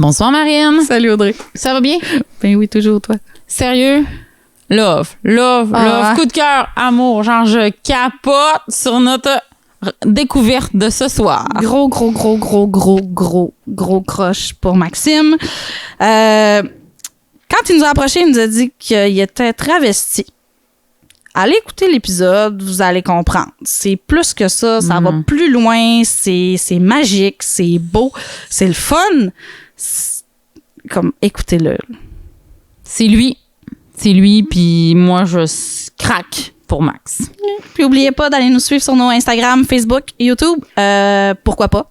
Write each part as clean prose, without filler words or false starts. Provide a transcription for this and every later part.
Bonsoir, Marianne. Salut, Audrey. Ça va bien? Ben oui, toujours, toi. Sérieux? Love, coup de cœur, amour. Genre, je capote sur notre découverte de ce soir. Gros croche pour Maxime. Quand il nous a approché, il nous a dit qu'il était travesti. Allez écouter l'épisode, vous allez comprendre. C'est plus que ça, ça va plus loin, c'est magique, c'est beau, c'est le fun. Comme, écoutez-le. C'est lui, puis moi, je craque pour Max. Puis n'oubliez pas d'aller nous suivre sur nos Instagram, Facebook, YouTube. Pourquoi pas?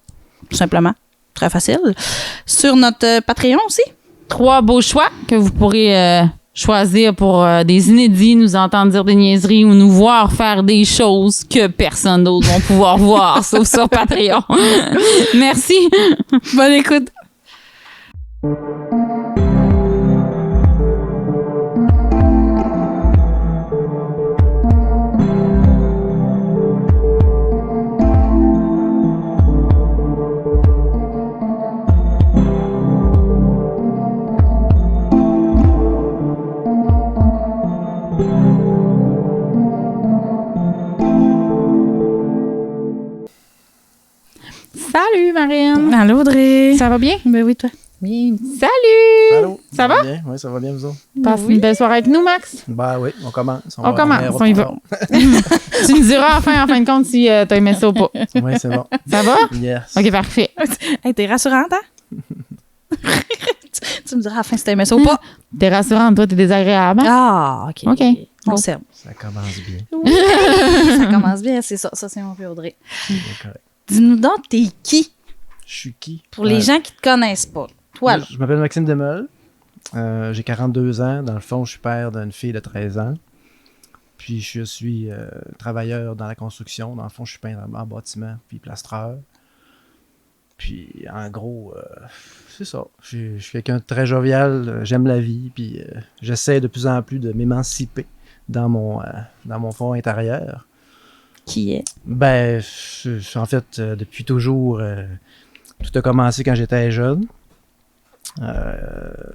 Tout simplement. Très facile. Sur notre Patreon aussi. 3 beaux choix que vous pourrez choisir pour des inédits, nous entendre dire des niaiseries ou nous voir faire des choses que personne d'autre va pouvoir voir, sauf sur Patreon. Merci. Bonne écoute. Salut, Marianne. Allô, Audrey. Ça va bien? Ben oui, toi. Oui. Salut! Allô? Ça va? Bien? Oui, ça va bien, vous autres? Passe une belle soirée avec nous, Max? Ben oui, on commence. On commence, on y va. Tu nous diras en fin de compte si t'as aimé ça ou pas. Oui, c'est bon. Ça va? Yes. OK, parfait. Hey, t'es rassurante, hein? tu me diras à la fin si t'aimais ça ou pas. T'es rassurante, toi, t'es désagréable. Hein? Ah, OK. OK. On s'aime. Ça commence bien. Oui, ça commence bien, c'est ça. Ça, c'est mon peu, Audrey. C'est correct. Dis-nous donc, t'es qui? Je suis qui? Pour les gens qui te connaissent pas. Toi, là. Je m'appelle Maxime Demeul. J'ai 42 ans. Dans le fond, je suis père d'une fille de 13 ans. Puis je suis travailleur dans la construction. Dans le fond, je suis peintre en bâtiment puis plastreur. Puis en gros, c'est ça. Je suis quelqu'un de très jovial. J'aime la vie. Puis j'essaie de plus en plus de m'émanciper dans mon fond intérieur. Qui est? Ben, en fait, depuis toujours, tout a commencé quand j'étais jeune. Je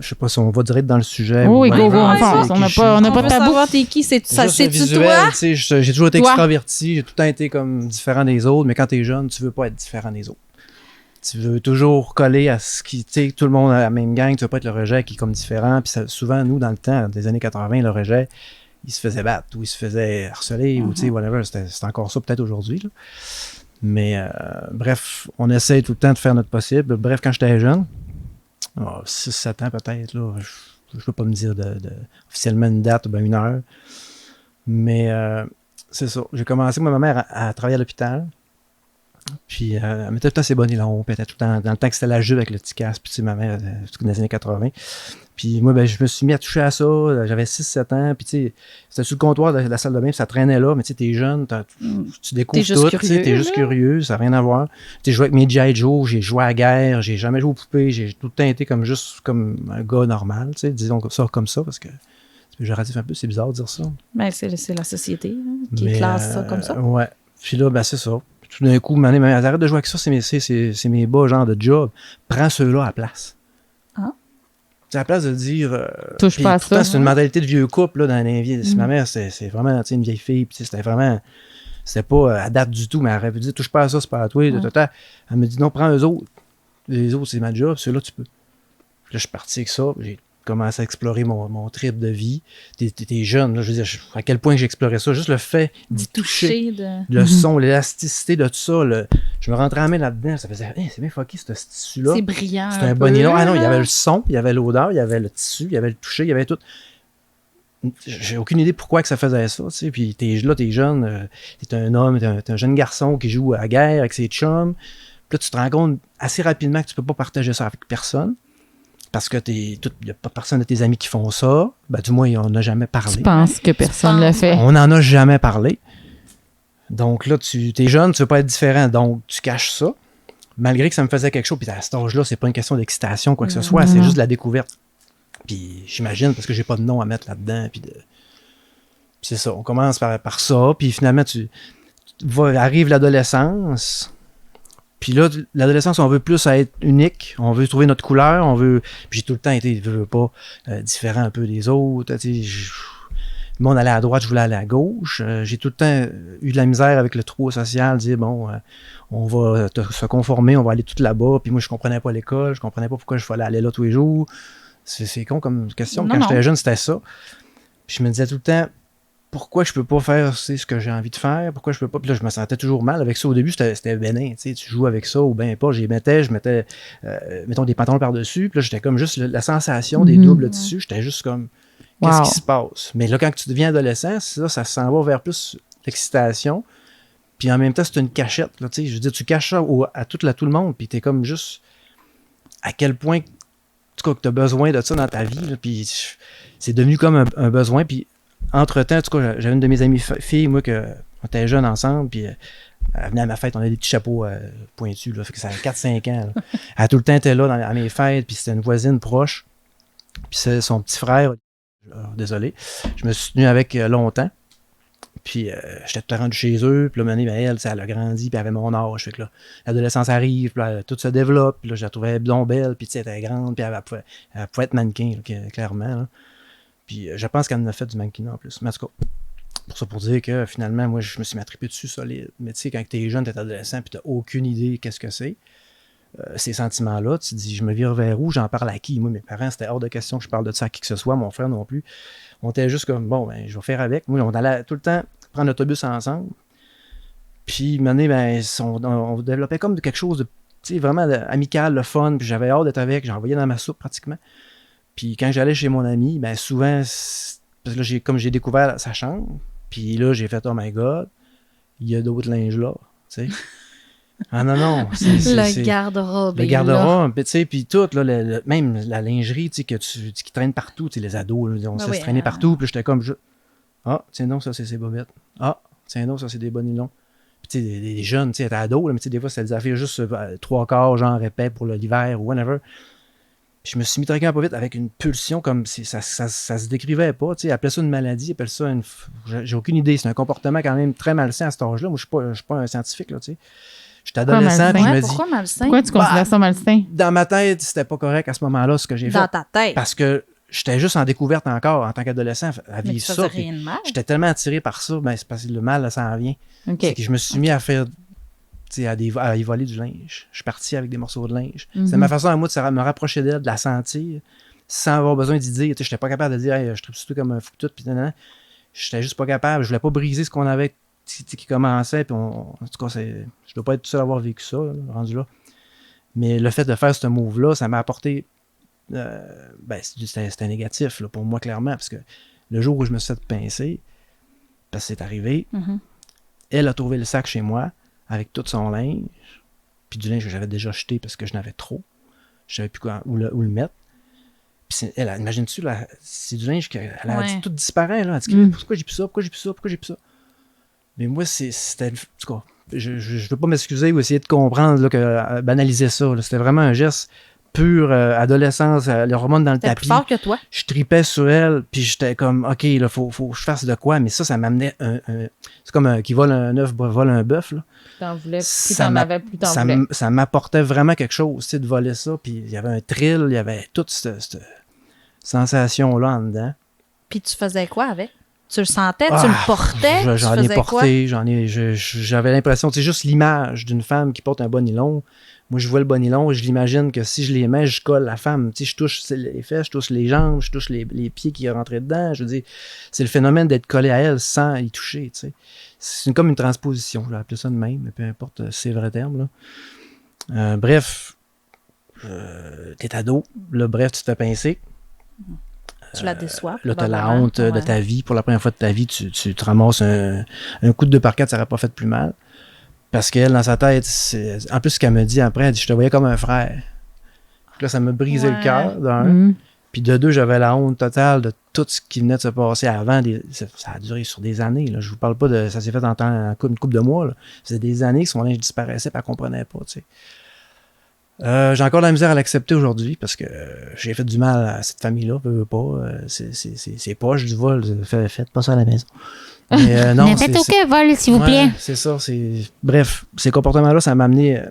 sais pas si on va direct dans le sujet. Oui, ou go, même on avancer, fonce. On n'a qui pas je de veut tabou. savoir t'es qui, c'est ça, suis. c'est-tu Visuel, toi? tu sais, j'ai toujours été Toi. extraverti, j'ai tout le temps été comme différent des autres, mais quand t'es jeune, tu veux pas être différent des autres. Tu veux toujours coller à ce qui, tu sais, tout le monde a la même gang, tu veux pas être le rejet qui est comme différent, puis souvent, nous, dans le temps, des années 80, le rejet, il se faisait battre, ou il se faisait harceler, ou tu sais, whatever, c'est encore ça peut-être aujourd'hui, là. Mais bref, on essaie tout le temps de faire notre possible. Bref, quand j'étais jeune, 6-7 ans peut-être, là, je ne peux pas me dire officiellement une date ou bien une heure. Mais c'est ça. J'ai commencé, moi, ma mère, à travailler à l'hôpital. Puis elle mettait tout le temps ses bonnets longs. Puis elle était tout le temps, dans le temps que c'était la jupe avec le petit casque. Puis tu sais, ma mère, dans les années 80. Puis moi, ben, je me suis mis à toucher à ça. J'avais 6-7 ans. Puis tu sais, c'était sur le comptoir de la salle de bain. Puis ça traînait là. Mais tu sais, t'es jeune. Tu découvres tout. T'es juste curieux. Ça n'a rien à voir. J'ai joué avec mes G.I. Joe. J'ai joué à la guerre. J'ai jamais joué aux poupées. J'ai tout le temps été juste comme un gars normal. Tu sais, disons ça comme ça. Parce que c'est péjoratif un peu. C'est bizarre de dire ça. Ben, c'est la société qui classe ça comme ça. Ouais. Puis là, ben c'est ça. Tout d'un coup, ma mère, arrête de jouer avec ça, c'est mes bas genre de job. Prends ceux-là à la place. Ah. C'est à la place de dire. Touche pas à ça. C'est une mentalité de vieux couple là, dans les vieilles. Ma mère, c'est vraiment une vieille fille. Puis c'était vraiment. C'était pas à date du tout, mais elle aurait pu dire touche pas à ça, c'est pas à toi. Elle me dit non, prends eux autres. Les autres, c'est ma job, ceux-là, tu peux. Puis là, je suis parti avec ça. J'ai commencé à explorer mon trip de vie. T'es jeune, là, je veux dire, à quel point j'ai exploré ça. Juste le fait d'y toucher. Le son, l'élasticité de tout ça. Je me rentrais la main là-dedans. Ça faisait, hey, c'est bien fucké, ce tissu-là. C'est brillant. C'était un bonnet. Ah non, il y avait le son, il y avait l'odeur, il y avait le tissu, il y avait le toucher, il y avait tout. J'ai aucune idée pourquoi que ça faisait ça. Tu sais. Puis t'es jeune, t'es un homme, t'es un jeune garçon qui joue à la guerre avec ses chums. Puis là, tu te rends compte assez rapidement que tu peux pas partager ça avec personne. Parce que il n'y a pas personne de tes amis qui font ça. Ben, du moins, on n'a jamais parlé. Tu penses que personne ne le fait. On n'en a jamais parlé. Donc là, t'es jeune, tu veux pas être différent. Donc, tu caches ça. Malgré que ça me faisait quelque chose. Puis à cet âge-là, c'est pas une question d'excitation, quoi que ce soit. C'est juste de la découverte. Puis j'imagine, parce que j'ai pas de nom à mettre là-dedans. Puis c'est ça. On commence par ça. Puis finalement, arrive l'adolescence. Puis là, l'adolescence, on veut plus être unique, on veut trouver notre couleur, on veut... Puis j'ai tout le temps été, je veux pas, différent un peu des autres. Tu sais, le monde allait à droite, je voulais aller à gauche. J'ai tout le temps eu de la misère avec le trou social, dire bon, on va se conformer, on va aller tout là-bas. Puis moi, je comprenais pas l'école, je comprenais pas pourquoi je fallait aller là tous les jours. C'est con comme question. Quand j'étais jeune, c'était ça. Puis je me disais tout le temps, pourquoi je peux pas faire ce que j'ai envie de faire? Pourquoi je peux pas? Puis là, je me sentais toujours mal avec ça. Au début, c'était bénin. Tu joues avec ça ou bien pas. Je mettais, mettons, des pantalons par-dessus. Puis là, j'étais comme juste la sensation des doubles tissus. J'étais juste comme, qu'est-ce qui se passe? Mais là, quand tu deviens adolescent, ça s'en va vers plus l'excitation. Puis en même temps, c'est une cachette. Là, je veux dire, tu caches ça à tout le monde. Puis t'es comme juste à quel point que tu as besoin de ça dans ta vie. Là, puis c'est devenu comme un besoin. Puis entre-temps, en tout cas, j'avais une de mes amies filles, moi, on était jeunes ensemble, puis elle venait à ma fête, on avait des petits chapeaux pointus, là, fait que ça avait 4-5 ans. Là. Elle tout le temps était là à mes fêtes, puis c'était une voisine proche. Puis c'est son petit frère, désolé, je me suis tenu avec longtemps. Puis j'étais tout rendu chez eux, puis là, elle a grandi, puis elle avait mon âge. Fait que là, l'adolescence arrive, puis là, tout se développe, puis là, je la trouvais donc belle, puis elle était grande, puis elle pouvait être mannequin, là, clairement. Là. Puis je pense qu'elle en a fait du mannequinat en plus. Mais en tout cas, pour dire que finalement, moi, je me suis matripé dessus solide. Mais tu sais, quand t'es jeune, t'es adolescent, puis t'as aucune idée qu'est-ce que c'est. Ces sentiments-là, tu te dis, je me vire vers où, j'en parle à qui? Moi, mes parents, c'était hors de question que je parle de ça à qui que ce soit, mon frère non plus. On était juste comme, bon, ben, je vais faire avec. Moi, on allait tout le temps prendre l'autobus ensemble. Puis, maintenant, ben, on développait comme quelque chose de, tu sais, vraiment amical, le fun. Puis j'avais hâte d'être avec, j'en envoyais dans ma soupe pratiquement. Puis quand j'allais chez mon ami, ben souvent, parce que là, comme j'ai découvert sa chambre, puis là, j'ai fait « Oh my God, il y a d'autres linges là. » Tu sais. Ah non, le garde-robe. Le garde-robe, tu sais, puis tout, là, même la lingerie, tu sais, qui traîne partout, tu sais, les ados, là, on se laisse traîner partout, puis j'étais comme « Ah, tiens non, ça, c'est ses bobettes. Ah, tiens non, ça, c'est des bas nylons. » Puis tu sais, des jeunes, tu sais, t'es ado, là, mais tu sais, des fois, c'était des affaires juste 3/4, genre épais pour l'hiver ou whatever. Je me suis mis tranquillement pas vite avec une pulsion comme si ça se décrivait pas. Tu sais, appelait ça une maladie, appelle ça une. J'ai aucune idée. C'est un comportement quand même très malsain à cet âge-là. Moi, je suis pas un scientifique, là, tu sais. J'étais adolescent, puis je me dis. Pourquoi malsain? Pourquoi tu considères ça malsain? Dans ma tête, c'était pas correct à ce moment-là, ce que j'ai fait. Dans ta tête. Parce que j'étais juste en découverte encore en tant qu'adolescent à vivre ça. Rien de mal. J'étais tellement attiré par ça, ben c'est parce que le mal, là, ça en vient. Okay. C'est que je me suis mis à faire. À y voler du linge. Je suis parti avec des morceaux de linge. C'était ma façon à moi de me rapprocher d'elle, de la sentir, sans avoir besoin d'y dire. Je n'étais pas capable de dire hey, je trouve tout comme un fou tout. J'étais juste pas capable. Je voulais pas briser ce qu'on avait qui commençait. Puis en tout cas, je ne dois pas être tout seul à avoir vécu ça, là, rendu là. Mais le fait de faire ce move-là, ça m'a apporté. C'était négatif là, pour moi, clairement. Parce que le jour où je me suis fait pincer, parce que c'est arrivé, elle a trouvé le sac chez moi. Avec tout son linge, puis du linge que j'avais déjà jeté parce que je n'avais trop. Je savais plus où le mettre. Puis elle, imagine-tu, là, c'est du linge qu'elle a dit tout disparaît. Là. Elle dit pourquoi j'ai plus ça, pourquoi j'ai plus ça, pourquoi j'ai plus ça. Mais moi, c'était. En tout cas, je ne veux pas m'excuser ou essayer de comprendre là, banaliser ça. Là. C'était vraiment un geste pur, adolescence, les hormones dans le tapis. Plus fort que toi. Je tripais sur elle, puis j'étais comme, OK, là, faut que je fasse de quoi. Mais ça m'amenait c'est comme qui vole un œuf, vole un bœuf, là. T'en voulais, plus t'en avais, plus t'en voulais. Ça m'apportait vraiment quelque chose, tu sais, de voler ça. Puis il y avait un thrill, il y avait toute cette sensation-là en dedans. Puis tu faisais quoi avec? Tu le sentais? Tu le portais? J'en ai porté, j'avais l'impression, c'est juste l'image d'une femme qui porte un bas nylon. Moi, je vois le bas nylon, je l'imagine que si je les mets, je colle la femme. Tu sais, je touche les fesses, je touche les jambes, je touche les pieds qui rentraient dedans. Je veux dire, c'est le phénomène d'être collé à elle sans y toucher, tu sais. C'est comme une transposition, je vais appeler ça de même, mais peu importe si c'est vrai terme, là. Bref, t'es ado, là, bref, tu te fais pincer. Tu la déçois. Là, t'as la honte de ta vie. Pour la première fois de ta vie, tu te ramasses un coup de 2x4, ça n'aurait pas fait plus mal. Parce qu'elle, dans sa tête, en plus, ce qu'elle me dit après, elle dit « Je te voyais comme un frère. » Là, ça me brisait le cœur, d'un. Puis de deux, j'avais la honte totale de tout ce qui venait de se passer avant. Ça a duré sur des années. Là. Je vous parle pas de... Ça s'est fait en une couple de mois. C'était des années que son linge disparaissait et elle comprenait pas, tu sais. J'ai encore de la misère à l'accepter aujourd'hui parce que j'ai fait du mal à cette famille-là, c'est poche du vol, faites pas ça à la maison. Mais non, n'importe aucun vol, s'il vous plaît. C'est ça, bref, ces comportements-là, ça m'a amené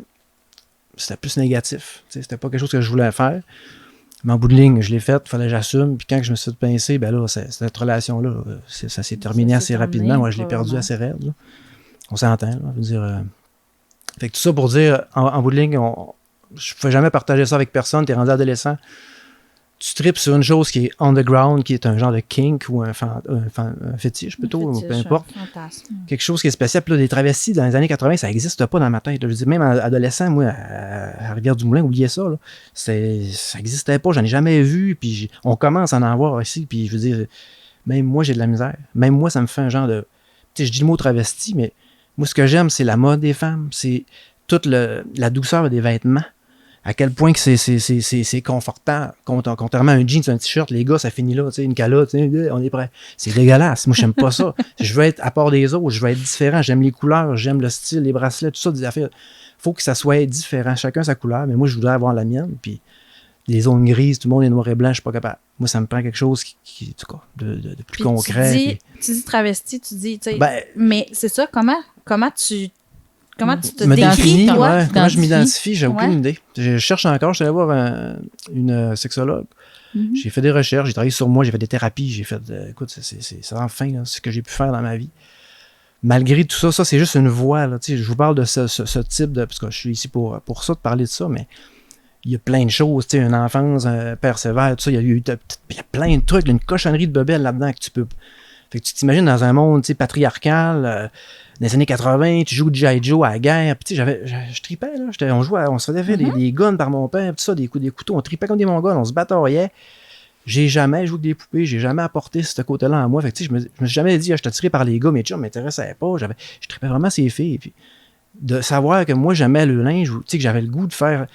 c'était plus négatif. Tu sais, c'était pas quelque chose que je voulais faire. Mais en bout de ligne, je l'ai fait, il fallait que j'assume. Puis quand je me suis fait pincer, ben là, cette relation-là, ça s'est terminé assez rapidement. Moi, je l'ai perdu assez raide. Là. On s'entend, là. Je veux dire. Fait que tout ça pour dire, en bout de ligne, je ne pouvais jamais partager ça avec personne. Tu es rendu adolescent. Tu tripes sur une chose qui est underground, qui est un genre de kink ou un fétiche plutôt, peu importe. Quelque chose qui est spécial. Puis là, des travestis dans les années 80, ça n'existe pas dans ma tête. Là. Je dis, même adolescent, moi, à Rivière-du-Moulin, oubliez ça. Là. Ça n'existait pas, j'en ai jamais vu. Puis on commence à en voir ici. Puis je veux dire, même moi, j'ai de la misère. Même moi, ça me fait un genre de... Tu sais, je dis le mot travesti, mais moi, ce que j'aime, c'est la mode des femmes. C'est toute la douceur des vêtements. À quel point que c'est confortable. Contrairement à un jeans, un t-shirt, les gars, ça finit là, tu sais, une calotte, on est prêt. C'est dégueulasse. Moi, j'aime pas ça. Je veux être à part des autres, je veux être différent. J'aime les couleurs, j'aime le style, les bracelets, tout ça, des affaires. Faut que ça soit différent. Chacun sa couleur, mais moi, je voudrais avoir la mienne. Puis les zones grises, tout le monde est noir et blanc, je suis pas capable. Moi, ça me prend quelque chose qui en tout cas, de plus puis concret. Tu dis travesti, tu dis, tu sais, mais c'est ça, comment tu te décris, toi? Ouais, comment je m'identifie, j'ai aucune idée. Je cherche encore, je suis allé voir une sexologue. Mm-hmm. J'ai fait des recherches, j'ai travaillé sur moi, j'ai fait des thérapies, j'ai fait, écoute, c'est enfin là, ce que j'ai pu faire dans ma vie. Malgré tout ça, c'est juste une voie. Là, je vous parle de ce type de... Parce que je suis ici pour ça, de parler de ça, mais il y a plein de choses, une enfance, un père sévère, tout ça, il y a plein de trucs, une cochonnerie de bebelle là-dedans que tu peux... Fait que tu t'imagines dans un monde patriarcal, dans les années 80, tu joues G.I. Joe à la guerre, puis je tripais, là, on se faisait faire des guns par mon père, tout ça, des couteaux, on tripait comme des mongols, on se bataillait. J'ai jamais joué avec des poupées, j'ai jamais apporté ce côté-là en moi. Fait que je me suis jamais dit, je t'ai tiré par les gars, mes chums m'intéressaient pas, je tripais vraiment ces filles. Puis de savoir que moi j'aimais le linge, que j'avais le goût de faire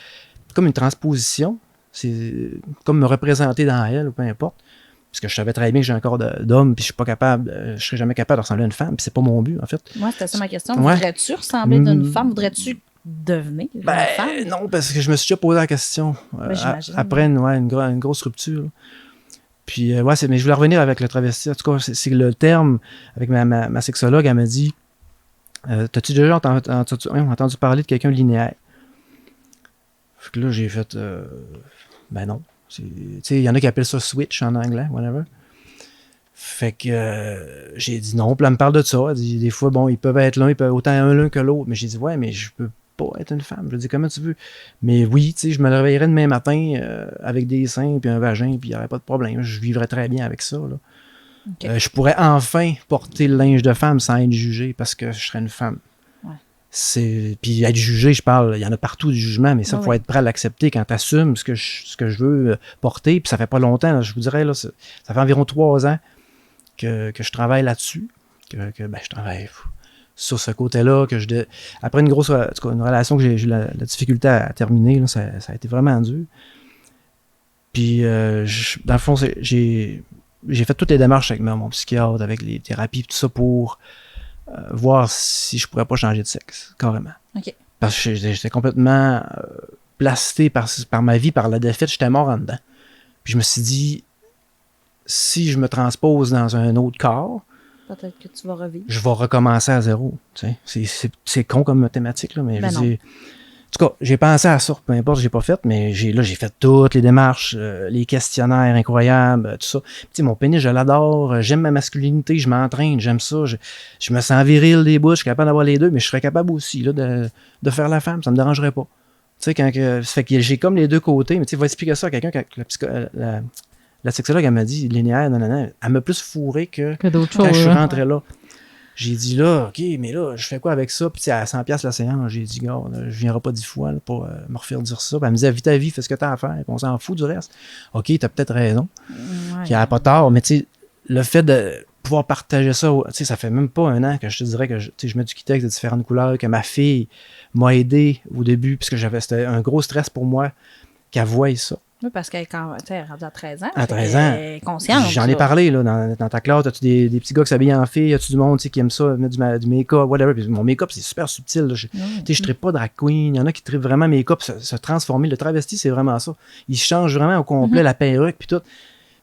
comme une transposition, c'est comme me représenter dans elle, ou peu importe. Parce que je savais très bien que j'ai un corps d'homme, puis je suis pas capable, je serais jamais capable de ressembler à une femme, puis c'est pas mon but, en fait. Moi, c'était ça ma question. Voudrais-tu ressembler d'une femme? Voudrais-tu devenir une femme? Non, parce que je me suis déjà posé la question après une grosse rupture. Là. Puis, mais je voulais revenir avec le travesti. En tout cas, c'est le terme, avec ma sexologue, elle m'a dit, t'as-tu déjà entendu parler de quelqu'un linéaire? Fait que là, j'ai fait, non. Il y en a qui appellent ça switch en anglais, whatever. Fait que j'ai dit non, puis elle me parle de ça. Elle dit, des fois, bon, ils peuvent être l'un, ils peuvent autant l'un que l'autre. Mais j'ai dit, ouais, mais je peux pas être une femme. Je dis, comment tu veux? Mais oui, je me réveillerais demain matin avec des seins puis un vagin, puis il n'y aurait pas de problème. Je vivrais très bien avec ça. Là. Okay. Je pourrais enfin porter le linge de femme sans être jugé parce que je serais une femme. Puis être jugé, je parle, il y en a partout du jugement, mais ça, il faut être prêt à l'accepter quand tu assumes ce que je veux porter. Puis ça fait pas longtemps, là, je vous dirais, là, ça fait environ 3 ans que je travaille là-dessus, que je travaille sur ce côté-là, après une relation que j'ai eu la difficulté à terminer, là, ça a été vraiment dur. Puis, dans le fond, j'ai fait toutes les démarches avec mon psychiatre, avec les thérapies, tout ça pour voir si je pourrais pas changer de sexe, carrément. Okay. Parce que j'étais complètement blasté par ma vie, par la défaite, j'étais mort en dedans. Puis je me suis dit, si je me transpose dans un autre corps, peut-être que tu vas revivre. Je vais recommencer à zéro. C'est con comme thématique, là, mais je veux dire, en tout cas, j'ai pensé à ça, peu importe, j'ai pas fait, mais j'ai fait toutes les démarches, les questionnaires incroyables, tout ça. Puis, mon pénis, je l'adore, j'aime ma masculinité, je m'entraîne, j'aime ça, je me sens viril des bouts, je suis capable d'avoir les deux, mais je serais capable aussi là, de faire la femme, ça me dérangerait pas. Tu sais, ça fait que j'ai comme les deux côtés, mais tu sais, va expliquer ça à quelqu'un, la sexologue, elle m'a dit, linéaire, elle m'a plus fourré que d'autres quand choses, je suis rentré là. J'ai dit là, OK, mais là, je fais quoi avec ça? Puis à 100$ la séance, j'ai dit, gars, je viendrai pas 10 fois là, pour me refaire dire ça. Puis elle me disait, vis ta vie, fais ce que t'as à faire. Puis on s'en fout du reste. OK, t'as peut-être raison. Puis elle n'a pas tort, mais tu sais, le fait de pouvoir partager ça, tu sais, ça fait même pas 1 an que je te dirais que je mets du Kitex de différentes couleurs, que ma fille m'a aidé au début, puisque c'était un gros stress pour moi qu'elle voie ça. Oui, parce qu'elle est rendue à 13 ans. À 13 ans. Elle est consciente. J'en ai parlé là, dans ta classe. As-tu des petits gars qui s'habillent en filles? As-tu du monde qui aime ça, mettre du make-up, whatever? Puis mon make-up, c'est super subtil. Là. Je ne trippe pas drag queen. Il y en a qui trippent vraiment make-up, se transformer. Le travesti, c'est vraiment ça. Il change vraiment au complet, la perruque, puis tout.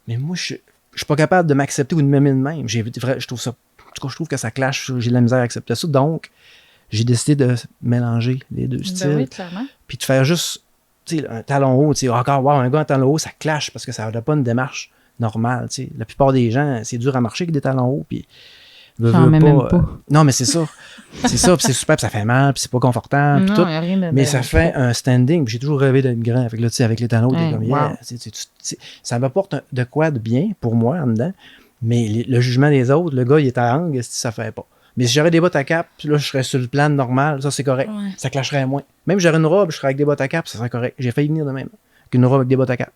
Mais moi, je suis pas capable de m'accepter ou de m'aimer de même. Je trouve ça. En tout cas, je trouve que ça clash. J'ai de la misère à accepter ça. Donc, j'ai décidé de mélanger les deux styles. Oui, clairement. puis de faire juste un talon haut, encore voir un gars en talon haut, ça clash parce que ça n'a pas une démarche normale. T'sais. La plupart des gens, c'est dur à marcher avec des talons hauts, puis J'en mets même pas. non, mais c'est ça. C'est ça, puis c'est super, puis ça fait mal, puis c'est pas confortable, puis Non, tout. y a rien de Mais ça fait un standing. Puis j'ai toujours rêvé d'être grand. Avec, là, avec les talons hauts, t'es Hey, comme, wow. yeah. Ça m'apporte de quoi de bien pour moi en dedans. Mais le jugement des autres, le gars, il est à angle, ça fait pas. Mais si j'aurais des bottes à cap, puis là, je serais sur le plan normal, ça, c'est correct. Ouais. Ça clasherait moins. Même si j'aurais une robe, je serais avec des bottes à cap, ça serait correct. J'ai failli venir de même. Avec une robe avec des bottes à cap.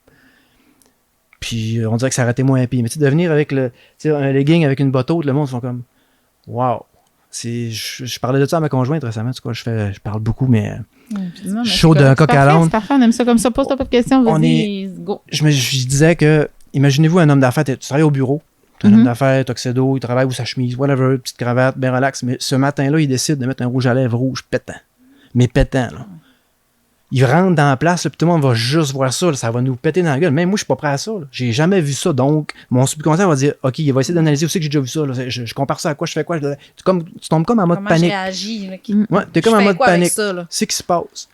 Puis on dirait que ça aurait été moins pire. Mais tu sais, de venir avec un legging avec une botte haute, le monde se font comme, wow. Je parlais de ça à ma conjointe récemment, en tout cas, je parle beaucoup, mais Non, mais chaud c'est d'un correct, coq à l'âne. c'est parfait, on aime ça comme ça. Pose-toi pas de questions, On vas-y, go. Je disais que, imaginez-vous un homme d'affaires, tu travailles au bureau, tu es un Mhm. homme d'affaires, tuxedo, il travaille ou sa chemise, whatever, petite cravate, bien relax, mais ce matin-là, il décide de mettre un rouge à lèvres rouge pétant. Mais pétant, là. Il rentre dans la place, là, puis tout le monde va juste voir ça, là, ça va nous péter dans la gueule. Même moi, je suis pas prêt à ça. Là. J'ai jamais vu ça, donc mon subconscient va dire, OK, il va essayer d'analyser aussi que j'ai déjà vu ça. Là. Je compare ça à quoi, je fais quoi. Tu tombes comme en mode Comment panique. je réagis? Là, Ouais, t'es je comme en fais mode quoi avec panique. ça, là? C'est ce qui se passe.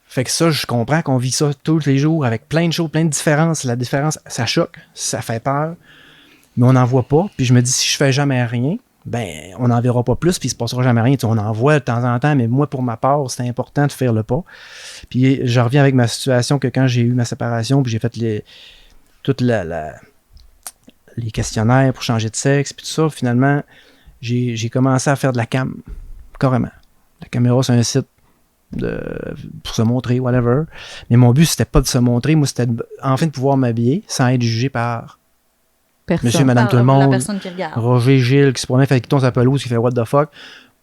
Fait que ça, je comprends qu'on vit ça tous les jours avec plein de choses, plein de différences. La différence, ça choque, ça fait peur, mais on n'en voit pas. Puis je me dis, si je fais jamais rien, ben, on n'en verra pas plus, puis il se passera jamais rien. Tu sais, on en voit de temps en temps, mais moi, pour ma part, c'est important de faire le pas. Puis je reviens avec ma situation que quand j'ai eu ma séparation, puis j'ai fait toutes les questionnaires pour changer de sexe, puis tout ça, finalement, j'ai commencé à faire de la cam, carrément. La caméra, c'est un site pour se montrer, whatever. Mais mon but, c'était pas de se montrer, moi, c'était enfin de pouvoir m'habiller sans être jugé par Personne. monsieur, madame, tout le La monde. personne qui regarde. Roger, Gilles, qui se promène, fait qu'il tombe sa pelouse, qui fait what the fuck.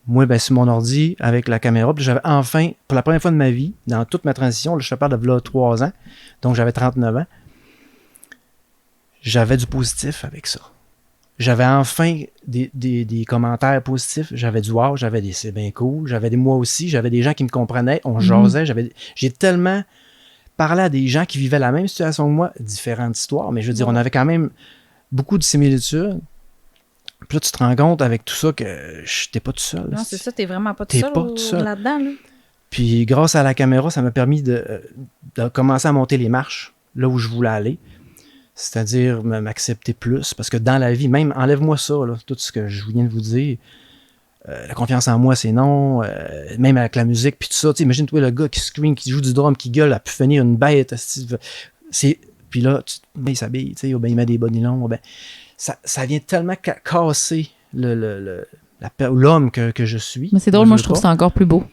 Moi, ben, sur mon ordi, avec la caméra, puis j'avais enfin, pour la première fois de ma vie, dans toute ma transition, là, je te parle de là 3 ans, donc j'avais 39 ans, j'avais du positif avec ça. J'avais enfin des commentaires positifs, j'avais du wow, j'avais des c'est bien cool, j'avais des moi aussi, j'avais des gens qui me comprenaient, on jasait, j'ai tellement parlé à des gens qui vivaient la même situation que moi, différentes histoires, mais je veux dire, on avait quand même beaucoup de similitudes. Puis là, tu te rends compte avec tout ça que j'étais pas tout seul. Non, c'est ça, t'es vraiment pas tout T'es seul, pas tout seul. là-dedans. Là. Puis grâce à la caméra, ça m'a permis de commencer à monter les marches là où je voulais aller. C'est-à-dire m'accepter plus. Parce que dans la vie, même, enlève-moi ça, là, tout ce que je viens de vous dire. La confiance en moi, c'est non. Même avec la musique, puis tout ça. Imagine-toi le gars qui scream, qui joue du drum, qui gueule, a pu finir une bête. Puis là, il s'habille, ben, il met des bas nylons. Ben, ça vient tellement casser l'homme que je suis. Mais c'est drôle, moi, je trouve ça encore plus beau.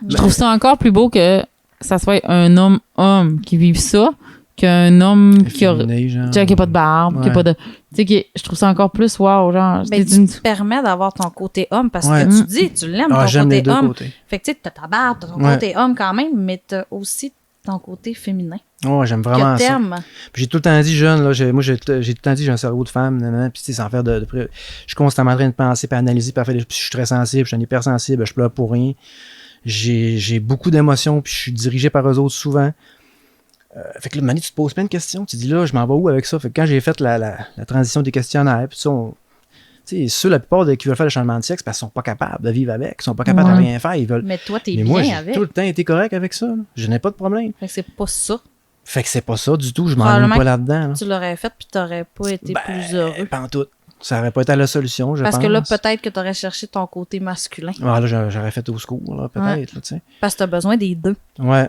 Je trouve ça encore plus beau que ça soit un homme qui vive ça qu'un homme qui a pas de barbe, qui a pas de... Tu sais, je trouve ça encore plus wow, genre... Ben, tu te permets d'avoir ton côté homme parce que tu dis, tu l'aimes, ton j'aime côté les deux homme. côtés. Fait que tu sais, t'as ta barbe, t'as ton côté homme quand même, mais t'as aussi ton côté féminin. Ouais, j'aime vraiment que ça. t'aimes. Puis j'ai tout le temps dit jeune, là, j'ai tout le temps dit j'ai un cerveau de femme, puis tu sais, sans faire je suis constamment en train de penser, puis analyser, puis je suis très sensible, je suis un hypersensible, je pleure pour rien. J'ai beaucoup d'émotions, puis je suis dirigé par eux autres souvent. Fait que là, Mani, tu te poses plein de questions, tu dis là, je m'en vais où avec ça? Fait que quand j'ai fait la transition des questionnaires, puis ça, tu sais, la plupart qui veulent faire le changement de sexe, parce qu'ils sont pas capables de vivre avec, ils sont pas capables de rien faire, ils veulent. Mais toi, t'es Mais bien moi, j'ai avec. tout le temps été correct avec ça, là. Je n'ai pas de problème. Fait que c'est pas ça. Fait que c'est pas ça du tout, je m'ennuie pas là-dedans. Là. Tu l'aurais fait, puis t'aurais pas été plus heureux. Pas en tout. Ça aurait pas été la solution, je pense. Parce que là, peut-être que t'aurais cherché ton côté masculin. Ah, là, j'aurais fait au secours, là, peut-être, là, tu sais. Parce que t'as besoin des deux. Ouais.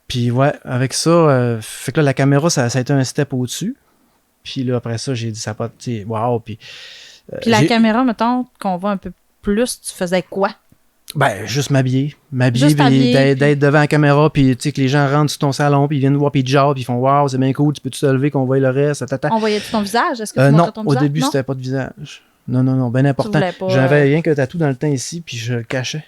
Puis ouais, avec ça, fait que là, la caméra, ça a été un step au-dessus. Puis là, après ça, j'ai dit, ça pas, tu sais, wow, puis... Puis la caméra, mettons, qu'on voit un peu plus, tu faisais quoi? Ben, juste m'habiller, Juste puis t'habiller, d'être devant la caméra, puis tu sais, que les gens rentrent sur ton salon, puis ils viennent voir, puis ils te jasent, puis ils font « Wow, c'est bien cool, tu peux te lever, qu'on voit le reste, tata. » On voyait-tu ton visage? Est-ce que tu Non, montrais ton au visage? début, Non? c'était pas de visage. Non, ben important. voulais pas, J'avais rien qu'un tatou dans le teint ici, puis je le cachais.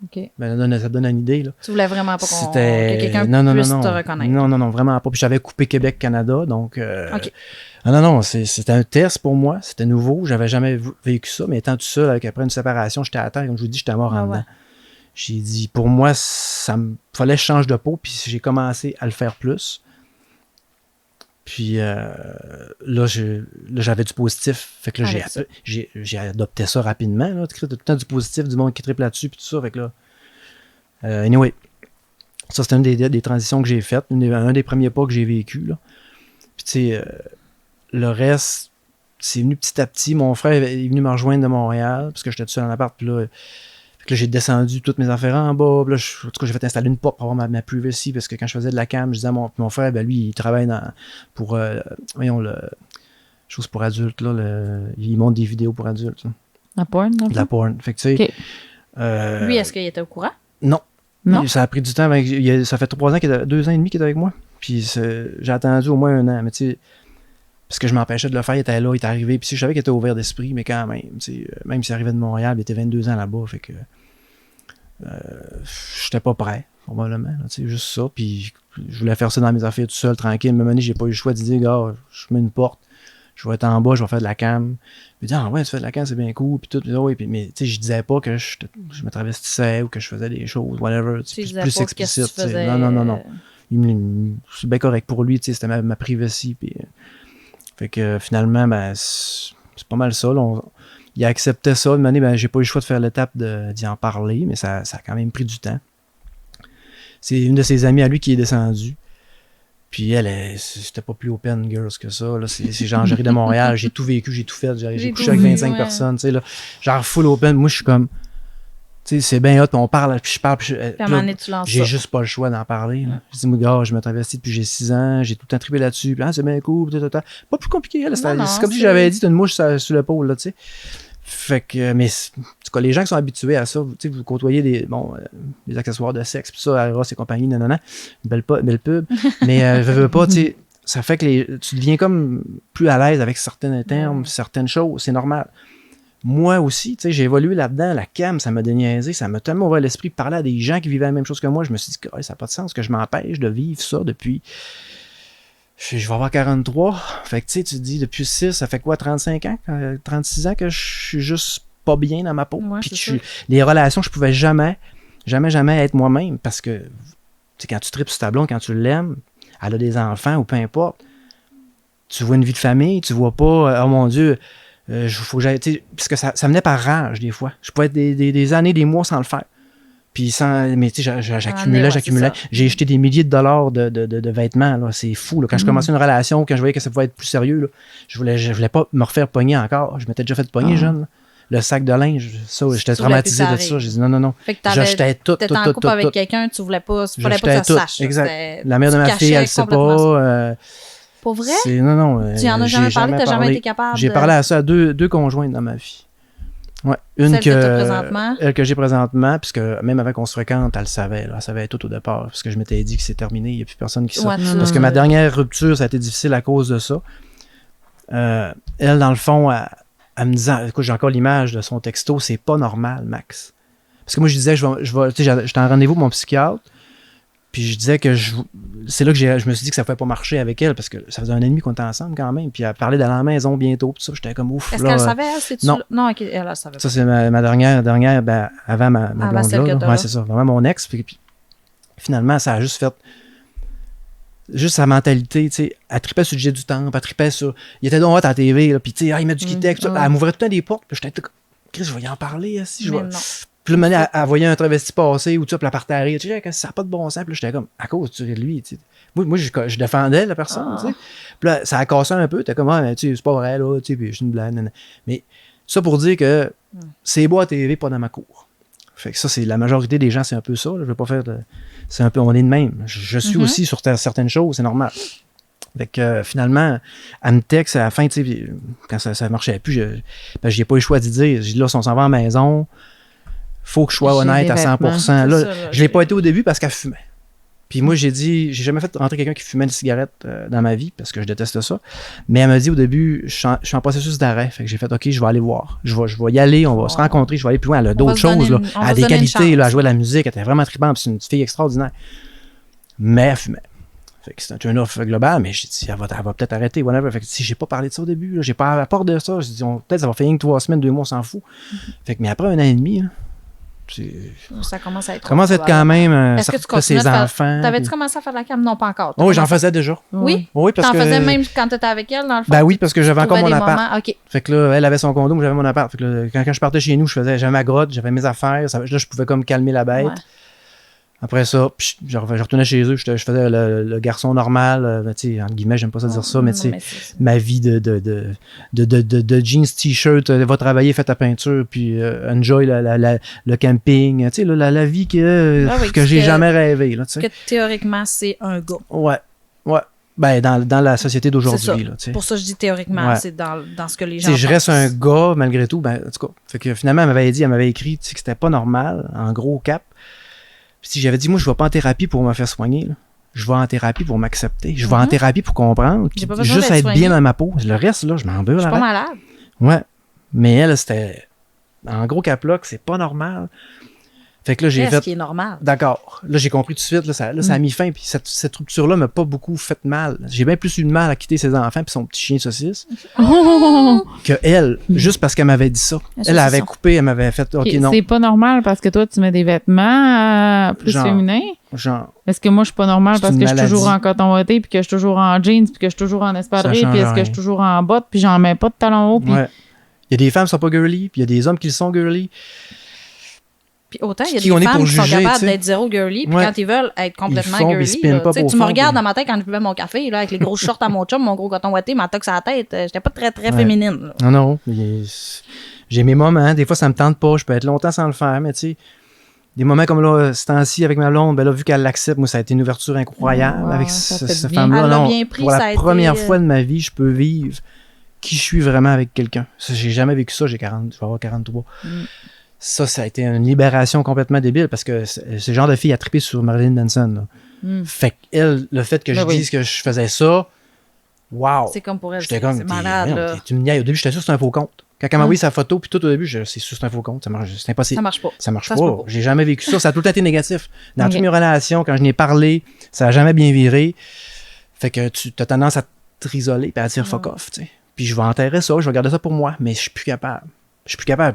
OK. Ben, ça donne une idée, là. Tu voulais vraiment pas que quelqu'un non, puisse te reconnaître? Non, vraiment pas. Puis j'avais coupé Québec-Canada, donc... OK. Non, c'était un test pour moi, c'était nouveau, j'avais jamais vécu ça, mais étant tout seul, après une séparation, j'étais à terre, comme je vous dis, j'étais mort en dedans. J'ai dit, pour moi, fallait que je change de peau, puis j'ai commencé à le faire plus. Puis là, j'avais du positif, fait que là, j'ai adopté ça rapidement, là, tout le temps du positif, du monde qui triple là-dessus, puis tout ça, fait que là... anyway, Ça, c'était une des transitions que j'ai faites, un des premiers pas que j'ai vécu, là. Puis, tu sais, le reste, c'est venu petit à petit. Mon frère est venu me rejoindre de Montréal, parce que j'étais tout seul en appart, puis là, j'ai descendu toutes mes affaires en bas. Puis là, en tout cas, j'ai fait installer une porte pour avoir ma privacy, parce que quand je faisais de la cam, je disais à mon frère, ben lui, il travaille pour, chose pour adultes, là, il monte des vidéos pour adultes. Là. La porn, non? De la porn. Fait que, tu sais... Ok. Lui, est-ce qu'il était au courant? Non. Non. Ça a pris du temps. Ça fait 2 ans et demi qu'il était avec moi. Puis j'ai attendu au moins 1 an. Mais tu sais, parce que je m'empêchais de le faire, il était là, il était arrivé. Puis je savais qu'il était ouvert d'esprit, mais quand même, tu sais, même s'il arrivait de Montréal, il était 22 ans là-bas. Fait que j'étais pas prêt, probablement. Tu sais, juste ça. Puis je voulais faire ça dans mes affaires tout seul, tranquille. Mais à un moment donné, j'ai pas eu le choix de dire, gars, je mets une porte. Je vais être en bas, je vais faire de la cam. Puis il dit, ah ouais, tu fais de la cam, c'est bien cool. Puis tout, mais tu sais, je disais pas que je me travestissais ou que je faisais des choses, whatever. Tu disais plus pas explicite. qu'est-ce que tu faisais. Non. C'est bien correct pour lui, tu sais, c'était ma privacy. Puis, fait que finalement, ben, c'est pas mal ça. Là, il acceptait ça. Une année, ben, j'ai pas eu le choix de faire l'étape d'y en parler, mais ça a quand même pris du temps. C'est une de ses amies à lui qui est descendue. Puis elle, c'était pas plus open girls que ça. Là. C'est Jean-Géry de Montréal. J'ai tout vécu, j'ai tout fait. J'ai couché avec 25 personnes. Tu sais, là, genre full open. Moi, je suis comme... Tu sais, c'est bien hot, on parle, puis je parle. Puis j'ai juste pas le choix d'en parler. Là. Je dis, moi, gars, je me travestis depuis j'ai 6 ans. J'ai tout le temps trippé là-dessus. Puis c'est bien cool. Pas plus compliqué. Là, c'est comme si j'avais dit, t'as une mouche sur l'épaule. Là, tu sais. Fait que, mais en tout cas, les gens qui sont habitués à ça, vous côtoyez des accessoires de sexe, puis ça, Ross et compagnie, nanana, belle pub, mais veux pas, tu sais, ça fait que tu deviens comme plus à l'aise avec certains termes, certaines choses, c'est normal. Moi aussi, tu sais, j'ai évolué là-dedans, la cam, ça m'a déniaisé, ça m'a tellement ouvert l'esprit de parler à des gens qui vivaient la même chose que moi, je me suis dit, ça n'a pas de sens que je m'empêche de vivre ça depuis... Je vais avoir 43. Fait que tu sais, tu te dis, depuis 6, ça fait quoi, 35 ans, 36 ans que je suis juste pas bien dans ma peau. Ouais, puis les relations, je pouvais jamais être moi-même parce que, tu sais, quand tu tripes sur ta blonde, quand tu l'aimes, elle a des enfants ou peu importe, tu vois une vie de famille, tu vois pas, oh mon Dieu, faut que j'aille, tu sais, parce que ça venait par rage des fois. Je pouvais être des années, des mois sans le faire. Puis mais tu sais, j'accumulais. J'ai jeté des milliers de dollars de vêtements, là. C'est fou, là. Quand je commençais une relation, quand je voyais que ça pouvait être plus sérieux, là, je voulais pas me refaire pogner encore. Je m'étais déjà fait pogner jeune, là. Le sac de linge, ça, j'étais traumatisé de ça. J'ai dit non. Fait que j'achetais tout. T'étais en couple avec quelqu'un, tu voulais pas, fallait pas que ça sache. Exact. La mère de ma fille, elle sait pas. Pour vrai? Non. Tu en as jamais parlé, t'as jamais été capable. J'ai parlé à ça à deux conjointes dans ma vie. Ouais, celle que tu as présentement? Elle que j'ai présentement, puisque même avant qu'on se fréquente, elle le savait. Là, elle savait tout au départ, parce que je m'étais dit que c'est terminé, il n'y a plus personne qui sait. Ouais, parce que ma dernière rupture, ça a été difficile à cause de ça. Elle, dans le fond, elle me disait, écoute, j'ai encore l'image de son texto, c'est pas normal, Max. Parce que moi, je disais, tu sais, j'étais en rendez-vous avec mon psychiatre, puis je disais que c'est là que je me suis dit que ça ne pouvait pas marcher avec elle, parce que ça faisait 1 an et demi qu'on était ensemble quand même, puis elle parlait d'aller à la maison bientôt, puis ça, j'étais comme ouf. Est-ce qu'elle savait, elle? Non, elle savait pas. Ça, c'est ma dernière, ben, avant ma blonde là. Ouais, c'est ça, vraiment mon ex, puis finalement, ça a juste fait... Juste sa mentalité, tu sais, elle tripait sur le jet du temple, elle tripait sur... Il était donc hot à la TV, là, puis tu sais, il met du Kitex, elle m'ouvrait tout le temps des portes, puis j'étais comme, Chris, je vais y en parler, si je vois... Puis là, elle voyait un travesti passer ou tu sais, puis elle partait à rire. Tu sais, ça n'a pas de bon sens. Puis là, j'étais comme, à cause de lui, tu sais. Moi, je défendais la personne, tu sais. Puis là, ça a cassé un peu. T'es comme, mais tu sais, c'est pas vrai, là, tu sais, puis je suis une blague. Mais ça pour dire que c'est beau à TV, pas dans ma cour. Fait que ça, c'est la majorité des gens, c'est un peu ça. Là. Je veux pas faire de. C'est un peu, on est de même. Je suis aussi sur certaines choses, c'est normal. Fait que finalement, elle me texte à la fin, tu sais, quand ça marchait plus, j'ai pas eu le choix d'y dire. J'ai dit, là, si on s'en va à la maison, faut que je sois honnête à 100%. Là, je l'ai pas été au début parce qu'elle fumait. Puis moi, j'ai jamais fait rentrer quelqu'un qui fumait une cigarette dans ma vie parce que je déteste ça. Mais elle m'a dit au début, je suis en processus d'arrêt. Fait que j'ai fait, OK, je vais aller voir. Je vais y aller, on va se rencontrer, je vais aller plus loin. Elle a d'autres choses, là. Elle a des qualités, là, elle jouait de la musique, elle était vraiment trippante, c'est une fille extraordinaire. Mais elle fumait. Fait que c'est un turn-off global, mais j'ai dit, elle va peut-être arrêter, whatever. Fait que si j'ai pas parlé de ça au début, là, j'ai pas à part de ça, j'ai dit, peut-être ça va faire 3 semaines, 2 mois, on s'en fout. Fait que, mais après 1 an et demi, là, ça commence à être quand même est-ce que tu continues ses enfants. T'avais-tu commencé à faire de la cam? Non, pas encore. Oui, j'en faisais déjà. Oui? Oui, parce que... T'en faisais même quand t'étais avec elle, dans le fond? Ben oui, parce que j'avais encore mon appart. Okay. Fait que là, elle avait son condo, moi j'avais mon appart. Fait que là, quand je partais chez nous, j'avais ma grotte, j'avais mes affaires. Là, je pouvais comme calmer la bête. Ouais. Après ça, puis je retournais chez eux, je faisais le garçon normal, tu sais, entre guillemets, j'aime pas ça dire ça, mais tu sais, ma vie de jeans, t-shirt, va travailler, fais ta peinture, puis enjoy le camping, tu sais, la vie que j'ai jamais rêvé, là, tu sais. Que théoriquement, c'est un gars. Ouais. Ben, dans la société d'aujourd'hui, là, tu sais. Pour ça, je dis théoriquement, c'est dans ce que les gens pensent. Je reste un gars, malgré tout, ben, en tout cas. Fait que finalement, elle m'avait écrit, tu sais, que c'était pas normal, en gros cap. Puis j'avais dit, moi, je vais pas en thérapie pour me faire soigner, là. Je vais en thérapie pour m'accepter. Je vais en thérapie pour comprendre. Juste être bien dans ma peau. Le reste, là, je m'en veux. Je suis pas malade. Ouais. Mais elle, c'était, en gros cap là, que c'est pas normal. Fait que là, j'ai fait. Ce qui est normal. D'accord. Là, j'ai compris tout de suite. Là, ça a mis fin. Puis cette rupture-là m'a pas beaucoup fait mal. J'ai bien plus eu de mal à quitter ses enfants puis son petit chien de saucisse que elle, juste parce qu'elle m'avait dit ça. Elle avait coupé, elle m'avait fait OK, non. C'est pas normal parce que toi, tu mets des vêtements plus féminins. Est-ce que moi, je suis pas normal parce que je suis toujours en coton ouaté puis que je suis toujours en jeans puis que je suis toujours en espadrille puis est-ce que je suis toujours en bottes puis j'en mets pas de talons hauts. Puis... Ouais. Il y a des femmes qui sont pas girly puis il y a des hommes qui sont girly. Puis autant, il y a des femmes qui sont capables d'être zéro girly, puis quand ils veulent être complètement girly. Tu me regardes dans ma tête quand je buvais mon café, là, avec les grosses shorts à mon chum, mon gros coton ouaté, ma toque à la tête. J'étais pas très, très féminine. Là. Non. J'ai mes moments. Des fois, ça me tente pas. Je peux être longtemps sans le faire, mais tu sais, des moments comme là, ce temps-ci avec ma blonde, ben là, vu qu'elle l'accepte, moi, ça a été une ouverture incroyable avec cette femme-là. Non, pour la première fois de ma vie, je peux vivre qui je suis vraiment avec quelqu'un. J'ai jamais vécu ça. Je vais avoir 43. Ça a été une libération complètement débile parce que c'est le genre de fille à triper sur Marilyn Manson. Fait que elle, le fait que je dise que je faisais ça, wow! C'est comme pour elle, c'est malade. Là. Tu me niaises. Au début, j'étais sûr que c'était un faux compte. Quand elle m'a envoyé sa photo, puis tout au début, c'est sûr que c'est un faux compte. C'est impossible. Ça marche pas. J'ai jamais vécu ça. Ça a tout le temps été négatif. Dans toutes mes relations, quand je n'ai parlé, ça a jamais bien viré. Fait que tu as tendance à te isoler et à dire fuck off, tu sais. Puis je vais enterrer ça, je vais garder ça pour moi, mais je suis plus capable.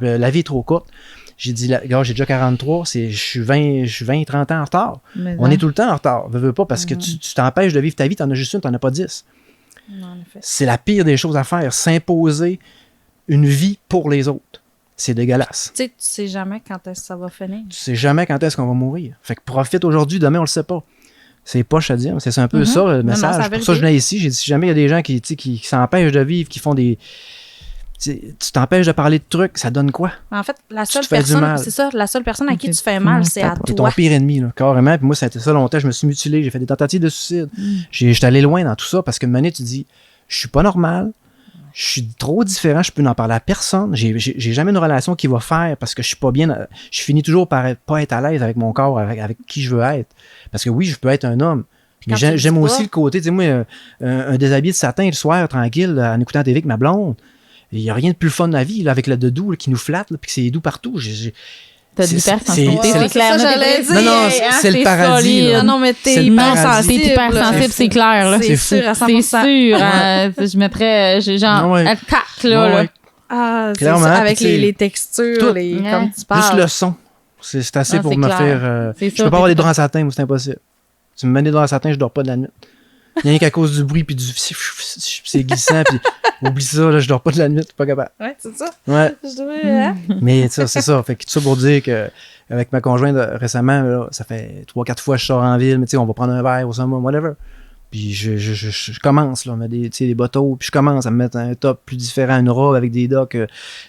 La vie est trop courte. J'ai dit, gars, j'ai déjà 43, je suis 20, 30 ans en retard. On est tout le temps en retard. Veux pas parce que tu t'empêches de vivre ta vie, t'en as juste une, t'en as pas 10. Non, en effet. C'est la pire des choses à faire, s'imposer une vie pour les autres. C'est dégueulasse. Tu sais jamais quand est-ce que ça va finir. Tu sais jamais quand est-ce qu'on va mourir. Fait que profite aujourd'hui, demain on le sait pas. C'est poche à dire, c'est un peu ça le message. C'est pour ça que je venais ici. J'ai dit, si jamais il y a des gens qui s'empêchent de vivre, qui font des... Tu t'empêches de parler de trucs, ça donne quoi? En fait, la seule personne à qui tu fais mal, c'est à toi. C'est ton pire ennemi, là, carrément. Puis moi, ça a été ça longtemps. Je me suis mutilé, j'ai fait des tentatives de suicide. J'étais allé loin dans tout ça parce que une année, tu dis, je suis pas normal, je suis trop différent, je peux n'en parler à personne. J'ai jamais une relation qui va faire parce que je suis pas bien. Je finis toujours par pas être à l'aise avec mon corps, avec qui je veux être. Parce que oui, je peux être un homme. Mais j'aime aussi le côté, tu sais, moi, un déshabillé de satin le soir, tranquille, en écoutant la TV avec ma blonde. Il n'y a rien de plus fun de la vie, là, avec le doudou là, qui nous flatte, puis que c'est doux partout. T'as de l'hypersensibilité, c'est clair. Non, c'est le paradis. Non, mais t'es hypersensible, c'est clair. Là. C'est sûr, à 100%. C'est sûr. Je mettrais genre un cac, là. Ah, clairement, avec les textures, comme tu parles. Juste le son. C'est assez pour me faire... je peux pas avoir des draps en satin, moi, c'est impossible. Tu me mets des draps en satin, je dors pas de la nuit. Rien qu'à cause du bruit, puis c'est glissant, puis oublie ça, là, je dors pas de la nuit, pas capable. Ouais, c'est ça. Ouais. Hein? Mais c'est ça. Fait que tout ça pour dire que avec ma conjointe récemment, là, ça fait 3-4 fois que je sors en ville, mais tu sais, on va prendre un verre au summum, whatever. Puis je commence là, à mettre des bateaux, puis je commence à me mettre un top plus différent, une robe avec des docks.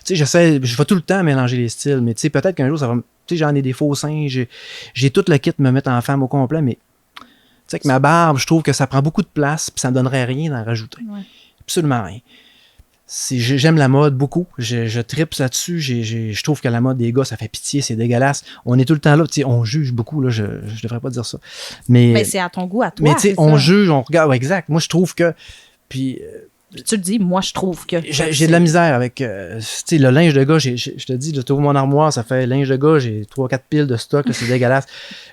Tu sais, je vais tout le temps mélanger les styles, mais tu sais, peut-être qu'un jour, ça va. Tu sais, j'en ai des faux seins, j'ai tout le kit de me mettre en femme au complet, mais tu sais, avec ma barbe, je trouve que ça prend beaucoup de place, puis ça me donnerait rien d'en rajouter. Ouais. Absolument rien. J'aime la mode beaucoup. Je tripe là-dessus. Je trouve que la mode des gars, ça fait pitié, c'est dégueulasse. On est tout le temps là. On juge beaucoup. Là, je devrais pas dire ça. Mais c'est à ton goût, à toi. Mais tu sais, on juge, on regarde. Ouais, exact. Moi, je trouve que. Puis tu le dis, moi, je trouve que. J'ai de la misère avec. Tu sais, le linge de gars, je te dis, tu ouvres mon armoire, ça fait linge de gars, j'ai 3-4 piles de stock, là, c'est dégueulasse.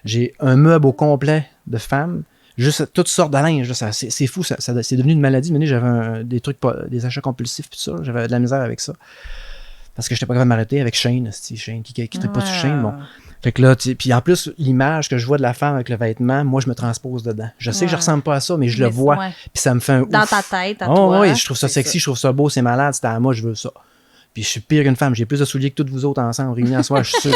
J'ai un meuble au complet de femmes. Juste toutes sortes de linge, c'est fou, c'est devenu une maladie. Mais j'avais des achats compulsifs puis ça, j'avais de la misère avec ça. Parce que j'étais pas capable de m'arrêter avec Shane qui tripe pas sur Shane. Bon. Fait que là, puis en plus, l'image que je vois de la femme avec le vêtement, moi je me transpose dedans. Je sais que je ressemble pas à ça, mais je le vois. Puis ça me fait un ouf. Dans ta tête, à toi. Oui, je trouve ça sexy, je trouve ça beau, c'est malade, c'est à moi, je veux ça. Puis je suis pire qu'une femme. J'ai plus de souliers que toutes vous autres ensemble, réunis à soir, je suis sûr.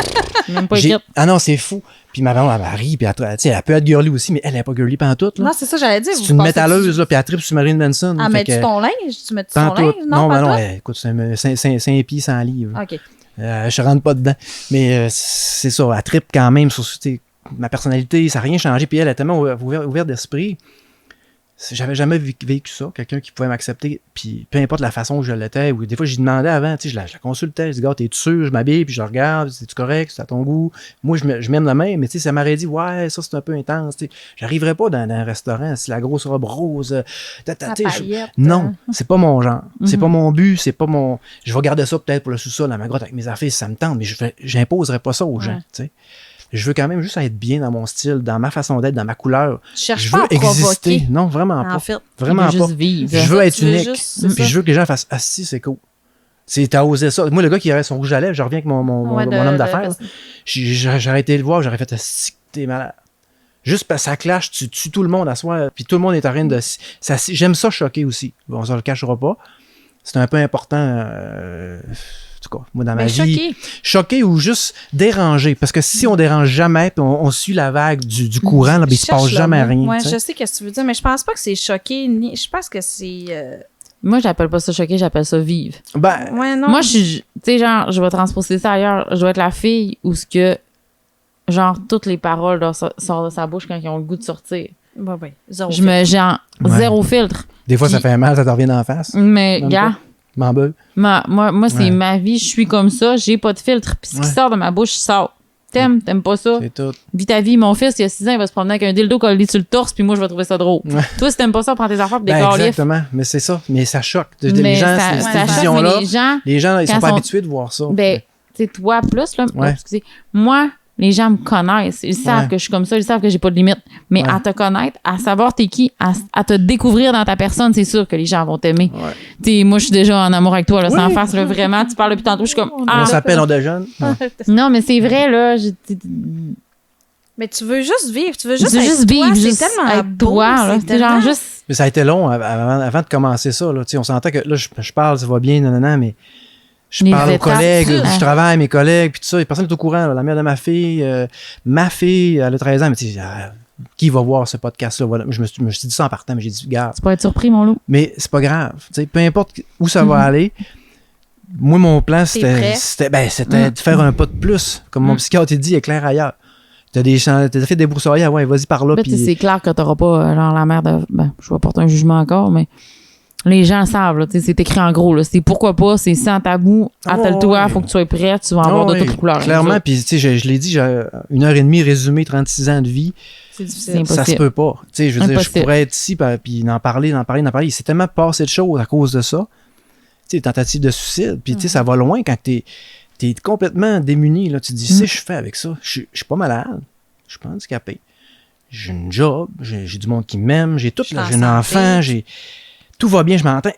Même pas écrite. Ah non, c'est fou. Puis ma maman, elle rit, puis elle peut être girly aussi, mais elle n'est pas girly pantoute. Là. Non, c'est ça, j'allais dire. C'est une métalleuse, là, puis elle tripe sur Marilyn Manson. Ah, mets-tu ton linge? Tu mets-tu ton linge? Non, pas non, tout? écoute, c'est 5 pieds, 100 livres. OK. Je rentre pas dedans. Mais c'est ça, elle tripe quand même sur ma personnalité, ça n'a rien changé. Puis elle est tellement ouverte d'esprit. J'avais jamais vécu ça, quelqu'un qui pouvait m'accepter, puis peu importe la façon où je l'étais, ou des fois j'y demandais avant, je la consultais, je dis gars, t'es-tu sûr, je m'habille, puis je regarde, c'est-tu correct, c'est à ton goût, moi je m'aime de même, mais ça m'aurait dit, ouais, ça c'est un peu intense, j'arriverais pas dans un restaurant, si la grosse robe rose, non, c'est pas mon genre, c'est pas mon but, c'est pas mon, je vais garder ça peut-être pour le sous-sol dans ma grotte avec mes affaires si ça me tente, mais j'imposerais pas ça aux gens, tu sais. Je veux quand même juste être bien dans mon style, dans ma façon d'être, dans ma couleur. Tu cherches je pas veux à provoquer. exister. Non, vraiment pas. En fait, vraiment pas. Juste vivre. Je veux être Tu veux unique. juste, Puis je veux que les gens fassent « Ah si, c'est cool ». T'as osé ça. Moi, le gars qui aurait son rouge à lèvres, je reviens avec mon homme d'affaires. J'aurais été le voir, j'aurais fait « Ah si, t'es malade ». Juste parce que ça clash, tu tues tout le monde à soi, puis tout le monde est en train de... J'aime ça choquer aussi. Bon, on se le cachera pas. C'est un peu important... En tout cas, moi, dans ma vie, choqué ou juste dérangé. Parce que si on dérange jamais, puis on suit la vague du courant, là, il ne se passe jamais rien. Oui, je sais ce que tu veux dire, mais je pense pas que c'est choqué. Je pense que c'est... Moi, j'appelle pas ça choqué, j'appelle ça vivre. Ben, ouais, non. Moi, tu sais, genre, je vais transposer ça ailleurs. Je vais être la fille où ce que, genre, toutes les paroles sortent de sa bouche quand ils ont le goût de sortir. Ouais. Zéro zéro filtre. Des fois, Puis, ça fait mal, ça te revient d'en face. Mais, gars... Moi, c'est ma vie, je suis comme ça, j'ai pas de filtre. Puis ce qui sort de ma bouche, sort. T'aimes pas ça? C'est tout. Vis ta vie. Mon fils, il y a 6 ans, il va se promener avec un dildo collé sur le torse, puis moi, je vais trouver ça drôle. Ouais. Toi, si t'aimes pas ça, prends tes affaires et décore exactement. Mais c'est ça. Mais ça choque. Mais les gens, ça choque, mais les gens, ils sont pas sont... habitués de voir ça. Ben, tu sais, toi, plus, là. Ouais. Excusez. Moi, les gens me connaissent. Ils savent que je suis comme ça. Ils savent que j'ai pas de limite. Mais à te connaître, à savoir t'es qui, à te découvrir dans ta personne, c'est sûr que les gens vont t'aimer. Ouais. Tu sais, moi, je suis déjà en amour avec toi, là, sans face, là, vraiment. Tu parles depuis tantôt, je suis comme... On s'appelle, on déjeune. Non, mais c'est vrai, là. Mais tu veux juste vivre. Tu veux juste être juste vivre, toi. juste C'est tellement être beau. toi, là. C'est tellement... genre juste... Mais ça a été long avant de commencer ça. Là. On s'entend que là, je parle, ça va bien, nanana, mais je parle aux collègues, je travaille avec mes collègues, puis tout ça. Personne n'est au courant. Là. La mère de ma fille, elle a 13 ans, mais tu sais, qui va voir ce podcast-là? Voilà. Je me suis dit ça en partant, mais j'ai dit, garde. Tu peux être surpris, mon loup. Mais c'est pas grave. T'sais, peu importe où ça va aller. Moi, mon plan, c'était de faire un pas de plus. Comme mon psychiatre dit, éclair ailleurs. T'as fait des broussailles, ouais, vas-y par là. Puis c'est clair que t'auras pas, genre, la mère de. Ben, je vais porter un jugement encore, mais les gens savent, là, c'est écrit en gros, là. C'est pourquoi pas, c'est sans tabou, attelle-toi, faut que tu sois prêt, tu vas avoir de toutes les couleurs. Clairement, puis tu sais, je l'ai dit, j'ai 1h30 résumé, 36 ans de vie. C'est difficile. Ça se peut pas. Tu sais, je veux dire, je pourrais être ici, puis en parler. Il s'est tellement passé de choses à cause de ça. Tu sais, tentative de suicide, puis tu sais, ça va loin quand t'es complètement démuni, là. Tu te dis, si je fais avec ça, je suis pas malade, je suis pas handicapé. J'ai une job, j'ai du monde qui m'aime, j'ai tout, j'ai un enfant, tout va bien, je m'entends.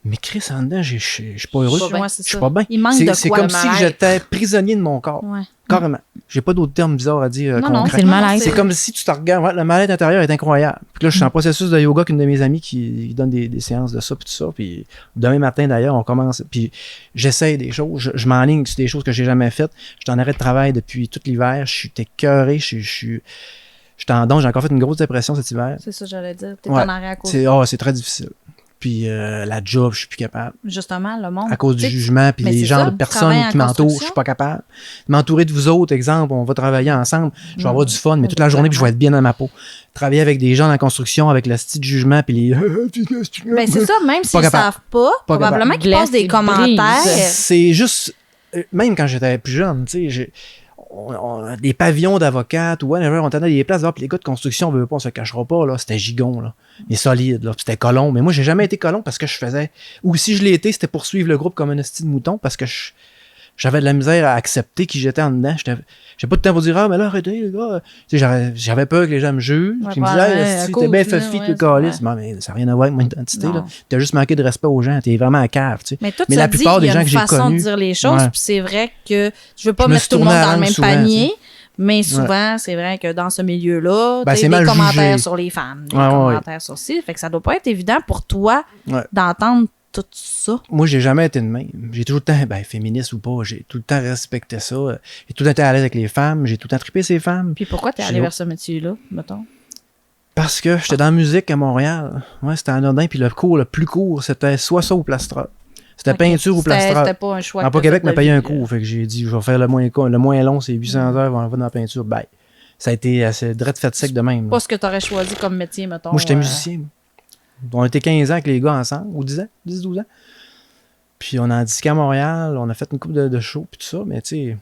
Mais Chris, en dedans, je suis pas heureux. Je suis pas bien. Il manque de quoi. C'est comme si j'étais prisonnier de mon corps. Ouais. Carrément. J'ai pas d'autres termes bizarres à dire. Non, c'est le malaise. C'est comme si tu te regardes. Ouais, le malaise intérieur est incroyable. Puis là, je suis en processus de yoga avec une de mes amies qui donne des séances de ça, puis tout ça. Puis demain matin, d'ailleurs, on commence. Puis j'essaye des choses. Je m'enligne sur des choses que j'ai jamais faites. Je suis en arrêt de travail depuis tout l'hiver. Je suis écœuré. Je suis en don. J'ai encore fait une grosse dépression cet hiver. C'est ça, j'allais dire. T'es en arrêt à cause. C'est très difficile. Puis la job, je suis plus capable. Justement, le monde. À cause du jugement, puis les gens de personnes qui m'entourent, je suis pas capable. M'entourer de vous autres, exemple, on va travailler ensemble, je vais avoir du fun, mais toute la journée, puis je vais être bien dans ma peau. Travailler avec des gens dans la construction, avec le style de jugement, puis les... Ben c'est ça, même s'ils ne savent pas, probablement qu'ils passent des commentaires. C'est juste... Même quand j'étais plus jeune, tu sais, des pavillons d'avocates ou whatever, on tenait des places dehors, puis les gars de construction, on se cachera pas, là, c'était gigon, là, mais solide, là, puis c'était colon. Mais moi, j'ai jamais été colon parce que je faisais, ou si je l'ai été, c'était pour suivre le groupe comme un esti de mouton parce que j'avais de la misère à accepter qui j'étais en dedans. J'ai pas de temps pour dire, ah, mais là, arrêtez, les gars. Tu sais, j'avais peur que les gens me jugent. Puis ils me disaient, t'es bien fait fit, le calice. Mais ça n'a rien à voir avec mon identité, là. T'as juste manqué de respect aux gens. T'es vraiment à cave, tu sais. Mais la plupart des gens que j'ai connus. Il y a une façon de dire les choses, puis c'est vrai que je veux pas mettre tout le monde dans le même panier. Mais souvent, c'est vrai que dans ce milieu-là, t'as des commentaires sur les femmes, des commentaires sur ci. Fait que ça doit pas être évident pour toi d'entendre tout ça? Moi, j'ai jamais été de même. J'ai toujours le temps, féministe ou pas, j'ai tout le temps respecté ça. J'ai tout le temps été à l'aise avec les femmes. J'ai tout le temps trippé ces femmes. Puis pourquoi t'es allé vers ce métier-là, mettons? Parce que j'étais dans la musique à Montréal. Ouais, c'était anodin. Puis le cours le plus court, c'était soit ça ou plastrage. C'était peinture ou plastrage. C'était pas un choix. Pas Québec m'a payé un cours. Fait que j'ai dit, je vais faire le moins long, c'est 800 heures, on va dans la peinture. Bye. Ça a été assez direct fait sec de même. Pas ce que t'aurais choisi comme métier, mettons. Moi, j'étais musicien. On était 15 ans avec les gars ensemble, ou 10 ans, 10-12 ans. Puis on a disqué à Montréal, on a fait une couple de shows, puis tout ça, mais tu sais,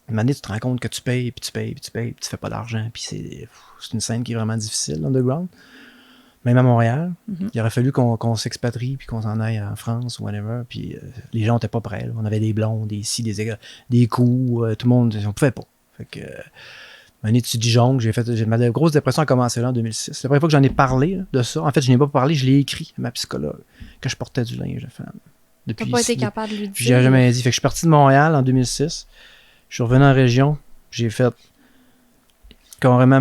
une année, tu te rends compte que tu payes, puis tu fais pas d'argent, puis c'est une scène qui est vraiment difficile, underground. Même à Montréal, il aurait fallu qu'on s'expatrie, puis qu'on s'en aille en France ou whatever, puis les gens n'étaient pas prêts. Là. On avait des blondes, des coups, tout le monde, on pouvait pas. Fait que... Une année de Dijon, ma grosse dépression a commencé là en 2006. C'est la première fois que j'en ai parlé là, de ça. En fait, je n'ai pas parlé, je l'ai écrit à ma psychologue que je portais du linge de femme. T'as pas été capable de lui dire? J'ai jamais dit. Fait que je suis parti de Montréal en 2006. Je suis revenu en région. J'ai fait carrément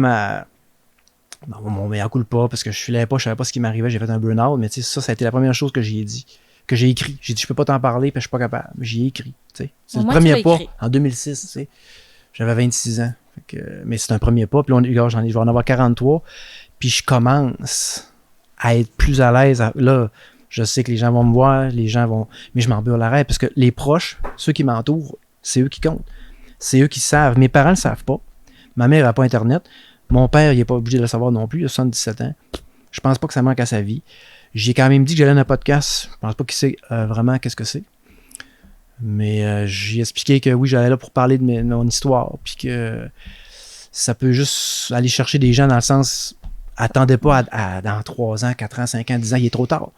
mon mea culpa parce que je filais pas, je savais pas ce qui m'arrivait. J'ai fait un burn-out, mais ça a été la première chose que j'ai dit. Que j'ai écrit. J'ai dit, je peux pas t'en parler parce que je suis pas capable. J'y ai écrit. C'est le premier pas en 2006. T'sais. J'avais 26 ans. Mais c'est un premier pas. Puis là, je vais en avoir 43. Puis je commence à être plus à l'aise. Là, je sais que les gens vont me voir, mais je m'en beurre l'arrêt parce que les proches, ceux qui m'entourent, c'est eux qui comptent. C'est eux qui savent. Mes parents ne le savent pas. Ma mère n'a pas Internet. Mon père, il n'est pas obligé de le savoir non plus. Il a 77 ans. Je pense pas que ça manque à sa vie. J'ai quand même dit que j'allais dans un podcast. Je pense pas qu'il sait vraiment qu'est-ce que c'est. Mais j'ai expliqué que oui, j'allais là pour parler de mon histoire, puis que ça peut juste aller chercher des gens dans le sens, attendez pas dans 3 ans, 4 ans, 5 ans, 10 ans, il est trop tard.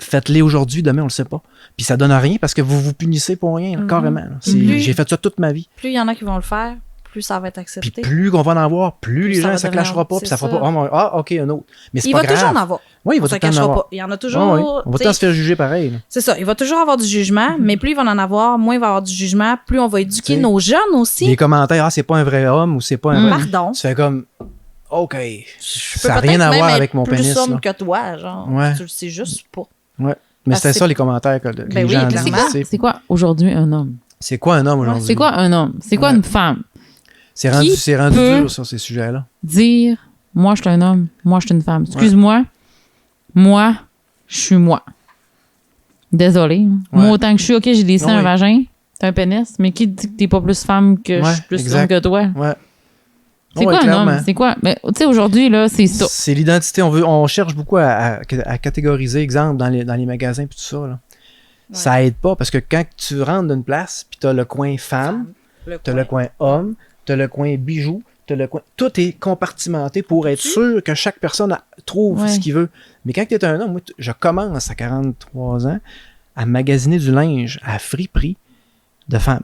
Faites-les aujourd'hui, demain, on le sait pas. Puis ça donne rien parce que vous vous punissez pour rien, là, carrément. Là. J'ai fait ça toute ma vie. Plus il y en a qui vont le faire, plus ça va être accepté. Puis plus qu'on va en avoir, plus les gens ne se clashera pas, puis ça fera pas, ok, un autre. Mais c'est pas grave. Il va toujours en avoir. Oui, il va toujours en avoir. Pas. Il y en a toujours. Oui. On va tous se faire juger pareil. Là. C'est ça, il va toujours avoir du jugement, mais plus il va en avoir, moins il va avoir du jugement, plus on va éduquer nos jeunes aussi. Les commentaires, c'est pas un vrai homme ou c'est pas un vrai... Pardon. Tu fais comme, ok, ça n'a rien à voir avec mon pénis. Je peux plus somme que toi, genre. Ouais. Tu le sais juste pas. Ouais. Mais c'était ça les commentaires que les gens disaient. C'est quoi aujourd'hui un homme? C'est quoi un homme aujourd'hui? C'est quoi un homme? C'est quoi une femme? C'est rendu dur sur ces sujets-là. Dire, moi je suis un homme, moi je suis une femme. Excuse-moi, moi je suis moi. Désolé. Moi autant que je suis, ok, j'ai des seins, un vagin, t'as un pénis, mais qui dit que t'es pas plus femme que je suis plus homme que toi? Ouais. C'est quoi un homme? C'est quoi? Mais tu sais, aujourd'hui, là, c'est ça. C'est l'identité. On cherche beaucoup à catégoriser, exemple, dans les magasins et tout ça. Là. Ouais. Ça aide pas parce que quand tu rentres d'une place, puis t'as le coin femme, t'as le coin homme, t'as le coin bijoux, t'as le coin... Tout est compartimenté pour être sûr que chaque personne trouve ce qu'il veut. Mais quand t'es un homme, moi, je commence à 43 ans à magasiner du linge à friperie de femmes.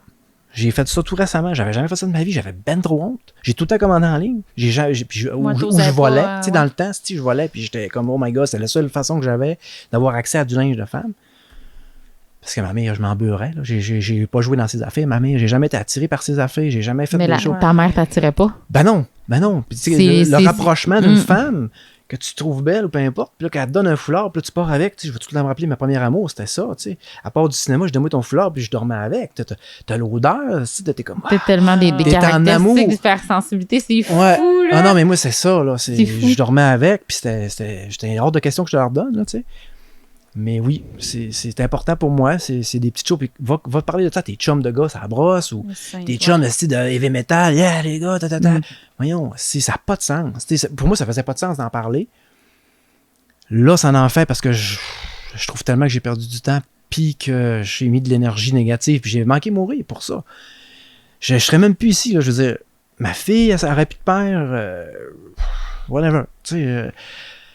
J'ai fait ça tout récemment. J'avais jamais fait ça de ma vie. J'avais ben trop honte. J'ai tout le temps commandé en ligne. Où je volais. Tu sais, dans le temps, je volais, puis j'étais comme, oh my god, c'est la seule façon que j'avais d'avoir accès à du linge de femme. Parce que ma mère, je m'en beurrais. Là. J'ai pas joué dans ses affaires. Ma mère, j'ai jamais été attiré par ses affaires. J'ai jamais fait des choses. Ta mère t'attirait pas? Ben non. Puis, le rapprochement d'une femme que tu trouves belle ou peu importe, puis là, qu'elle te donne un foulard, puis là, tu pars avec, tu sais, je vais tout le temps me rappeler, ma première amour, c'était ça, tu sais. À part du cinéma, je donnais ton foulard, puis je dormais avec. T'as l'odeur, tu sais, t'es comme... T'es tellement des caractéristiques d'hypersensibilité, c'est fou, là. Ah non, mais moi, c'est ça, là. Je dormais avec, puis j'étais hors de question que je te la redonne, là, tu sais. Mais oui, c'est important pour moi, c'est des petites choses, puis va te parler de ça, tes chums de gars, ça brosse, ou tes chums de style de heavy metal, yeah, les gars, Voyons, ça n'a pas de sens. Pour moi, ça faisait pas de sens d'en parler. Là, ça en fait parce que je trouve tellement que j'ai perdu du temps puis que j'ai mis de l'énergie négative puis j'ai manqué mourir pour ça. Je serais même plus ici, là, je veux dire, ma fille, elle aurait plus de père, whatever, tu sais,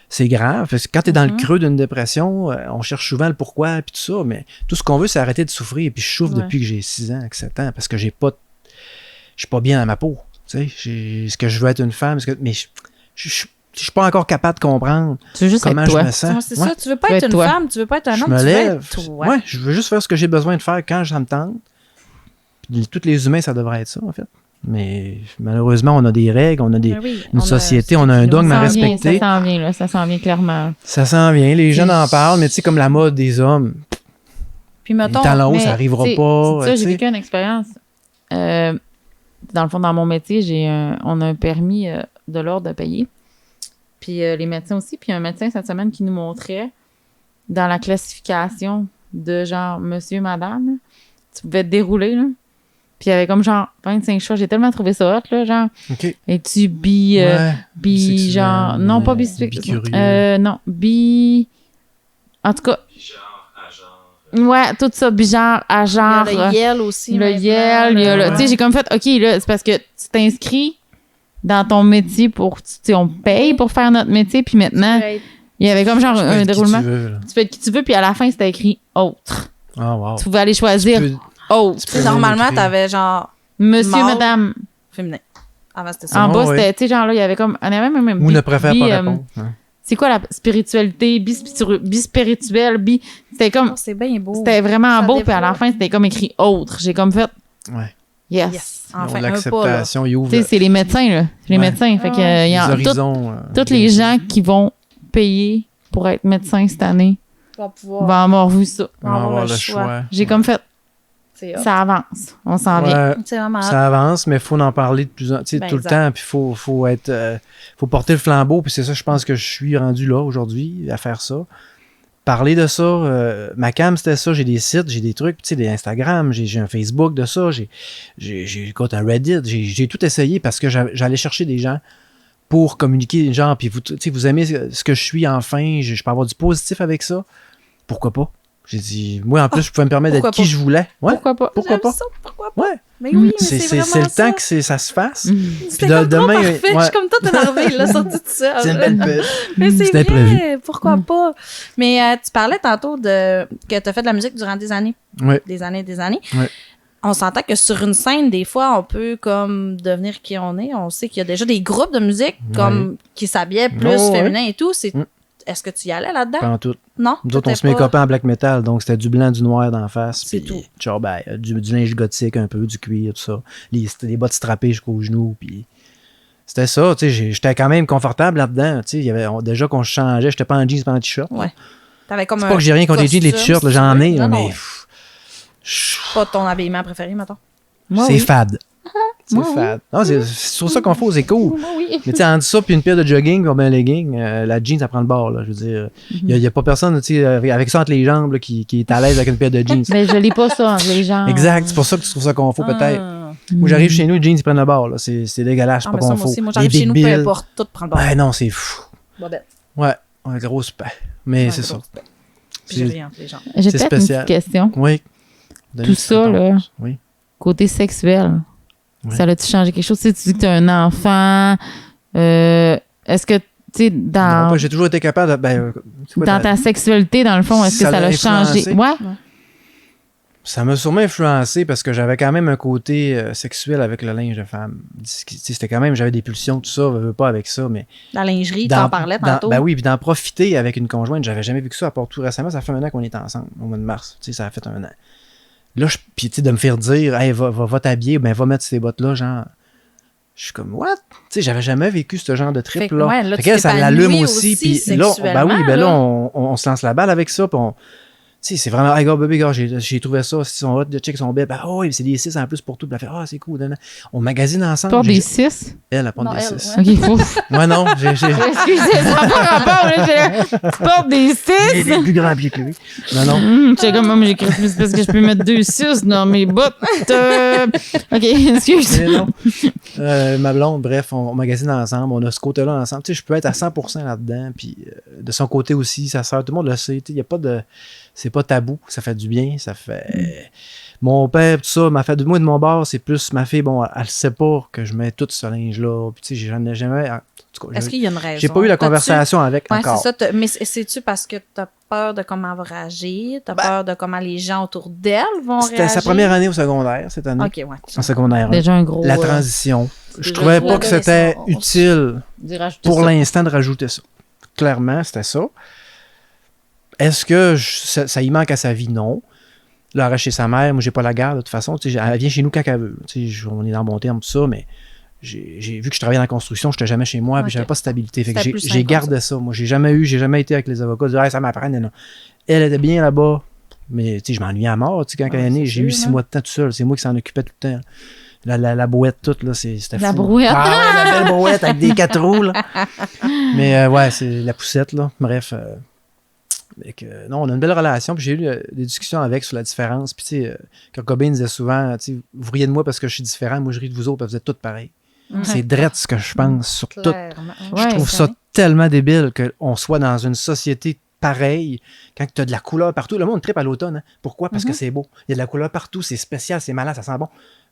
c'est grave. Parce que quand tu es dans le creux d'une dépression, on cherche souvent le pourquoi puis tout ça, mais tout ce qu'on veut, c'est arrêter de souffrir. Puis je souffre depuis que j'ai 6 ans, 7 ans, parce que je suis pas bien dans ma peau. Tu sais, est-ce que je veux être une femme? Mais je suis pas encore capable de comprendre comment je me sens. C'est ça, tu veux pas être une femme, tu veux pas être un homme, tu veux être toi. Ouais, je veux juste faire ce que j'ai besoin de faire quand ça me tente. Puis tous les humains, ça devrait être ça, en fait. Mais malheureusement, on a des règles, on a Ben oui, une on a- société, on a un dogme à Ça s'en vient, respecter. ça s'en vient, là. Ça s'en vient clairement. Ça s'en vient, les jeunes en parlent, mais tu sais, comme la mode des hommes, Puis les mettons, talons hauts, Mais, ça arrivera tu sais, pas. c'est ça, tu j'ai sais. vécu une expérience. Dans le fond, dans mon métier, on a un permis de l'ordre à payer. Puis les médecins aussi. Puis un médecin cette semaine qui nous montrait dans la classification de genre monsieur, madame, là, tu pouvais te dérouler, là. Puis il y avait comme genre 25 choix. J'ai tellement trouvé ça hot, là. Genre, OK. es-tu Ouais. bi, genre, non, pas bicurieux. non, bi. En tout cas, ouais, tout ça, genre, à il y genre. a le YEL aussi. Le maintenant, YEL, il y a là. le. Tu sais, j'ai comme fait, OK, là, c'est parce que tu t'inscris dans ton métier pour. Tu sais, on paye pour faire notre métier, puis maintenant, il y avait comme genre Tu peux un être qui déroulement. tu veux, là. Tu peux être qui tu veux, puis à la fin, c'était écrit autre. Ah, wow. Tu pouvais aller choisir Tu autre. tu Tu sais, normalement, écrire. t'avais genre Monsieur, mâle. madame. féminin. Avant, c'était ça. En bas, ouais. c'était, tu sais, genre là, il y avait comme. On avait même. Ou ne préfère bi, pas répondre. Hein. C'est quoi la spiritualité? Bispirituelle, bi. C'était comme. Oh, c'est bien beau. C'était vraiment Ça beau, puis à la développe. fin, c'était comme écrit autre. J'ai comme fait, Ouais. yes. Yes. Ils ont Enfin, un pas, là. l'acceptation, ils ouvrent Tu sais, c'est les médecins, là. C'est les Ouais. médecins. Fait que, Ouais. il y les a horizons. tous les gens qui vont payer pour être médecins cette année Va pouvoir vont avoir vu ça. vont avoir le choix. J'ai comme fait, C'est hot. ça avance. On s'en vient. Ouais, C'est vraiment hot. ça avance, mais il faut en parler de plus en tu sais, Ben, tout exact. le temps, puis faut être faut porter le flambeau, puis c'est ça, je pense que je suis rendu là aujourd'hui à faire ça. Parler de ça, ma cam c'était ça, j'ai des sites, j'ai des trucs, tu sais, des Instagram, j'ai un Facebook de ça, j'ai écoute, un Reddit, j'ai tout essayé parce que j'allais chercher des gens pour communiquer, genre, puis vous, tu sais, vous aimez ce que je suis enfin, je peux avoir du positif avec ça, pourquoi pas? J'ai dit, moi en plus, je pouvais me permettre d'être pourquoi qui je voulais. Ouais, Pourquoi pas? pourquoi J'aime pas? ça, pourquoi pas? Ouais, Mais oui, mais c'est c'est le vraiment ça. temps que ça se fasse. C'était Puis comme trop demain, parfait. Je ouais. suis comme tout énervée. Il l'a sorti tout seul. C'est une belle pub. Mais c'est C'était vrai, prévu. pourquoi pas? Mais tu parlais tantôt que tu as fait de la musique durant des années. Ouais. Des années, des années. Ouais. On s'entend que sur une scène, des fois, on peut comme devenir qui on est. On sait qu'il y a déjà des groupes de musique comme qui s'habillaient plus Oh, ouais. féminin et tout. C'est... Mm. Est-ce que tu y allais là-dedans? Pas en tout. Non? Nous autres, on C'était se met pas- copains en black metal, donc c'était du blanc, du noir d'en face. C'est puis, tout. Genre, ben, du linge gothique un peu, du cuir, tout ça. C'était des bottes strappées jusqu'aux genoux, puis c'était ça, tu sais, j'étais quand même confortable là-dedans, tu sais, il y avait, déjà qu'on changeait, j'étais pas en jeans, pas en t-shirt. Ouais. T'avais comme C'est pas que j'ai rien contre les jeans, les costume, t-shirts, là, si j'en tu veux. ai, Non, mais non. pff, Pas ton habillement préféré, mettons. Moi, c'est oui. fade. C'est Moi, fade. Non, c'est sur ça qu'on fait, c'est cool. Moi, oui. Mais tu sais, entre ça puis une paire de jogging ou un legging, la jean, ça prend le bord, là. Je veux dire, il n'y a pas personne, tu sais, avec ça entre les jambes, là, qui est à l'aise avec une paire de jeans. Mais je lis pas ça entre les gens. Exact, c'est pour ça que tu trouves ça confort, peut-être. Ah. Moi, j'arrive chez nous, les jeans, ils prennent le bord, là. C'est dégueulasse, c'est Ah, pas mais ça, moi confort. aussi. Moi, Les j'arrive chez big nous, peu bills. importe. Tout prend le bord. Ouais, non, c'est fou. Bobette. Ouais, gros super. Mais Ouais, c'est ça. grosse bête. Puis j'ai C'est- rien entre les gens. J'ai C'est peut-être une spécial. petite question. Oui. Tout ça, là. Oui. Côté sexuel, Ouais. ça l'a-tu changé quelque chose? Tu sais, tu dis que tu as un enfant. Est-ce que, tu sais, Non, dans, j'ai toujours été capable de. Ben, c'est quoi, dans ta sexualité, dans le fond, est-ce que Ça ça l'a l'a changé? influencé? Ouais. Ça m'a sûrement influencé parce que j'avais quand même un côté sexuel avec le linge de femme. Tu sais, c'était quand même, j'avais des pulsions, tout ça, je veux pas avec ça, mais. La lingerie, t'en parlais tantôt. Ben oui, puis d'en profiter avec une conjointe, j'avais jamais vu que ça, à part tout récemment. Ça fait un an qu'on est ensemble, au mois de mars. Tu sais, ça a fait un an. Là, puis tu sais, de me faire dire, hey, va t'habiller, ben va mettre ces bottes-là, genre. Je suis comme, what? Tu sais, j'avais jamais vécu ce genre de Fait trip, que, là. ouais, là, Fait tu qu'elle, ça t'épanouis l'allume aussi. aussi Puis là, ben oui, ben là, sexuellement, on se lance la balle avec ça, puis on. Tu sais, c'est vraiment, hey, gars, bébé, gars, j'ai trouvé ça, si son hot, de check son bébé, ben, oh, oui, c'est des 6 en plus pour tout, puis elle fait, ah, c'est cool, nan, nan. On magasine ensemble. Porte des 6. Elle porte Non, des elle, 6. ouais. OK, ouf. Moi, non, j'ai Excusez, ça n'a pas rapport, là. Tu portes des 6? des plus grands pieds que lui. Non, non. J'étais comme, moi, j'écris plus parce que je peux mettre 2 6 dans mes bottes. OK, excuse. Mais non. Ma blonde, bref, on magasine ensemble, on a ce côté-là ensemble. Tu sais, je peux être à 100% là-dedans, puis de son côté aussi, sa sœur, tout le monde le sait. Il y a pas de. C'est pas tabou, ça fait du bien, ça fait. Mon père, tout ça, m'a fait de moi de mon bord, c'est plus ma fille, bon, elle sait pas que je mets tout ce linge-là. Puis tu sais, j'en ai jamais. En tout cas, Est-ce qu'il y a une raison? j'ai pas eu la T'as-tu- conversation avec Ouais, encore. c'est ça. Mais c'est-tu parce que t'as peur de comment elle va réagir? T'as peur de comment les gens autour d'elle vont réagir? C'était sa première année au secondaire cette année. OK, ouais. En secondaire. Déjà un gros. La transition. Je déjà trouvais gros pas que c'était adolescence. utile rajouter pour ça. l'instant de rajouter ça. Clairement, c'était ça. Est-ce que ça y manque à sa vie? Non. Là, elle reste chez sa mère. Moi, j'ai pas la garde, de toute façon. Tu sais, elle vient chez nous quand elle veut. Tu sais, on est dans bon terme, tout ça, mais j'ai vu que je travaillais dans la construction, je n'étais jamais chez moi, puis j'avais pas de stabilité. Fait que j'ai gardé ça. Moi, j'ai jamais été avec les avocats, dire, hey, ça m'apprend. Non. Elle était bien là-bas, mais tu sais, je m'ennuyais à mort. Tu sais, quand elle est née, j'ai eu 6 mois de temps tout seul. C'est moi qui s'en occupais tout le temps. La brouette toute, là, c'était fou. La brouette. Ah, la belle brouette avec des 4 roues, là. Mais ouais, c'est la poussette, là. Bref. Non, on a une belle relation. Puis j'ai eu des discussions avec sur la différence. Puis tu sais, Kurt Cobain disait souvent, tu sais, vous riez de moi parce que je suis différent. Moi, je ris de vous autres parce que vous êtes toutes pareilles. C'est drette ce que je pense sur tout. Je trouve ça tellement débile qu'on soit dans une société pareille quand tu as de la couleur partout. Le monde tripe à l'automne. Hein. Pourquoi? Parce que c'est beau. Il y a de la couleur partout. C'est spécial, c'est malade, ça sent bon.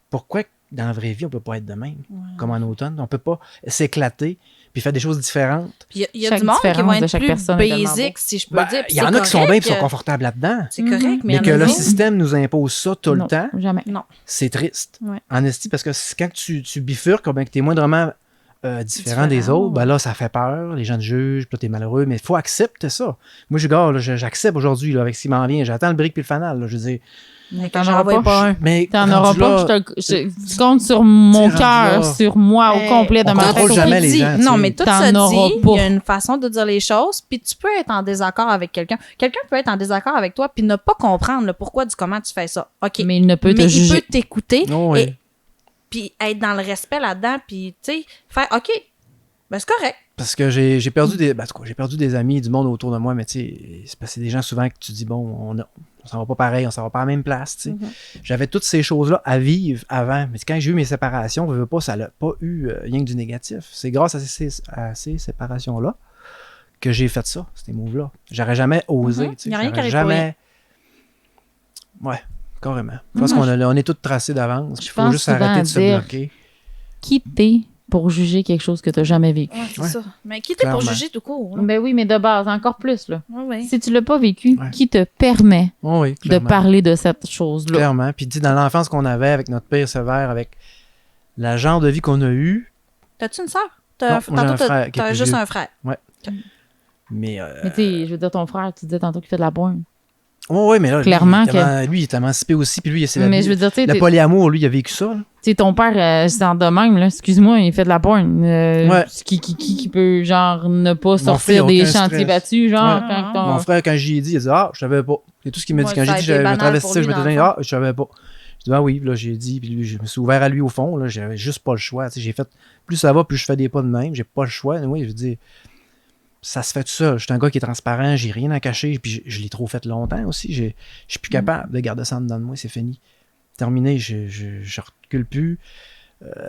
Pourquoi dans la vraie vie, on peut pas être de même? Comme en automne. On peut pas s'éclater puis faire des choses différentes. Il y a du monde qui va être plus basic, si je peux dire. Il y en a qui sont bien et qui sont confortables là-dedans. C'est correct, mais que le système nous impose ça tout le temps, jamais. C'est triste. En esti, parce que quand tu bifurques, ben, que tu es moindrement différent des autres, ben là, ça fait peur, les gens te jugent, puis là, tu es malheureux, mais il faut accepter ça. Moi, j'accepte aujourd'hui là, avec ce qui m'en vient. J'attends le brick puis le fanal. Là, je veux dire, mais t'en auras pas un. Mais t'en auras pas. Je compte sur mon cœur, sur moi, au complet de ma tête. Jamais les gens. Non, mais tout ça dit, il y a une façon de dire les choses, puis tu peux être en désaccord avec quelqu'un. Quelqu'un peut être en désaccord avec toi, puis ne pas comprendre le pourquoi du comment tu fais ça. OK. Mais il ne peut te juger. Il peut t'écouter, oh, oui. puis être dans le respect là-dedans, puis, tu sais, faire OK, ben c'est correct. Parce que j'ai perdu des amis, du monde autour de moi, mais tu sais, c'est parce que c'est des gens souvent que tu dis, bon, on s'en va pas pareil, on s'en va pas à la même place, tu sais. J'avais toutes ces choses-là à vivre avant, mais quand j'ai eu mes séparations, je veux pas, ça n'a pas eu rien que du négatif. C'est grâce à ces séparations-là que j'ai fait ça, ces moves-là. J'aurais jamais osé, tu sais. Il n'y a rien qui jamais... Ouais, carrément. Je pense qu'on est tous tracés d'avance, il faut juste arrêter de se bloquer. Quitter pour juger quelque chose que tu n'as jamais vécu. Ouais, c'est ça. Mais qui t'es pour juger tout court? Là? Ben oui, mais de base, encore plus. Là. Oui. Si tu l'as pas vécu, qui te permet de parler de cette chose-là? Clairement. Puis dans l'enfance qu'on avait, avec notre père sévère, avec la genre de vie qu'on a eue... T'as-tu une sœur? T'as juste un frère? Ouais. Okay. Mais tu sais, je veux dire, ton frère, tu disais tantôt qu'il fait de la pointe. Oui, mais là, clairement lui, il est émancipé aussi, puis lui, mais je veux dire, le polyamour, lui, il a vécu ça. Tu sais, ton père, c'est en de même, là, excuse-moi, il fait de la porn. Qui peut, genre, ne pas sortir des chantiers battus, genre, quand Mon frère, quand j'y ai dit, il a dit, je savais pas. C'est tout ce qu'il m'a dit. Quand j'ai dit, je me travestissais, je me disais, je savais pas. Je dis, oui, là, j'ai dit, puis lui, je me suis ouvert à lui au fond, là, j'avais juste pas le choix. Tu sais, j'ai fait, plus ça va, plus je fais des pas de même, j'ai pas le choix. Oui, je dis, ça se fait tout ça. Je suis un gars qui est transparent, j'ai rien à cacher, puis je l'ai trop fait longtemps aussi. Je suis plus capable de garder ça en dedans de moi, c'est fini. Terminé, je recule plus.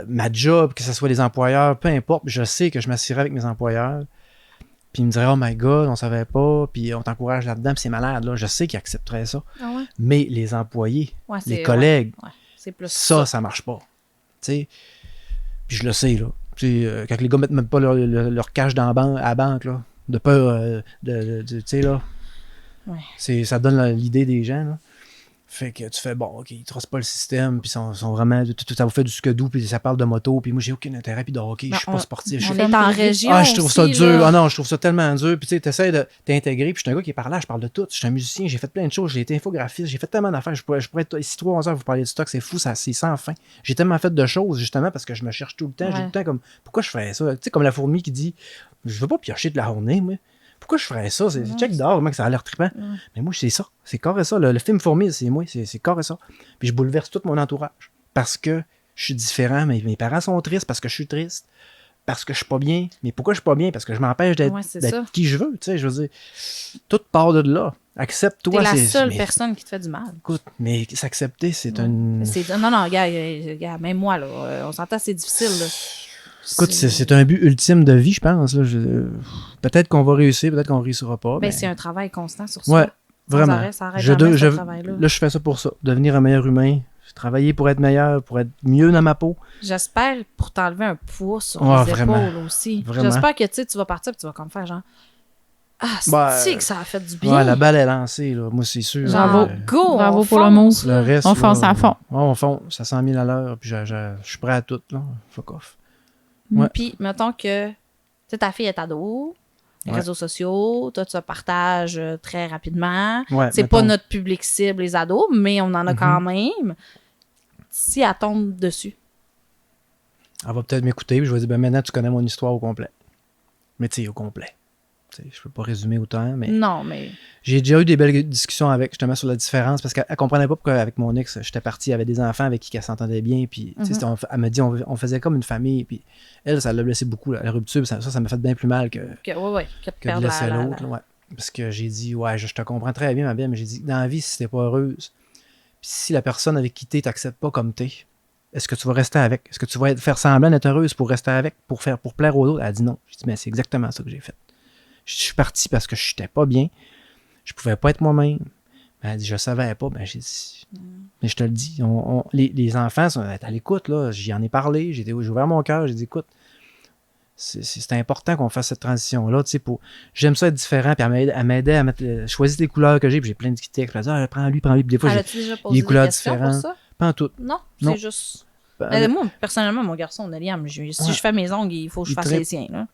Ma job, que ce soit les employeurs, peu importe, je sais que je m'assierai avec mes employeurs, puis ils me diraient, oh my God, on savait pas, puis on t'encourage là-dedans, puis c'est malade, là. Je sais qu'ils accepteraient ça. Ah ouais? Mais les employés, les collègues, c'est plus ça marche pas. T'sais? Puis je le sais, là. Quand les gars mettent même pas leur cash à la banque, là, de peur tu sais, là. Ouais. Ça donne l'idée des gens, là. Fait que tu fais, bon, OK, ils tracent pas le système, puis sont vraiment... Ça vous fait du skidoo, puis ça parle de moto, puis moi, j'ai aucun intérêt, puis de hockey, je suis pas sportif. On est en région je trouve ça dur. Ah non, je trouve ça tellement dur. Puis tu sais, t'essaies de t'intégrer, puis je suis un gars qui est par là, je parle de tout. Je suis un musicien, j'ai fait plein de choses, j'ai été infographiste, j'ai fait tellement d'affaires. Je pourrais être ici 3 heures, vous parler de stock, c'est fou, c'est sans fin. J'ai tellement fait de choses, justement, parce que je me cherche tout le temps. J'ai tout le temps comme, pourquoi je ferais ça? Tu sais, comme la fourmi qui dit, je veux pas piocher de la journée, moi. Pourquoi je ferais ça? C'est check d'or, mec, ça a l'air trippant. Mais moi, c'est ça. C'est carré ça. Le film Fourmi, c'est moi. C'est carré ça. Puis je bouleverse tout mon entourage. Parce que je suis différent. Mes parents sont tristes parce que je suis triste. Parce que je suis pas bien. Mais pourquoi je suis pas bien? Parce que je m'empêche d'être qui je veux. Tu sais, je veux dire, tout part de là. Accepte-toi. T'es la seule personne qui te fait du mal. Écoute, mais s'accepter, c'est un... Non, gars, même moi, là, on s'entend, c'est difficile, là. Écoute, c'est un but ultime de vie, je pense. Là. Peut-être qu'on va réussir, peut-être qu'on ne réussira pas. Mais c'est un travail constant sur ça. Ouais, vraiment. Ça arrête ce travail-là. Là, je fais ça pour ça. Devenir un meilleur humain. Travailler pour être meilleur, pour être mieux dans ma peau. J'espère pour t'enlever un poids sur les épaules aussi. Vraiment. J'espère que tu vas partir et tu vas comme faire genre... c'est que ça a fait du bien. Ouais, la balle est lancée, là. Moi, c'est sûr. Bravo. Bravo pour le mot. Le reste, on fonce à fond. On fonce à 100 000 à l'heure, puis je suis prêt à tout, là. Fuck off. Ouais. Puis, mettons que ta fille est ado, Les réseaux sociaux, tout ça partage très rapidement. Ouais, C'est mettons. pas notre public cible, les ados, mais on en a quand même. Si elle tombe dessus. Elle va peut-être m'écouter, puis je vais dire, ben maintenant, tu connais mon histoire au complet. Mais tu sais, au complet. Tu sais, je peux pas résumer autant, mais Non, mais... j'ai déjà eu des belles discussions avec, justement, sur la différence, parce qu'elle comprenait pas pourquoi, avec mon ex, j'étais parti, il y avait des enfants avec qui elle s'entendait bien, puis tu sais, elle m'a dit, on faisait comme une famille, puis elle, ça l'a blessé beaucoup, la rupture, ça m'a fait bien plus mal que Que de de perdre laisser l'autre. Là, ouais. Parce que j'ai dit, ouais, je te comprends très bien, ma belle, mais j'ai dit, dans la vie, si t'es pas heureuse, puis si la personne avec qui t'es t'accepte pas comme t'es, est-ce que tu vas rester avec? Est-ce que tu vas faire semblant d'être heureuse pour rester avec, pour plaire aux autres? Elle a dit non. J'ai dit, mais c'est exactement ça que j'ai fait. Je suis parti parce que je n'étais pas bien. Je pouvais pas être moi-même. Elle a dit, je savais pas. Ben, j'ai dit, mais je te le dis, les enfants sont à l'écoute, là. J'y en ai parlé, j'ai ouvert mon cœur, j'ai dit, écoute, c'est important qu'on fasse cette transition-là, tu sais, j'aime ça être différent, puis elle m'aidait à mettre, choisir les couleurs que j'ai, puis j'ai plein de textes, je disais, prends-lui, puis des fois, Elle j'ai a-tu déjà des posé des couleurs questions pour différentes. ça? Pas en tout. Non, Non. c'est juste... moi, personnellement, mon garçon, on a Liam. Si je fais mes ongles, il faut que je Il fasse trippe. les siens, là.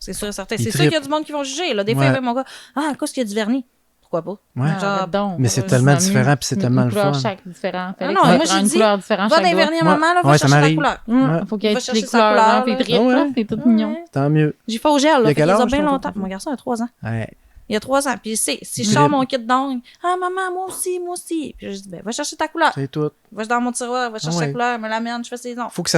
C'est sûr et certain. Il C'est sûr qu'il y a trippe. du monde qui vont juger, là. Des fois, Ouais. il va mon gars, à cause qu'il y a du vernis. Pourquoi pas? Ouais. Genre, donc, Mais c'est tellement différent, puis c'est tellement le fun. chaque différent. Ah non, moi, j'ai une dit, couleur différente va chaque dans les doigt. vernis à Ouais. maman, là, va Ouais, ça chercher la m'arrive. couleur. Ouais. Faut qu'il y ait Va toutes les chercher sa couleurs couleur, dans tes là. tripes, Ah ouais? là. C'est tout mignon. Tant mieux. J'ai fait au gel, Il y a là. Fait quel qu'il les a âge, bien ton longtemps. enfant? Mon garçon a 3 ans. Ouais. Il a 3 ans. Puis si je Libre. sors mon kit d'ongles, ah, maman, moi aussi. Puis je dis, ben, va chercher ta couleur. C'est tout. Va dans mon tiroir, va chercher Ouais. la couleur, me l'amène, je fais ses ongles. Faut que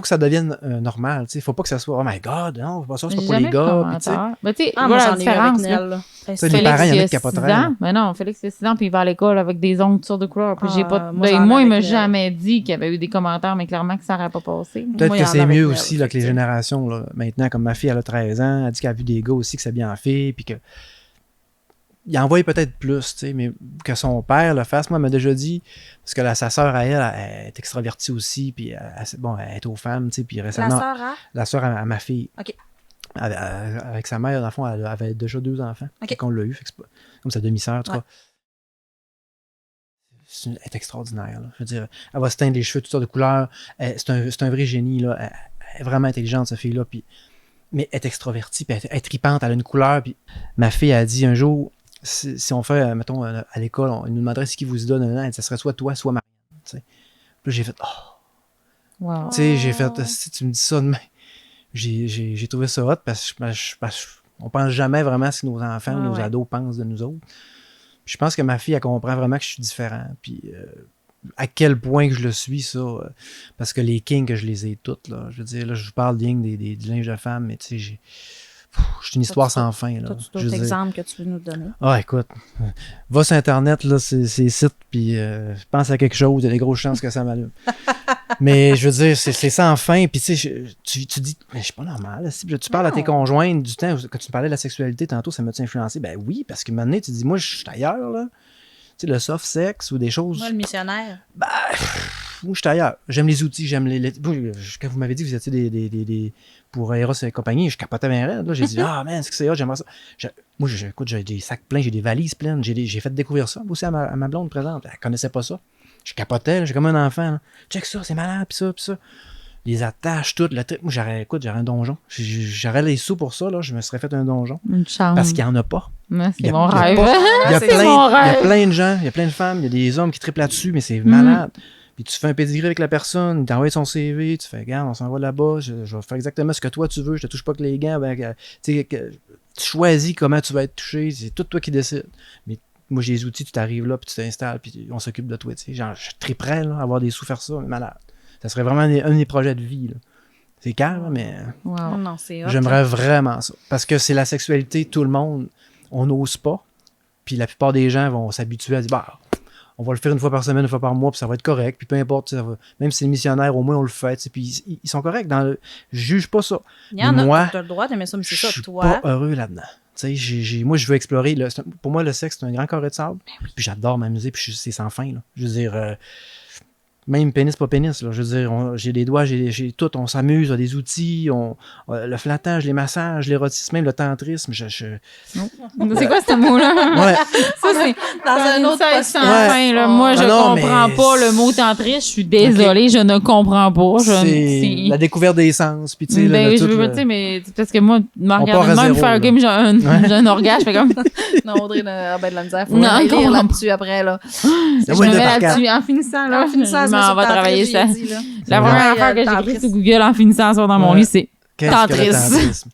ça devienne normal, tu sais. Faut pas que ça soit, oh my god, non, pas ça, c'est pas J'ai pour les jamais de gars. Puis, tu sais, commentaire. Mais tu sais, Ah, moi, voilà la j'en ai eu avec différence. là. Nell, là. Ça, les parents, il y en a qui il a capoteraient, 6 ans. là. Mais non, Félix, il a 6 ans, puis il va à l'école avec des ongles toutes sortes de couleurs. Puis j'ai Ah, pas. moi, Ben, j'en ai moi, il avec m'a Nell. jamais dit qu'il y avait eu des commentaires, mais clairement que ça n'aurait pas passé. Peut-être Moi, il que y en c'est a avec mieux Nell, aussi là, que les effectivement. générations, là, maintenant, comme ma fille, elle a 13 ans, elle dit qu'elle a vu des gars aussi qui s'habillent en fille, puis que. Il en voyait peut-être plus, tu sais, mais que son père le fasse. Moi, elle m'a déjà dit, parce que sa sœur à elle est extravertie aussi, puis elle est aux femmes, tu sais, puis La récemment, sœur, hein? la sœur à ma fille. OK. Avec sa mère, dans le fond, elle avait déjà 2 enfants. OK. Fait qu'on l'a eu, fait que c'est pas- comme sa demi-sœur, en tout Ouais. cas. Elle est extraordinaire, là. Je veux dire, elle va se teindre les cheveux, toutes sortes de couleurs. C'est un vrai génie, là. Elle est vraiment intelligente, cette fille-là, puis mais elle est extrovertie, puis elle est tripante, elle a une couleur. Puis ma fille a dit un jour, si on fait, mettons, à l'école, on nous demanderait ce qui vous donne un an, ça serait soit toi, soit Marianne. Tu sais. Puis là, j'ai fait, Wow. tu sais, j'ai fait, si tu me dis ça demain, j'ai trouvé ça hot parce qu'on pense jamais vraiment ce que nos enfants, nos ados pensent de nous autres. Puis je pense que ma fille, elle comprend vraiment que je suis différent. Puis à quel point que je le suis, ça. Parce que les kings, que je les ai toutes, là. Je veux dire, là, je vous parle bien des linges de femmes, mais tu sais, j'ai une histoire sans fin, là. T'as-tu Je veux d'autres dire, exemples que tu veux nous donner? ah, écoute, va sur Internet, là, ces sites, puis pense à quelque chose, il y a des grosses chances que ça m'allume. Mais je veux dire, c'est sans fin, puis tu sais, tu dis, mais je suis pas normal. Si tu parles à tes conjointes du temps, quand tu parlais de la sexualité tantôt, ça m'a-tu influencé? Ben oui, parce que maintenant, tu dis, moi, je suis ailleurs, là. Tu sais, le soft sex ou des choses. Moi, le missionnaire. Ben, moi, je suis ailleurs. J'aime les outils, j'aime quand vous m'avez dit que vous étiez des pour Eros et compagnie, je capotais bien raide. Là, j'ai dit, ah, man, c'est que c'est hot, j'aimerais ça. Moi, écoute, j'ai des sacs pleins, j'ai des valises pleines. J'ai fait découvrir ça aussi à ma blonde présente. Elle connaissait pas ça. Je capotais, là, j'ai comme un enfant. Là. Check ça, c'est malade, pis ça, pis ça. Les attaches, tout, le truc. Moi, j'aurais un donjon. J'aurais les sous pour ça, là. Je me serais fait un donjon. Une chambre. Parce qu'il n'y en a pas. Ouais, Il y c'est a- mon il y a rêve. pas- Il y a c'est C'est mon il y a rêve. plein de gens, il y a plein de femmes, il y a des hommes qui triplent là-dessus, mais c'est malade. Puis tu fais un pedigree avec la personne, il t'envoie son CV, tu fais, regarde, on s'en va là-bas, je vais faire exactement ce que toi tu veux, je te touche pas que les gants. Tu sais, tu choisis comment tu vas être touché, c'est tout toi qui décides. Mais moi, j'ai les outils, tu t'arrives là, puis tu t'installes, puis on s'occupe de toi. Tu sais. Genre, je suis très prêt à avoir des sous faire ça, mais malade. Ça serait vraiment un des projets de vie. Là. C'est calme, mais Wow. Non, c'est hot. j'aimerais vraiment ça. Parce que c'est la sexualité, tout le monde, on n'ose pas. Puis la plupart des gens vont s'habituer à dire, bah, on va le faire une fois par semaine, une fois par mois, puis ça va être correct. Puis peu importe, ça va, même si c'est le missionnaire, au moins on le fait. Tu sais, puis ils sont corrects. Je juge pas ça. Il y en a, moi, tu as le droit d'aimer ça, mais c'est Je ça, suis toi. pas heureux là-dedans. Tu sais, moi, je veux explorer. Pour moi, le sexe, c'est un grand carré de sable. Puis j'adore m'amuser, puis c'est sans fin. Là. Je veux dire, même pénis, pas pénis. Là. Je veux dire, j'ai des doigts, j'ai tout. On s'amuse, on a des outils, le flattage, les massages, l'érotisme, même le tantrisme. C'est quoi ce mot-là? Ouais. Ça, c'est Dans un autre ça, poste. sans fin, là. Moi, je Non, comprends mais pas le mot tantrice. Je suis désolée, je ne comprends pas. C'est la découverte des sens. Puis, tu sais, Ben, là, je tout veux le- tu sais, mais c'est parce que moi, me part regarder à de même zéro, faire, OK, là. mais j'ai un orgasme, je fais comme, Non, Audrey, de la misère. Faut Non, aller lire comprends là-dessus après, là. Ah je ouais, me deux mets par quatre. là-dessus en finissant, là. En finissant, je se met m'en sur vais le travailler tantrice, ça. j'ai dit, là. La vrai. première Ouais, affaire que j'ai tantrisme. écrite sur Google en finissant ça dans mon Ouais. lit, c'est Qu'est-ce que le tantrisme. tantrisme?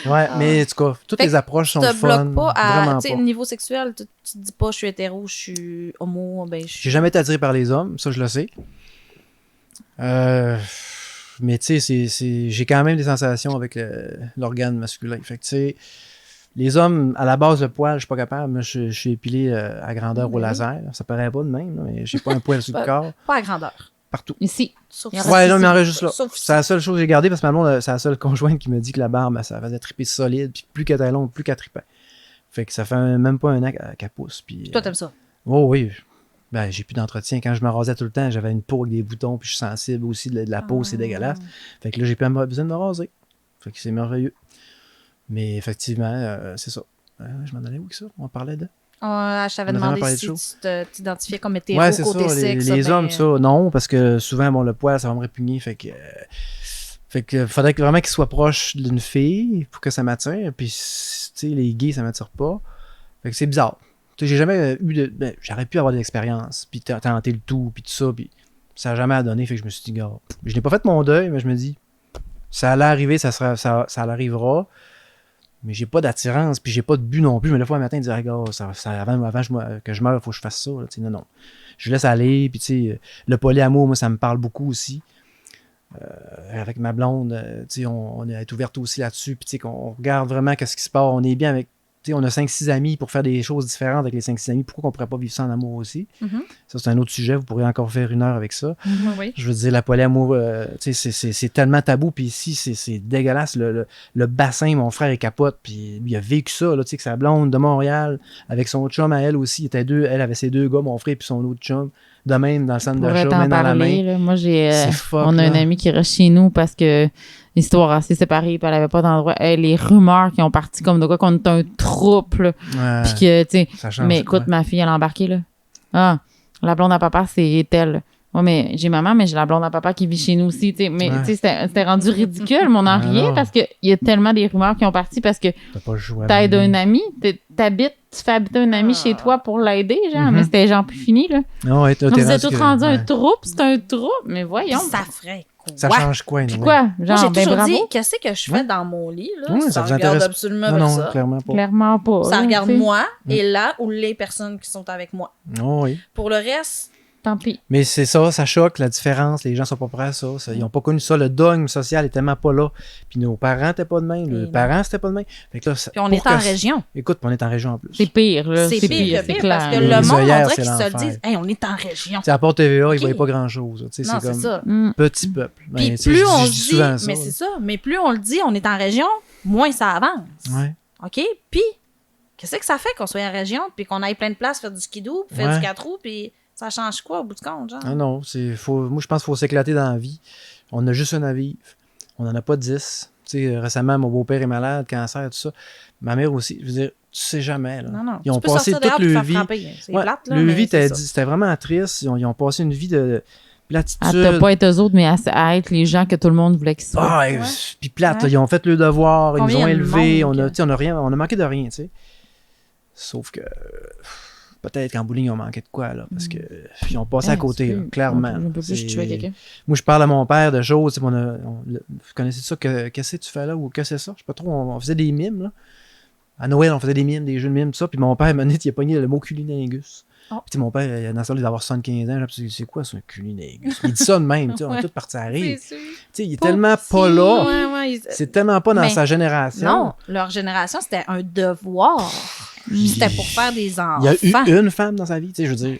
Ouais, mais en tout cas, toutes Fait les approches sont Tu le te fun. bloques pas à. Vraiment Tu sais, pas. niveau sexuel, tu te dis pas, je suis hétéro, je suis homo, ben, je suis. J'ai jamais été attiré par les hommes, ça je le sais. Mais tu sais, j'ai quand même des sensations avec l'organe masculin. Fait que tu sais, les hommes, à la base, le poil, je suis pas capable. Moi, je suis épilé à grandeur au Oui. laser. Ça paraît pas de même, là, mais j'ai pas un poil sur le corps. Pas à grandeur. Partout. Ici. Sauf Il y en si- a- Ouais, là, mais il en reste juste là. Sauf si- C'est la seule chose que j'ai gardée parce que ma blonde, c'est la seule conjointe qui me dit que la barbe, ça faisait triper solide. Puis plus qu'elle était longue, plus qu'elle tripait. Fait que ça fait même pas un an qu'elle pousse. Puis, Toi, t'aimes ça. oh oui. Ben, j'ai plus d'entretien. Quand je me rasais tout le temps, j'avais une peau avec des boutons, puis je suis sensible aussi de la peau, c'est dégueulasse. Fait que là, j'ai plus besoin de me raser. Fait que c'est merveilleux. Mais effectivement, c'est ça. Je m'en allais où avec ça? On parlait de. Je t'avais On a vraiment demandé parlé de si choses. tu t'identifiais comme hétéro Ouais, c'est côté ça. sexe. Les ben, hommes, ça, non, parce que souvent, bon, le poil, ça va me répugner. Fait que faudrait vraiment qu'il soit proche d'une fille pour que ça m'attire. Puis, tu sais, les gays, ça m'attire pas. Fait que c'est bizarre. Tu sais, j'ai jamais eu de. Ben, j'aurais pu avoir des expériences, puis tenter le tout, puis tout ça, puis ça n'a jamais donné. Fait que je me suis dit, gars, je n'ai pas fait mon deuil, mais je me dis, ça allait arriver, ça arrivera. Mais j'ai pas d'attirance, puis j'ai pas de but non plus. Mais le fois le matin, je disais, gars, avant que je meure, il faut que je fasse ça. Là. Tu sais, non. Je laisse aller, puis tu sais, le polyamour, moi, ça me parle beaucoup aussi. Avec ma blonde, tu sais, on est ouverte aussi là-dessus, puis tu sais, qu'on regarde vraiment qu'est-ce qui se passe. On est bien avec. Tu sais, on a 5-6 amis pour faire des choses différentes avec les 5-6 amis. Pourquoi on pourrait pas vivre ça en amour aussi? Mhm. Ça, c'est un autre sujet. Vous pourrez encore faire 1 heure avec ça. Oui. Je veux dire, la polyamour, tu sais, c'est tellement tabou. Puis ici, c'est dégueulasse. Le bassin, mon frère, il capote. Puis lui, il a vécu ça, là, tu sais, que sa blonde de Montréal, avec son chum à elle aussi, elle avait ses 2 gars, mon frère, puis son autre chum, de même, dans le centre Pourrais d'achat, t'en main dans la parler, main. là. Moi, C'est fuck, on a un là. ami qui reste chez nous parce que l'histoire assez séparée, puis elle avait pas d'endroit. Hey, les rumeurs qui ont parti comme de quoi qu'on est un trouble, là. Ouais, Puis que, tu sais, ça change. mais écoute, ouais. ma fille, elle a embarqué, là. Ah, la blonde à papa, c'est elle. Ouais, mais j'ai maman, mais j'ai la blonde à papa qui vit chez nous aussi, tu sais. Mais, Ouais. tu sais, c'était rendu ridicule, mais on en Ouais, riait non. parce qu'il y a tellement des rumeurs qui ont parti parce que T'as pas joué à t'aides mener. un ami, tu fais habiter un ami chez toi pour l'aider, genre, Mhm. mais c'était genre plus fini, là. Non, ouais, On t'es vous êtes rendu tous que- rendus un ouais. troupe, c'est un troupe, mais Puis voyons. ça ferait quoi? Ça change quoi, Puis anyway? quoi? Moi, j'ai Genre, ben toujours bravo. dit, qu'est-ce que je fais Ouais. dans mon lit, là? Ouais, ça ça vous regarde intéresse- absolument Non, pas non, ça. clairement pas. Clairement pas. Ça là, regarde tu sais. moi et là ou les personnes qui sont avec moi. Oh, oui. Pour le reste, Tant pis. Mais c'est ça choque, la différence. Les gens sont pas prêts à ça. Ils n'ont pas connu ça. Le dogme social est tellement pas là. Puis nos parents n'étaient pas de même. Et Les non. parents, c'était pas de même. Fait que là, puis on est en région. Écoute, puis on est en région en plus. C'est pire, là. C'est pire que c'est pire clair. parce que Les le monde, on œillères, dirait c'est qu'ils se le l'enfer. disent. Hey, on est en région. C'est à part TVA, Ok. ils voyaient pas grand-chose. Tu sais, Non, c'est c'est comme ça. Mm. petit peuple. Puis Ben, tu sais, plus je on dis se dit, souvent ça, mais là. c'est ça, mais plus on le dit, on est en région, moins ça avance. Ouais. OK? Puis, qu'est-ce que ça fait qu'on soit en région, puis qu'on aille plein de places faire du skidoo, puis faire Ouais. du 4 roues, puis ça change quoi au bout de compte, genre? Ah non, moi je pense qu'il faut s'éclater dans la vie. On a juste un à vivre. On n'en a pas 10. Tu sais, récemment, mon beau-père est malade, cancer, tout ça. Ma mère aussi. Je veux dire, tu sais jamais. Là. Non, non. Ils ont tu peux passé sortir dehors toute puis leur te vie. faire frapper. C'est Ouais, plate, là, leur mais vie, c'est ça. c'était vraiment triste. Ils ont passé une vie de platitude. À ne pas être eux autres, mais à être les gens que tout le monde voulait qu'ils soient. Ah, Ouais. puis plate, Ouais. là, ils ont fait le devoir, ils nous Combien ont de élevés, monde on a, que- tu sais, on a manqué de rien, tu sais. Sauf que peut-être qu'en bowling, ils ont manqué de quoi, là, parce que ils ont passé à côté, là, clairement. Je peux plus C'est- tuer quelqu'un. Moi, je parle à mon père de choses, tu sais, vous connaissez ça, qu'est-ce que tu fais là, ou que c'est ça? Je sais pas trop, on faisait des mimes, là. À Noël, on faisait des mimes, des jeux de mimes, tout ça, puis mon père, il a pogné le mot cunilingus. Oh. Puis tu sais, mon père, dans ça, il doit avoir 75 ans, là, puis c'est quoi ça, un cunilingus? Il dit ça de même, tu sais, on est Ouais. tous partis à rire. C'est sûr. Tu sais, il est tellement pas là. Ouais, ouais, C'est tellement pas dans Mais sa génération. Non, leur génération, c'était un devoir. C'était pour faire des enfants. Il y a eu une femme dans sa vie, tu sais, je veux dire.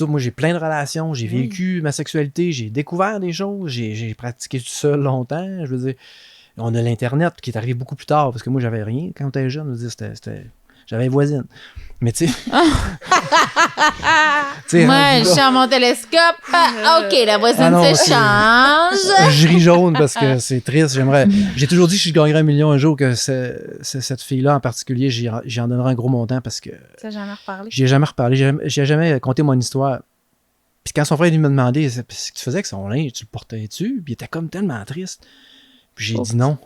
Moi, j'ai plein de relations, j'ai Oui. vécu ma sexualité, j'ai découvert des choses, j'ai pratiqué tout seul longtemps. Je veux dire, on a l'Internet qui est arrivé beaucoup plus tard parce que moi, j'avais rien quand j'étais jeune. Je veux dire, J'avais une voisine. Mais tu sais... Moi, je suis à mon télescope. OK, la voisine non, se change. Je ris jaune parce que c'est triste. J'ai toujours dit que si je gagnerais 1 million un jour, que cette fille-là en particulier, j'y en donnerais un gros montant parce que... Tu n'as jamais reparlé? J'y ai jamais reparlé. J'ai jamais conté mon histoire. Puis quand son frère est venu me demander ce que tu faisais avec son linge, tu le portais-tu? Puis il était comme tellement triste. Puis j'ai dit non.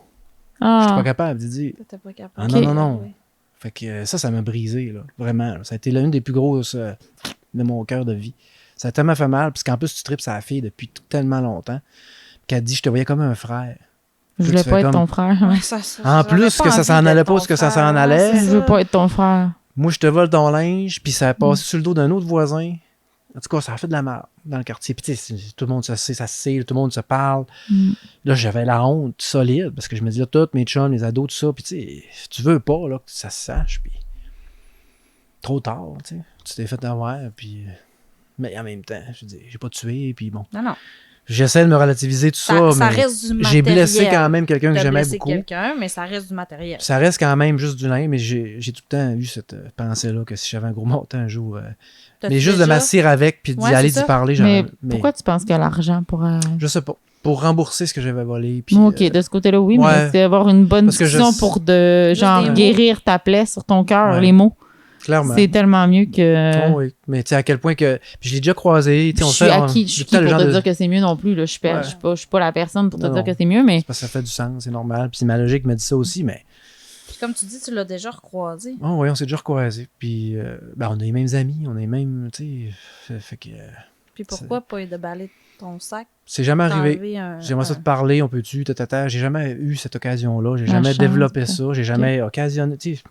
Je suis pas capable de dire. T'étais pas capable. Ah, non, non, non. Fait que ça m'a brisé, là. Vraiment. Là. Ça a été l'une des plus grosses de mon cœur de vie. Ça a tellement fait mal, parce qu'en plus, tu tripes sa fille depuis tellement longtemps, qu'elle dit, je te voyais comme un frère. Je voulais pas être ton frère. En plus, que ça s'en allait pas, ce que ça s'en allait. Je veux pas être ton frère. Moi, je te vole ton linge, puis ça a passé sur le dos d'un autre voisin. En tout cas, ça a fait de la merde dans le quartier. Puis, tu sais, tout le monde se sait, ça se sait, tout le monde se parle. Là, j'avais la honte solide, parce que je me disais, tous mes chums, mes ados, tout ça. Puis, tu sais, tu veux pas, là, que ça se sache. Puis, trop tard, tu sais. Tu t'es fait avoir, puis... Mais en même temps, je dis, j'ai pas tué, puis bon. Non, non. J'essaie de me relativiser tout ça, Ça mais reste du matériel. j'ai blessé quand même quelqu'un que j'aimais beaucoup. Quelqu'un, mais ça reste du matériel. Ça reste quand même juste du linge, mais j'ai tout le temps eu cette pensée-là que si j'avais un gros montant un jour... mais juste de m'asseoir avec puis d'y aller d'y parler. Mais pourquoi tu penses que l'argent pourrait... Je sais pas. Pour rembourser ce que j'avais volé. Puis, OK, de ce côté-là, oui, mais c'est avoir une bonne discussion pour guérir ta plaie sur ton cœur, les mots. Clairement. C'est tellement mieux que... Oh, oui, mais tu sais à quel point que... Puis je l'ai déjà croisé. Je suis qui pour te dire que c'est mieux non plus. Là. Je suis pas la personne pour te dire que c'est mieux, mais... Parce que ça fait du sens, c'est normal. Puis ma logique me dit ça aussi, mais... Puis comme tu dis, tu l'as déjà recroisé. Oh, oui, on s'est déjà recroisé. Puis on a les mêmes amis, on a les mêmes... Tu sais, fait que... Puis pourquoi pas déballer ton sac? C'est jamais arrivé. J'aimerais ça te parler, on peut-tu, tatata. J'ai jamais eu cette occasion-là. J'ai jamais développé ça. J'ai jamais occasionné... Tu sais,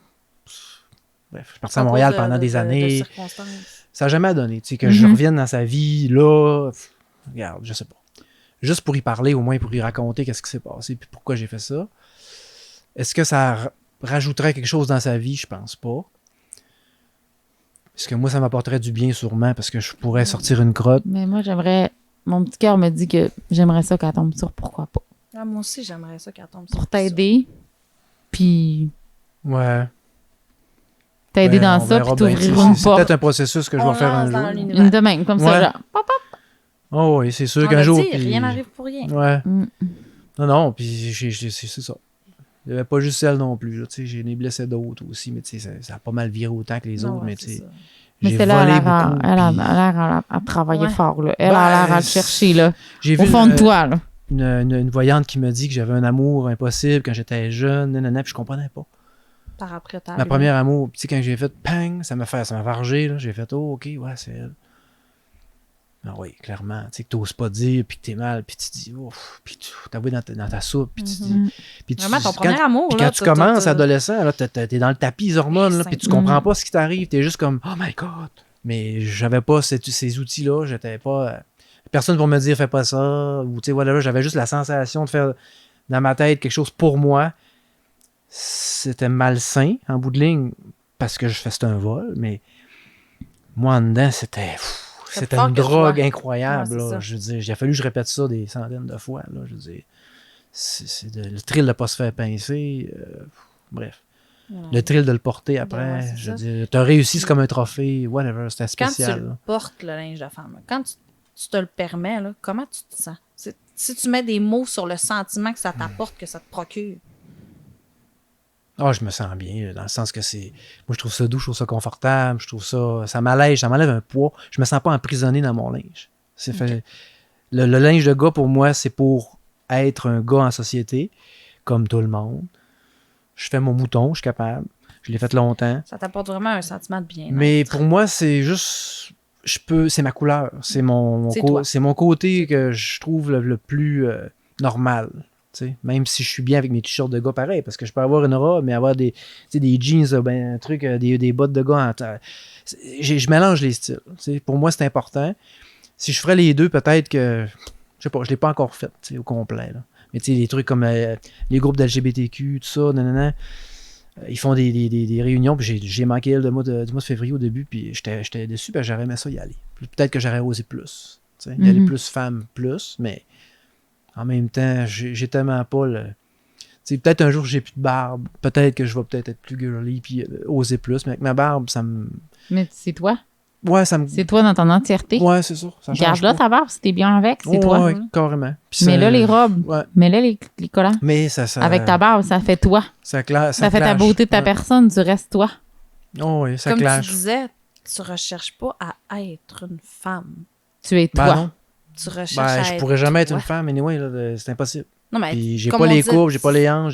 bref, je suis parti à Montréal pendant des années. Ça n'a jamais donné. Tu sais, que je revienne dans sa vie, là, regarde, je sais pas. Juste pour y parler, au moins pour y raconter qu'est-ce qui s'est passé puis pourquoi j'ai fait ça. Est-ce que ça rajouterait quelque chose dans sa vie? Je pense pas. Est-ce que moi, ça m'apporterait du bien sûrement parce que je pourrais sortir une crotte? Mais moi, j'aimerais... Mon petit cœur me dit que j'aimerais ça qu'elle tombe sur pourquoi pas. Ah, moi aussi, j'aimerais ça qu'elle tombe sur pour t'aider, puis... Ouais. T'aider dans ça, puis t'ouvrir une porte. C'est peut-être un processus que je vais faire un jour. Une de même, comme ça, genre. Pop, pop. Oh oui, c'est sûr qu'un jour... Rien n'arrive pour rien. Ouais. Non, puis c'est ça. Il n'y avait pas juste celle non plus. J'ai des blessés d'autres aussi, mais ça a pas mal viré autant que les autres. Mais mais c'est là, elle a l'air à travailler fort. Là. Elle a l'air à le chercher là, au fond de toi. Là. Une voyante qui me dit que j'avais un amour impossible quand j'étais jeune, puis je comprenais pas. Par après, ma première amour, tu sais, quand j'ai fait pang, ça m'a vargé, là, j'ai fait oh, ok, ouais, c'est elle. Ah oui, clairement, tu sais, que t'oses pas dire, puis que t'es mal, puis tu dis ouf, puis tu t'avoues dans ta soupe, puis tu dis. Puis vraiment, ton premier amour, puis quand tu commences adolescent, là, t'es dans le tapis, les hormones, là, puis tu comprends pas ce qui t'arrive, t'es juste comme oh my god. Mais j'avais pas ces outils-là, j'étais pas. Personne pour me dire fais pas ça, ou tu sais, voilà, j'avais juste la sensation de faire dans ma tête quelque chose pour moi. C'était malsain, en bout de ligne, parce que c'était un vol, mais moi, en dedans, c'était une drogue incroyable. Ouais, là, je veux dire, il a fallu que je répète ça des centaines de fois. Là, je veux dire, le thrill de ne pas se faire pincer. Bref. Le thrill de le porter après. Ouais, je veux dire, tu as réussi, c'est comme un trophée, whatever, c'était spécial. Quand tu le portes, le linge de femme, quand tu te le permets, là, comment tu te sens? Si tu mets des mots sur le sentiment que ça t'apporte, que ça te procure. Ah, je me sens bien, dans le sens que c'est... Moi, je trouve ça doux, je trouve ça confortable, je trouve ça... Ça m'allège, ça m'enlève un poids. Je me sens pas emprisonné dans mon linge. C'est fait... Le linge de gars, pour moi, c'est pour être un gars en société, comme tout le monde. Je fais mon mouton, je suis capable. Je l'ai fait longtemps. Ça t'apporte vraiment un sentiment de bien-être. Mais pour moi, c'est juste... C'est ma couleur. C'est mon côté que je trouve le plus normal. T'sais, même si je suis bien avec mes t-shirts de gars pareil, parce que je peux avoir une robe, mais avoir des jeans, un truc, des bottes de gars. Je mélange les styles. T'sais. Pour moi, c'est important. Si je ferais les deux, peut-être que... Je sais pas, je l'ai pas encore fait au complet. Là. Mais les trucs comme les groupes d'LGBTQ, tout ça, ils font des réunions, puis j'ai manqué du mois de février au début, puis j'étais déçu, puis j'aurais aimé ça y aller. Peut-être que j'aurais osé plus. Y aller plus femmes, plus, mais... En même temps, j'ai tellement pas sais, peut-être un jour j'ai plus de barbe, peut-être que je vais peut-être être plus girly puis oser plus, mais avec ma barbe, ça me... Mais c'est toi. Ouais, ça me... C'est toi dans ton entièreté. Ouais, c'est ça. Ça change Garde-la pas. ta barbe si t'es bien avec, c'est Ouais, toi. ouais, carrément. Puis Mais ça- là, les robes, Ouais. mais là, les collants. Mais ça... Avec ta barbe, ça fait toi. Ça Ça fait ta clash. beauté de ta Ouais. personne, tu restes toi. Oh, oui, ça Comme clash. tu disais, tu recherches pas à être une femme. Tu es Ben toi. non. Tu recherches Ben, à je être pourrais jamais être toi. une femme, anyway, là, c'est impossible. Non, mais Puis j'ai comme pas on les disait, courbes, j'ai pas les hanches,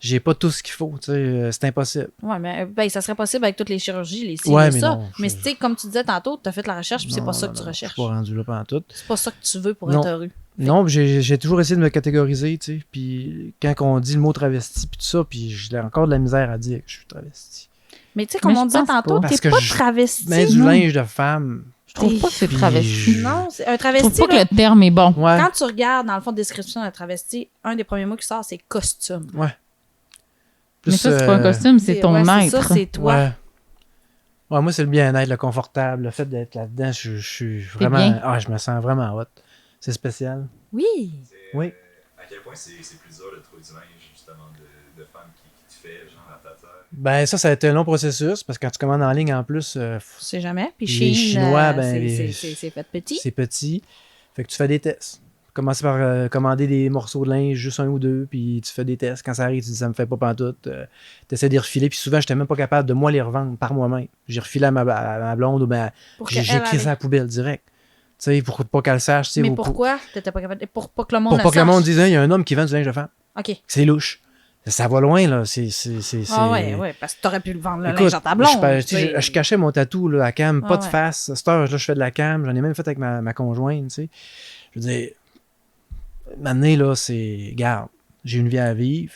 j'ai pas tout ce qu'il faut, tu sais, c'est impossible. Ouais, mais ben, ça serait possible avec toutes les chirurgies, les ci, Ouais, les mais ça. non, mais je- tu sais, comme tu disais tantôt, tu as fait la recherche, puis c'est Non, pas ça non, que tu non, recherches. Je suis pas rendu là pendant tout. C'est pas ça que tu veux pour Non. être heureux. Non, j'ai toujours essayé de me catégoriser, tu sais, puis quand on dit le mot travesti, puis tout ça, puis j'ai encore de la misère à dire que je suis travesti. Mais tu sais, comme Mais on je disait pense tantôt, pas. t'es Parce que pas je travesti. mets du non. linge de femme. Je trouve pas que c'est Puis travesti. Non, c'est un Je travesti. trouve pas là, que le terme est bon. Ouais, Quand tu regardes dans le fond de description d'un travesti, un des premiers mots qui sort, c'est costume. ouais. Mais ça, c'est pas un costume, c'est ton ouais, être. C'est ça, c'est toi. Ouais. Ouais, moi, c'est le bien-être, le confortable, le fait d'être là-dedans, je suis vraiment... bien. Ah, je me sens vraiment hot. C'est spécial. Oui. Oui. À quel point c'est plus dur de trouver du linge, justement, de femmes qui te fait, genre, à ta taille. Ben ça a été un long processus, parce que quand tu commandes en ligne, en plus, Je sais jamais. Puis Les Shein, Chinois, ben, c'est fait petit. c'est petit. Fait que tu fais des tests. Commencer par commander des morceaux de linge, juste un ou deux, puis tu fais des tests. Quand ça arrive, tu dis ça me fait pas pantoute. Tu essaies de les refiler, puis souvent, j'étais même pas capable de moi les revendre par moi-même. J'ai refilé à ma blonde ou ben, Pour j'ai qu'elle écrit ça à la poubelle direct. Tu sais, pour pas qu'elle sache. tu sais, Mais ou pourquoi t'étais pas capable? Pour pas que le monde Pour pas que le monde sache. dise, il y a un homme qui vend du linge de femme. OK. C'est louche. Ça va loin, là. C'est... Ah ouais, parce que t'aurais pu le vendre le Écoute, linge à ta blonde. je cachais mon tatou là, à cam, pas Ah de ouais. face. À cette heure, là, je fais de la cam. J'en ai même fait avec ma conjointe, tu sais. Je veux dire, maintenant, là, c'est... Garde, j'ai une vie à vivre.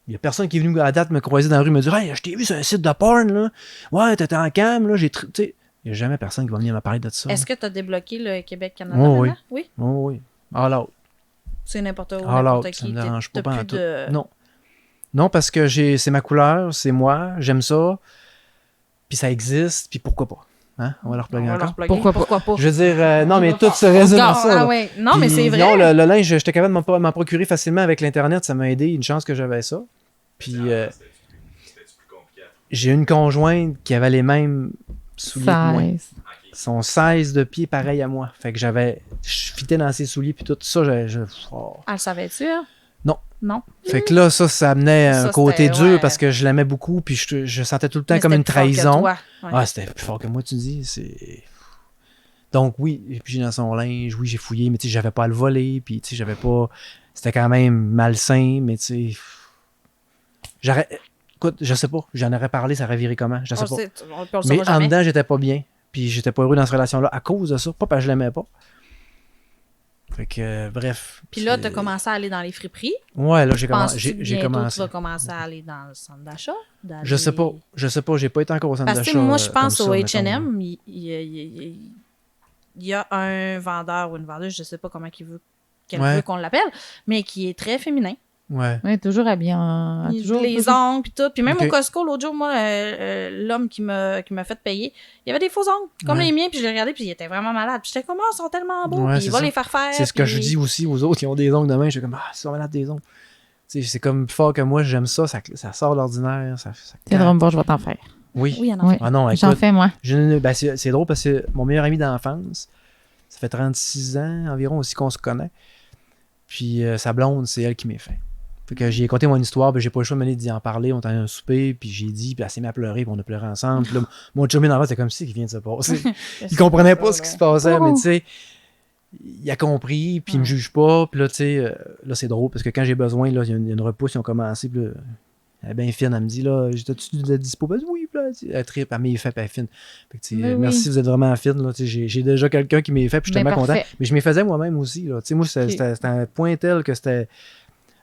Il y a personne qui est venu à la date me croiser dans la rue me dire « Hey, je t'ai vu sur un site de porn, là. Ouais, t'étais en cam, là. Tu sais, il n'y a jamais personne qui va venir me parler de ça. Est-ce que t'as débloqué le Québec-Canada Oh, maintenant? Oui. Oh, oui. All out. C'est n'importe où, All n'importe out. Ça qui. me dérange pas T'as plus en tout. de... Non. Non, parce que c'est ma couleur, c'est moi, j'aime ça. Puis ça existe, puis pourquoi pas? Hein? On va leur On plugger va encore. leur plugger. Pourquoi pas? Je veux dire, non, mais tout se résume à ça. Ah là. ouais. Non, mais Puis, c'est vrai. Non, le linge, j'étais capable de m'en procurer facilement avec l'Internet. Ça m'a aidé. Une chance que j'avais ça. Puis C'était-tu plus compliqué à trouver? j'ai une conjointe qui avait les mêmes souliers que moi. 16. Son 16 de pied pareil à moi. Fait que je fitais dans ses souliers. Puis tout ça, oh. Ah, le savais-tu, hein? Non. Non. Fait que là, ça amenait Ça, un côté c'était- dur ouais. parce que je l'aimais beaucoup. Puis je sentais tout le temps Mais comme une c'était plus fort que trahison. toi. Ouais. Ah, c'était plus fort que moi, tu dis. C'est... Donc, oui, et puis j'ai dans son linge, oui, j'ai fouillé, mais tu sais, j'avais pas à le voler, puis tu sais, j'avais pas. C'était quand même malsain, mais tu sais. Écoute, je sais pas, j'en aurais parlé, ça aurait viré comment, je sais pas. On le Mais saura en jamais. dedans, j'étais pas bien, puis j'étais pas heureux dans cette relation-là à cause de ça, pas parce que je l'aimais pas. Fait que, bref. Puis là, c'est- t'as commencé à aller dans les friperies. Ouais, là, j'ai Penses-tu que j'ai bientôt, commencé. tu vas commencer à aller dans le centre d'achat? Je sais pas, j'ai pas été encore au centre Parce que d'achat. moi, je pense comme au ça, mettons. H&M, il y a un vendeur ou une vendeuse, je sais pas comment qu'elle Ouais. veut qu'on l'appelle, mais qui est très féminin. Ouais. Oui, toujours habillé en. Toujours, Les ongles puis tout. Puis même Ok. au Costco, l'autre jour, moi, l'homme qui m'a fait payer, il y avait des faux ongles, comme Ouais. les miens, puis je les regardais, puis il était vraiment malade. Puis j'étais comme, oh, ils sont tellement beaux, Ouais, puis c'est il va ça. les faire faire. C'est ce que puis- je dis aussi aux autres qui ont des ongles de main. Je suis comme, ah, c'est malade des ongles. Tu sais, c'est comme plus fort que moi, j'aime ça, ça sort de l'ordinaire. Tiens, drôle, bon, je vais t'en faire. Oui, Oui. il y en a. Oui. Ah non, J'en écoute, fais, moi. ben, c'est drôle parce que mon meilleur ami d'enfance, ça fait 36 ans environ aussi qu'on se connaît. Puis sa blonde, c'est elle qui m'est fait. Fait que j'ai conté mon histoire, puis j'ai pas le choix de d'y en parler. On était à un souper, puis j'ai dit, puis elle s'est mise à pleurer, puis on a pleuré ensemble. Puis là, mon chummy d'enfance, c'était comme si qui vient de se passer. Il comprenait pas ce qui se passait, mais tu sais, il a compris, puis il me juge pas. Puis là, tu sais, là, c'est drôle, parce que quand j'ai besoin, là, il y a une repousse, ils ont commencé, puis là, elle est bien fine, elle me dit, là, t'as-tu de la dispo? Ben oui, puis là, elle tripe, elle m'est fait, puis elle est fine. Fait que, tu sais, Ben oui. merci, vous êtes vraiment fine, là, tu sais, j'ai déjà quelqu'un qui m'est fait, puis je suis Ben tellement content. parfait. Mais je m'y faisais moi-même aussi, là. Tu sais, moi, Ok. c'était un point tel que c'était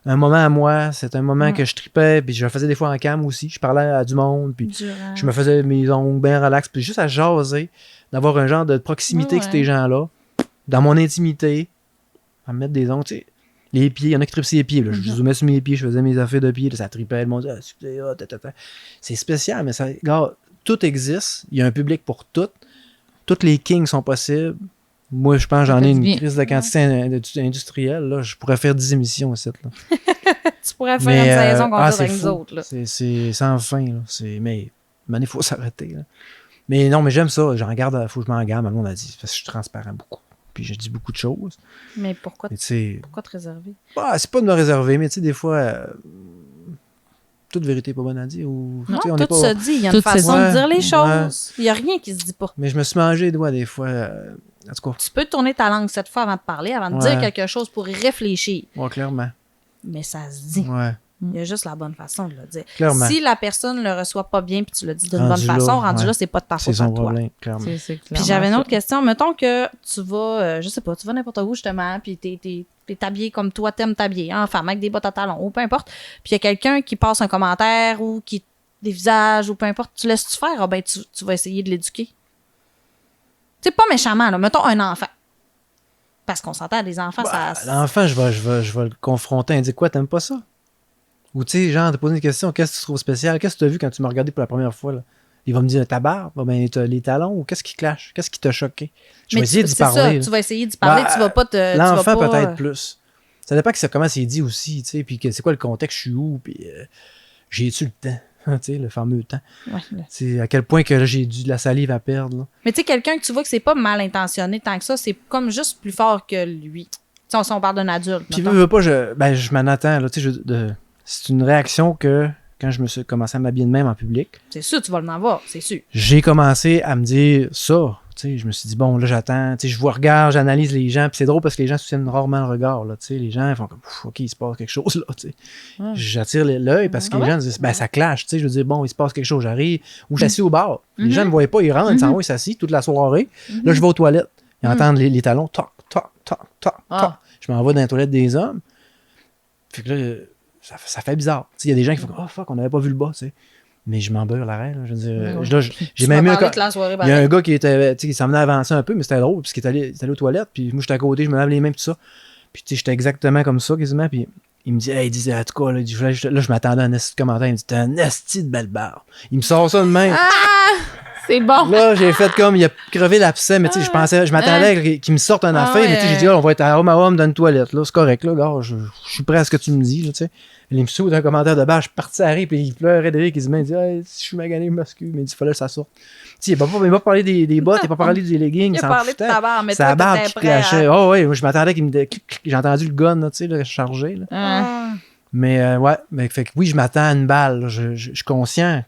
un moment à moi, c'était un moment que je tripais, puis je le faisais des fois en cam aussi, je parlais à du monde, puis Durant. je me faisais mes ongles bien relax, puis juste à jaser, d'avoir un genre de proximité Ouais, avec ces gens-là, dans mon intimité, à me mettre des ongles, tu sais. Les pieds, il y en a qui tripent ses pieds. Là. Je zoomais sur mes pieds, je faisais mes affaires de pieds, là, ça tripait, le monde disait, c'est spécial, mais ça, regarde, tout existe, il y a un public pour tout, toutes les kings sont possibles. Moi, je pense que Ça j'en fait ai du une bien. crise de quantité industrielle. Là. Je pourrais faire 10 émissions ici. Là. Tu pourrais faire une saison complète c'est avec nous fou. autres. Là. C'est sans fin. Là. Mais il faut s'arrêter. Là. Mais non, mais j'aime ça. J'en garde, faut que je m'en garde. On a dit, parce que je suis transparent beaucoup. Puis je dis beaucoup de choses. Mais pourquoi Mais te réserver? bah, c'est pas de me réserver, mais tu sais, des fois, toute vérité n'est pas bonne à dire. Ou, Non, on tout est pas... se dit. Il y a Tout une se façon dit. de dire les Ouais, choses. Il n'y a rien qui se dit pas. Mais je me suis mangé les doigts des fois. En tout cas, Tu peux tourner ta langue 7 fois avant de parler, avant de Ouais. dire quelque chose pour y réfléchir. ouais, clairement. Mais ça se dit. Ouais, Il y a juste la bonne façon de le dire. clairement. Si la personne ne le reçoit pas bien puis tu le dis d'une Rendu bonne façon, là, rendu ouais. là, c'est pas de ta C'est faute à son toi. problème, clairement. C'est Puis j'avais une autre question. Mettons que tu vas, je sais pas, tu vas n'importe où justement, puis t'es habillé comme toi t'aimes t'habiller, hein, en femme, avec des bottes à talons, ou peu importe. Puis il y a quelqu'un qui passe un commentaire ou qui des visages ou peu importe, tu laisses-tu faire? Ah ben, tu vas essayer de l'éduquer. Tu sais, pas méchamment, là. Mettons un enfant. Parce qu'on s'entend, des enfants, Bah, ça... l'enfant, je vais le confronter et dire quoi, t'aimes pas ça? Ou tu sais, genre, te poser une question, qu'est-ce que tu trouves spécial? Qu'est-ce que tu as vu quand tu m'as regardé pour la première fois? Là? Il va me dire ta barbe, ben, t'as les talons, ou qu'est-ce qui clash? Qu'est-ce qui t'a choqué? Je vais essayer d'y c'est ça, parler. tu vas essayer d'y parler, Bah, tu vas pas te... tu L'enfant vas pas, peut-être plus. Ça dépend comment c'est dit aussi, tu sais, puis c'est quoi le contexte, je suis où, puis j'ai-tu le temps? Tu sais, le fameux temps. Ouais, là. C'est à quel point que là, j'ai de la salive à perdre. Là. Mais tu sais, quelqu'un que tu vois que c'est pas mal intentionné tant que ça, c'est comme juste plus fort que lui. Tu sais, si on parle d'un adulte. Puis mettons. veux pas, je m'en attends. Là, tu sais, c'est une réaction que quand je me suis commencé à m'habiller de même en public, C'est sûr, tu vas l'en avoir, c'est sûr. j'ai commencé à me dire ça. Tu sais, je me suis dit, bon, là, j'attends. Tu sais, je vous regarde, j'analyse les gens. Puis c'est drôle parce que les gens soutiennent rarement le regard. Là, tu sais, les gens font comme, OK, il se passe quelque chose. Là, tu sais. Ouais. J'attire l'œil parce que Ah les ouais? gens disent, ben, ça clash. Tu sais, je veux dire, bon, il se passe quelque chose. J'arrive. Ou j'assis au bar. Les Mhm. gens ne me voyaient pas. Ils rentrent, ils s'en vont, ils s'assient toute la soirée. Là, je vais aux toilettes. Ils entendent les talons. Toc, toc, toc, toc, Ah. toc. Je m'en vais dans les toilettes des hommes. Fait que là, ça fait bizarre. Tu sais, il y a des gens qui font, oh fuck, on n'avait pas vu le bas. Tu sais. Mais je m'en beurre l'arrêt. Là. Je veux dire, Ouais. là, j'ai même eu un. la soirée, Il y a un gars qui était, tu sais, qui s'en venait avancer un peu, mais c'était drôle, parce qu'il est allé aux toilettes, puis moi, j'étais à côté, je me lave les mains, tout ça. Puis, tu sais, j'étais exactement comme ça, quasiment, puis il me dit, hey, il disait, en tout cas, là, je m'attendais à un esti de commentaire, il me dit, t'as un esti de belle barbe. Il me sort ça de même. C'est bon. Là, j'ai fait comme, il a crevé l'abcès, mais tu sais, je m'attendais qu'il me sorte un affaire, mais tu sais, j'ai dit, on va être à homme dans une toilette, là, c'est correct, là, gars, je suis prêt à ce que tu me dis, là, tu sais. Il me saute un commentaire de bas, je suis parti à rire, puis il pleurait de rire, il dit, hey, si je suis magané, je m'excuse, mais il dit, il fallait que ça sorte. Tu sais, il m'a pas parlé des bottes, il m'a pas parlé des leggings, Il a s'en parlé de foutait. ta barbe, mais C'est la toi, barbe t'étais qui prêt à... clashait. Oh, ouais, moi, je m'attendais qu'il me dise, j'ai entendu le gun, là, tu sais, là, chargé, là. Ah. Mais, ouais, mais, fait que oui, je m'attends à une balle, là, je suis conscient.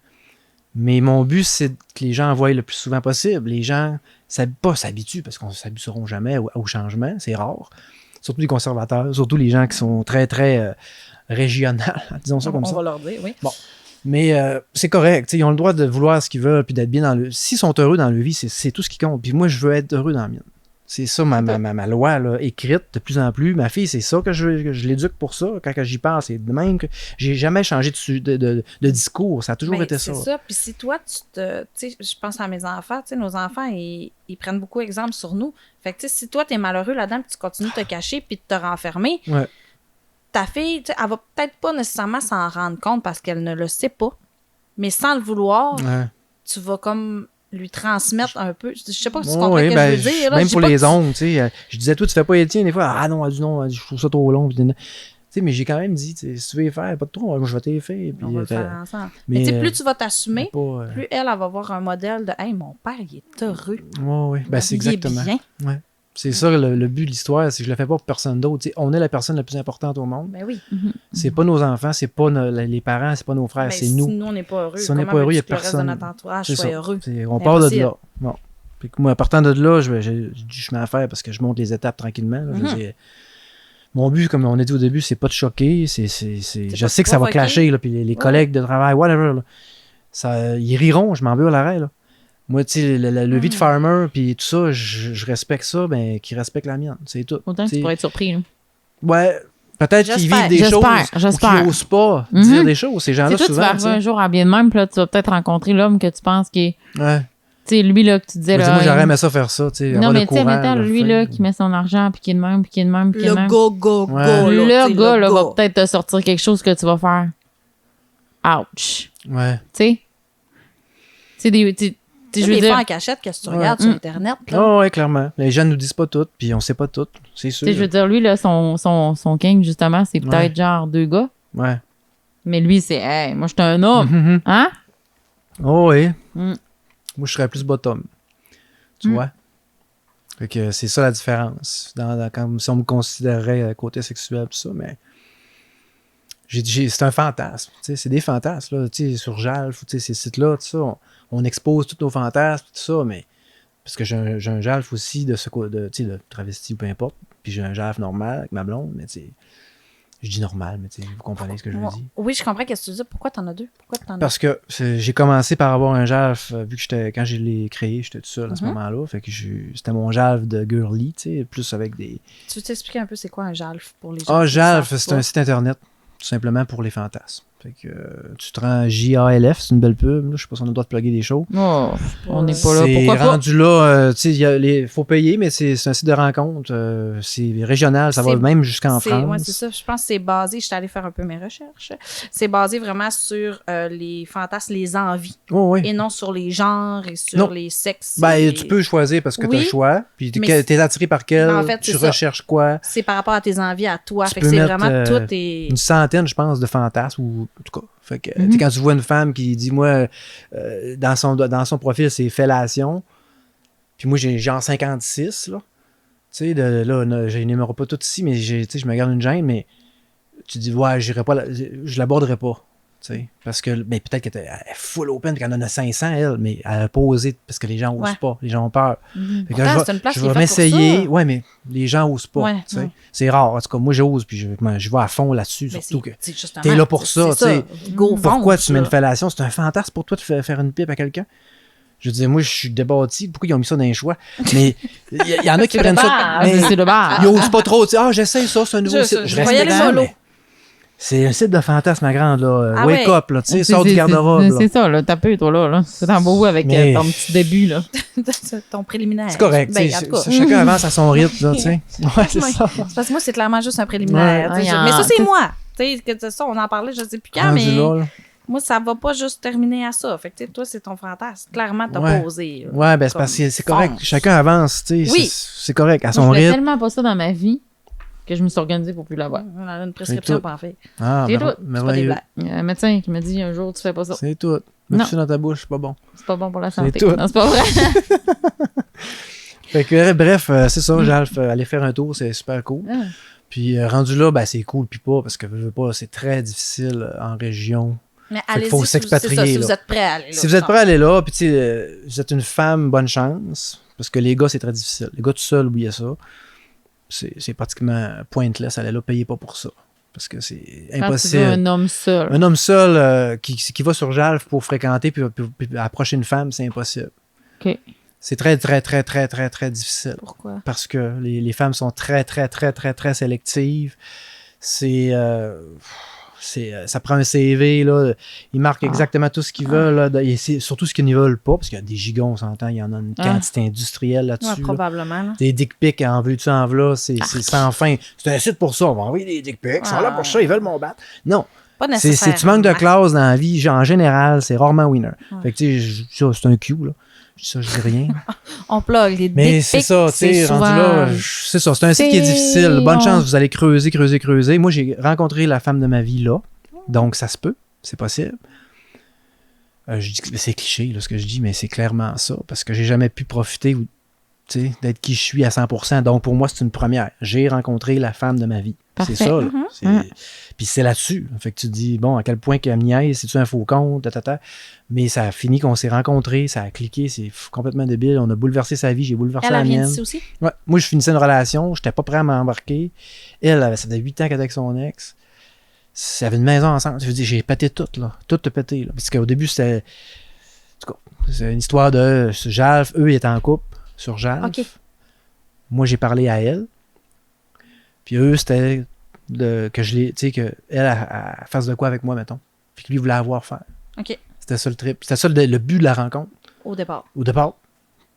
Mais mon but, c'est que les gens en voient le plus souvent possible. Les gens s'habituent, parce qu'on ne s'habitueront jamais au changement, c'est rare. Surtout les conservateurs, surtout les gens qui sont très, très régionaux, disons ça comme ça. On va leur dire, oui. Mais c'est correct, ils ont le droit de vouloir ce qu'ils veulent, puis d'être bien dans le... S'ils sont heureux dans leur vie, c'est tout ce qui compte. Puis moi, je veux être heureux dans la mienne. C'est ça ma loi là, écrite de plus en plus. Ma fille, c'est ça que je l'éduque pour ça. Quand j'y parle, c'est de même que j'ai jamais changé de discours. Ça a toujours été ça. C'est ça. Puis si toi, tu sais, je pense à mes enfants, tu sais, nos enfants, ils prennent beaucoup exemple sur nous. Fait que, tu sais, si toi, t'es malheureux là-dedans, puis tu continues de te cacher, puis de te renfermer, Ouais. ta fille, tu sais, elle va peut-être pas nécessairement s'en rendre compte parce qu'elle ne le sait pas. Mais sans le vouloir, Ouais. tu vas comme lui transmettre un peu. Je sais pas si tu Ouais, comprends ce que ben, je veux dire. Là. même Je dis pour pas les que tu- ongles, tu sais. Je disais, toi, tu fais pas les tiens des fois. Ah non, elle dit non, je trouve ça trop long. Tu sais, mais j'ai quand même dit, si tu veux les faire, pas de trop, moi je vais te les faire. Puis, On va le faire ensemble. mais, Mais tu sais, plus tu vas t'assumer, pas, plus elle va voir un modèle de « Hey, mon père, il est heureux. ouais, ben, c'est Il est exactement. bien. C'est ça le but de l'histoire, c'est que je le fais pas pour personne d'autre. Tu sais, on est la personne la plus importante au monde. Ben oui. C'est pas nos enfants, c'est pas les parents, c'est pas nos frères, Ben, c'est si nous. nous, on n'est pas heureux, Si on n'est comment pas heureux, veux-tu y a que le reste de personne. notre entourage C'est soit ça. heureux. On part de Impossible. là. Bon. Puis que moi, partant de là, je mets à faire parce que je monte les étapes tranquillement. Là. Je veux dire, mon but, comme on a dit au début, c'est pas de choquer. Je pas sais que ça va provoquer. clasher. Là, puis les collègues de travail, whatever. Là, ils riront, je m'en veux à l'arrêt. Là. Moi, tu sais, le vie de farmer, puis tout ça, je respecte ça, ben, qu'ils respectent la mienne. C'est tout. Autant que tu T'sais, pourrais être surpris. Là. Ouais, peut-être qu'ils J'espère. vivent des choses J'espère. ou qu'ils n'osent pas Mhm. dire des choses. Ces Tu gens-là, sais, toi, tu souvent. vas arriver un jour à bien de même, puis là, tu vas peut-être rencontrer l'homme que tu penses qui est. Ouais. Tu sais, lui, là, que tu disais. Moi, Là, j'aurais aimé ça faire ça. non, mais tu sais, mettons, lui, là, qui met son argent, puis qui est de même, puis qui est de même, puis qui est de même. go, Ouais. Le gars, là, va peut-être te sortir quelque chose que tu vas faire. Ouch. Ouais. Tu sais? Tu sais, je veux des dire. fois en cachette, qu'est-ce que tu Ouais. regardes sur Internet? Là. Oh, ouais, clairement. Les gens nous disent pas tout, puis on sait pas tout. C'est sûr. Tu sais, je veux dire, lui, là, son king, justement, c'est peut-être genre 2 gars. Ouais. Mais lui, c'est, hey, moi, je suis un homme. Mhm. Hein? Oh oui. Mm. Moi, je serais plus bottom. Tu vois? Fait que c'est ça la différence. Si on me considérait côté sexuel, tout ça, mais. C'est un fantasme. Tu sais, c'est des fantasmes. Là, tu sais, sur Jalf, tu sais, ces sites-là, tout ça, on expose tous nos fantasmes, tout ça, mais. Parce que j'ai un Jalf aussi de ce tu sais, de travesti ou peu importe. Puis j'ai un Jalf normal avec ma blonde, mais tu sais. Je dis normal, mais tu sais, vous comprenez ce que je veux dire. Oui, je comprends ce que tu dis. Pourquoi t'en as deux? Pourquoi t'en as Parce que j'ai commencé par avoir un Jalf, vu que quand je l'ai créé, j'étais tout seul à ce Mhm. moment-là. Fait que c'était mon Jalf de girly, tu sais, plus avec des. Tu veux t'expliquer un peu c'est quoi un JALF pour les gens? Ah, qui Jalf, savent c'est pas? un site internet, tout simplement pour les fantasmes. Fait que tu te rends JALF, c'est une belle pub. Là, je sais pas si on a le droit de plugger des shows. Oh, on n'est pas là. C'est Pourquoi pas? rendu là, tu sais, faut payer, mais c'est un site de rencontre. C'est régional, ça va C'est- même jusqu'en France. Ouais, c'est ça. Je pense que c'est basé, je suis allée faire un peu mes recherches. C'est basé vraiment sur les fantasmes, les envies, Oh, oui. et non sur les genres et sur Non. les sexes. Ben, et- tu peux choisir parce que tu as Oui, le choix. Puis mais t'es attiré par quel, en fait, tu c'est ça. recherches quoi. C'est par rapport à tes envies à toi. Tu Fait que peux c'est mettre, vraiment tout et... Une centaine, je pense, de fantasmes, ou en tout cas. Fait que, Mhm. tu sais, quand tu vois une femme qui dit, moi, dans son profil, c'est fellation, puis moi, j'ai genre 56, là. Tu sais, là, je n'énumérerai pas tout ici, mais tu sais, je me garde une gêne, mais tu dis, ouais, j'irai pas, je l'aborderai pas. Tu sais, parce que, mais peut-être qu'elle est full open, qu'elle en a 500, elle, mais elle a pas osé parce que les gens osent Ouais. pas, les gens ont peur. Mhm. Fait que Pourtant, là, c'est une place je qui est vais faite pour m'essayer. ça. Ouais, mais les gens osent pas. Ouais, tu sais. ouais. C'est rare. En tout cas, moi, j'ose, puis je vais à fond là-dessus. Mais Surtout que c'est justement, t'es là pour c'est ça, tu sais. Go, pourquoi fonce, tu mets une là. fellation? C'est un fantasme pour toi de faire une pipe à quelqu'un? Je veux dire, moi, je suis débattu. Pourquoi ils ont mis ça dans les choix? Mais il y en a qui C'est prennent de ça. base, Mais c'est de base. ils osent pas trop. Tu sais, j'essaye ça, c'est un nouveau site. Je reste vais y aller dedans, mollo. mais C'est un site de fantasme à grande, là. Ah Wake ouais. up, là. Tu sais, sors du garde-robe, là. C'est ça, là. T'as peu, toi, là. C'est en beau avec Mais- ton petit début, là. Ton préliminaire. C'est correct. Ben, tu sais, en tout cas. chacun avance à son rythme, là, tu sais. Ouais, c'est Ouais. ça. C'est parce que moi, c'est clairement juste un préliminaire. Ouais. tu sais, Ouais, mais ça, en- c'est moi. Tu sais, que c'est ça, on en parlait, je sais plus quand, Rendu mais là, là. moi, ça va pas juste terminer à ça. Fait que, tu sais, toi, c'est ton fantasme. Clairement, t'as Ouais. pas osé. là. Ouais, ben c'est Comme parce que c'est correct. fonce. Chacun avance, tu sais. Oui. C'est correct, à Moi, son je voulais rythme. tellement pas ça dans ma vie que je me suis organisée pour plus l'avoir. On a une prescription tout. pas en fait. Ah, C'est tout. C'est pas des merveilleux. blagues. Il y a un médecin qui m'a dit un jour, tu fais pas ça. C'est tout. Mets Non. ça dans ta bouche, c'est pas bon. C'est pas bon pour la C'est santé. tout. Non, c'est pas vrai. Fait que, bref, c'est ça, Jalf, aller faire un tour, c'est super cool. Ah. Puis rendu là, ben c'est cool, puis pas, parce que veux pas, c'est très difficile en région. Mais qu'il allez-y, faut c'est ça, s'expatrier, si là. vous êtes prêts à aller là. Si vous êtes prêt à aller là, puis tu sais, vous êtes une femme, bonne chance, parce que les gars, c'est très difficile. Les gars tout seuls, oubliez ça. C'est pratiquement pointless, aller là, payez pas pour ça. Parce que c'est Quand tu impossible. veux un homme seul. Un homme seul qui va sur Jalf pour fréquenter puis approcher une femme, c'est impossible. OK. C'est très, très, très, très, très, très difficile. Pourquoi? Parce que les femmes sont très, très, très, très, très sélectives. Ça prend un CV, là. Ils marquent exactement tout ce qu'ils veulent, là, et c'est surtout ce qu'ils ne veulent pas, parce qu'il y a des gigons, on s'entend, il y en a une quantité industrielle Ouais, là-dessus. là. probablement. Là. Des dick pics en veux-tu en v'là, c'est sans fin. C'est un site pour ça, on va envoyer des dick pics, ils sont là pour ça, ils veulent mon battre. Non, Pas c'est nécessairement. tu manques de classe dans la vie, genre, en général, c'est rarement winner. Ouais. Fait que tu sais, ça, c'est un Q, là. Ça, je dis rien. On plug les Mais dick c'est pics, ça, tu sais, c'est rendu souvent- là, c'est ça, c'est un site qui est difficile. Bonne chance, vous allez creuser. Moi, j'ai rencontré la femme de ma vie là, donc ça se peut, c'est possible. Je dis que c'est cliché, là, ce que je dis, mais c'est clairement ça, parce que j'ai jamais pu profiter tu sais, d'être qui je suis à 100%. Donc, pour moi, c'est une première. J'ai rencontré la femme de ma vie. Parfait. C'est ça, là. Mhm. Puis c'est là-dessus. Fait que tu te dis, bon, à quel point qu'elle me niaise, c'est-tu un faux compte, Mais ça a fini qu'on s'est rencontrés, ça a cliqué, c'est complètement débile. On a bouleversé sa vie, j'ai bouleversé Elle la vient mienne. d'ici aussi? Ouais. Moi, je finissais une relation, j'étais pas prêt à m'embarquer. Ça faisait 8 ans qu'elle était avec son ex. Ça avait une maison ensemble. Je veux dire, j'ai pété tout, là. Tout a pété, là. Parce qu'au début, c'était. En tout cas, c'est une histoire de Jalf. Eux, ils étaient en couple sur Jalf. OK. Moi, j'ai parlé à elle. Puis eux, c'était que je l'ai. Tu sais, qu'elle fasse de quoi avec moi, mettons. Puis que lui voulait avoir faire. OK. C'était ça le trip. C'était ça le but de la rencontre, Au départ. au départ.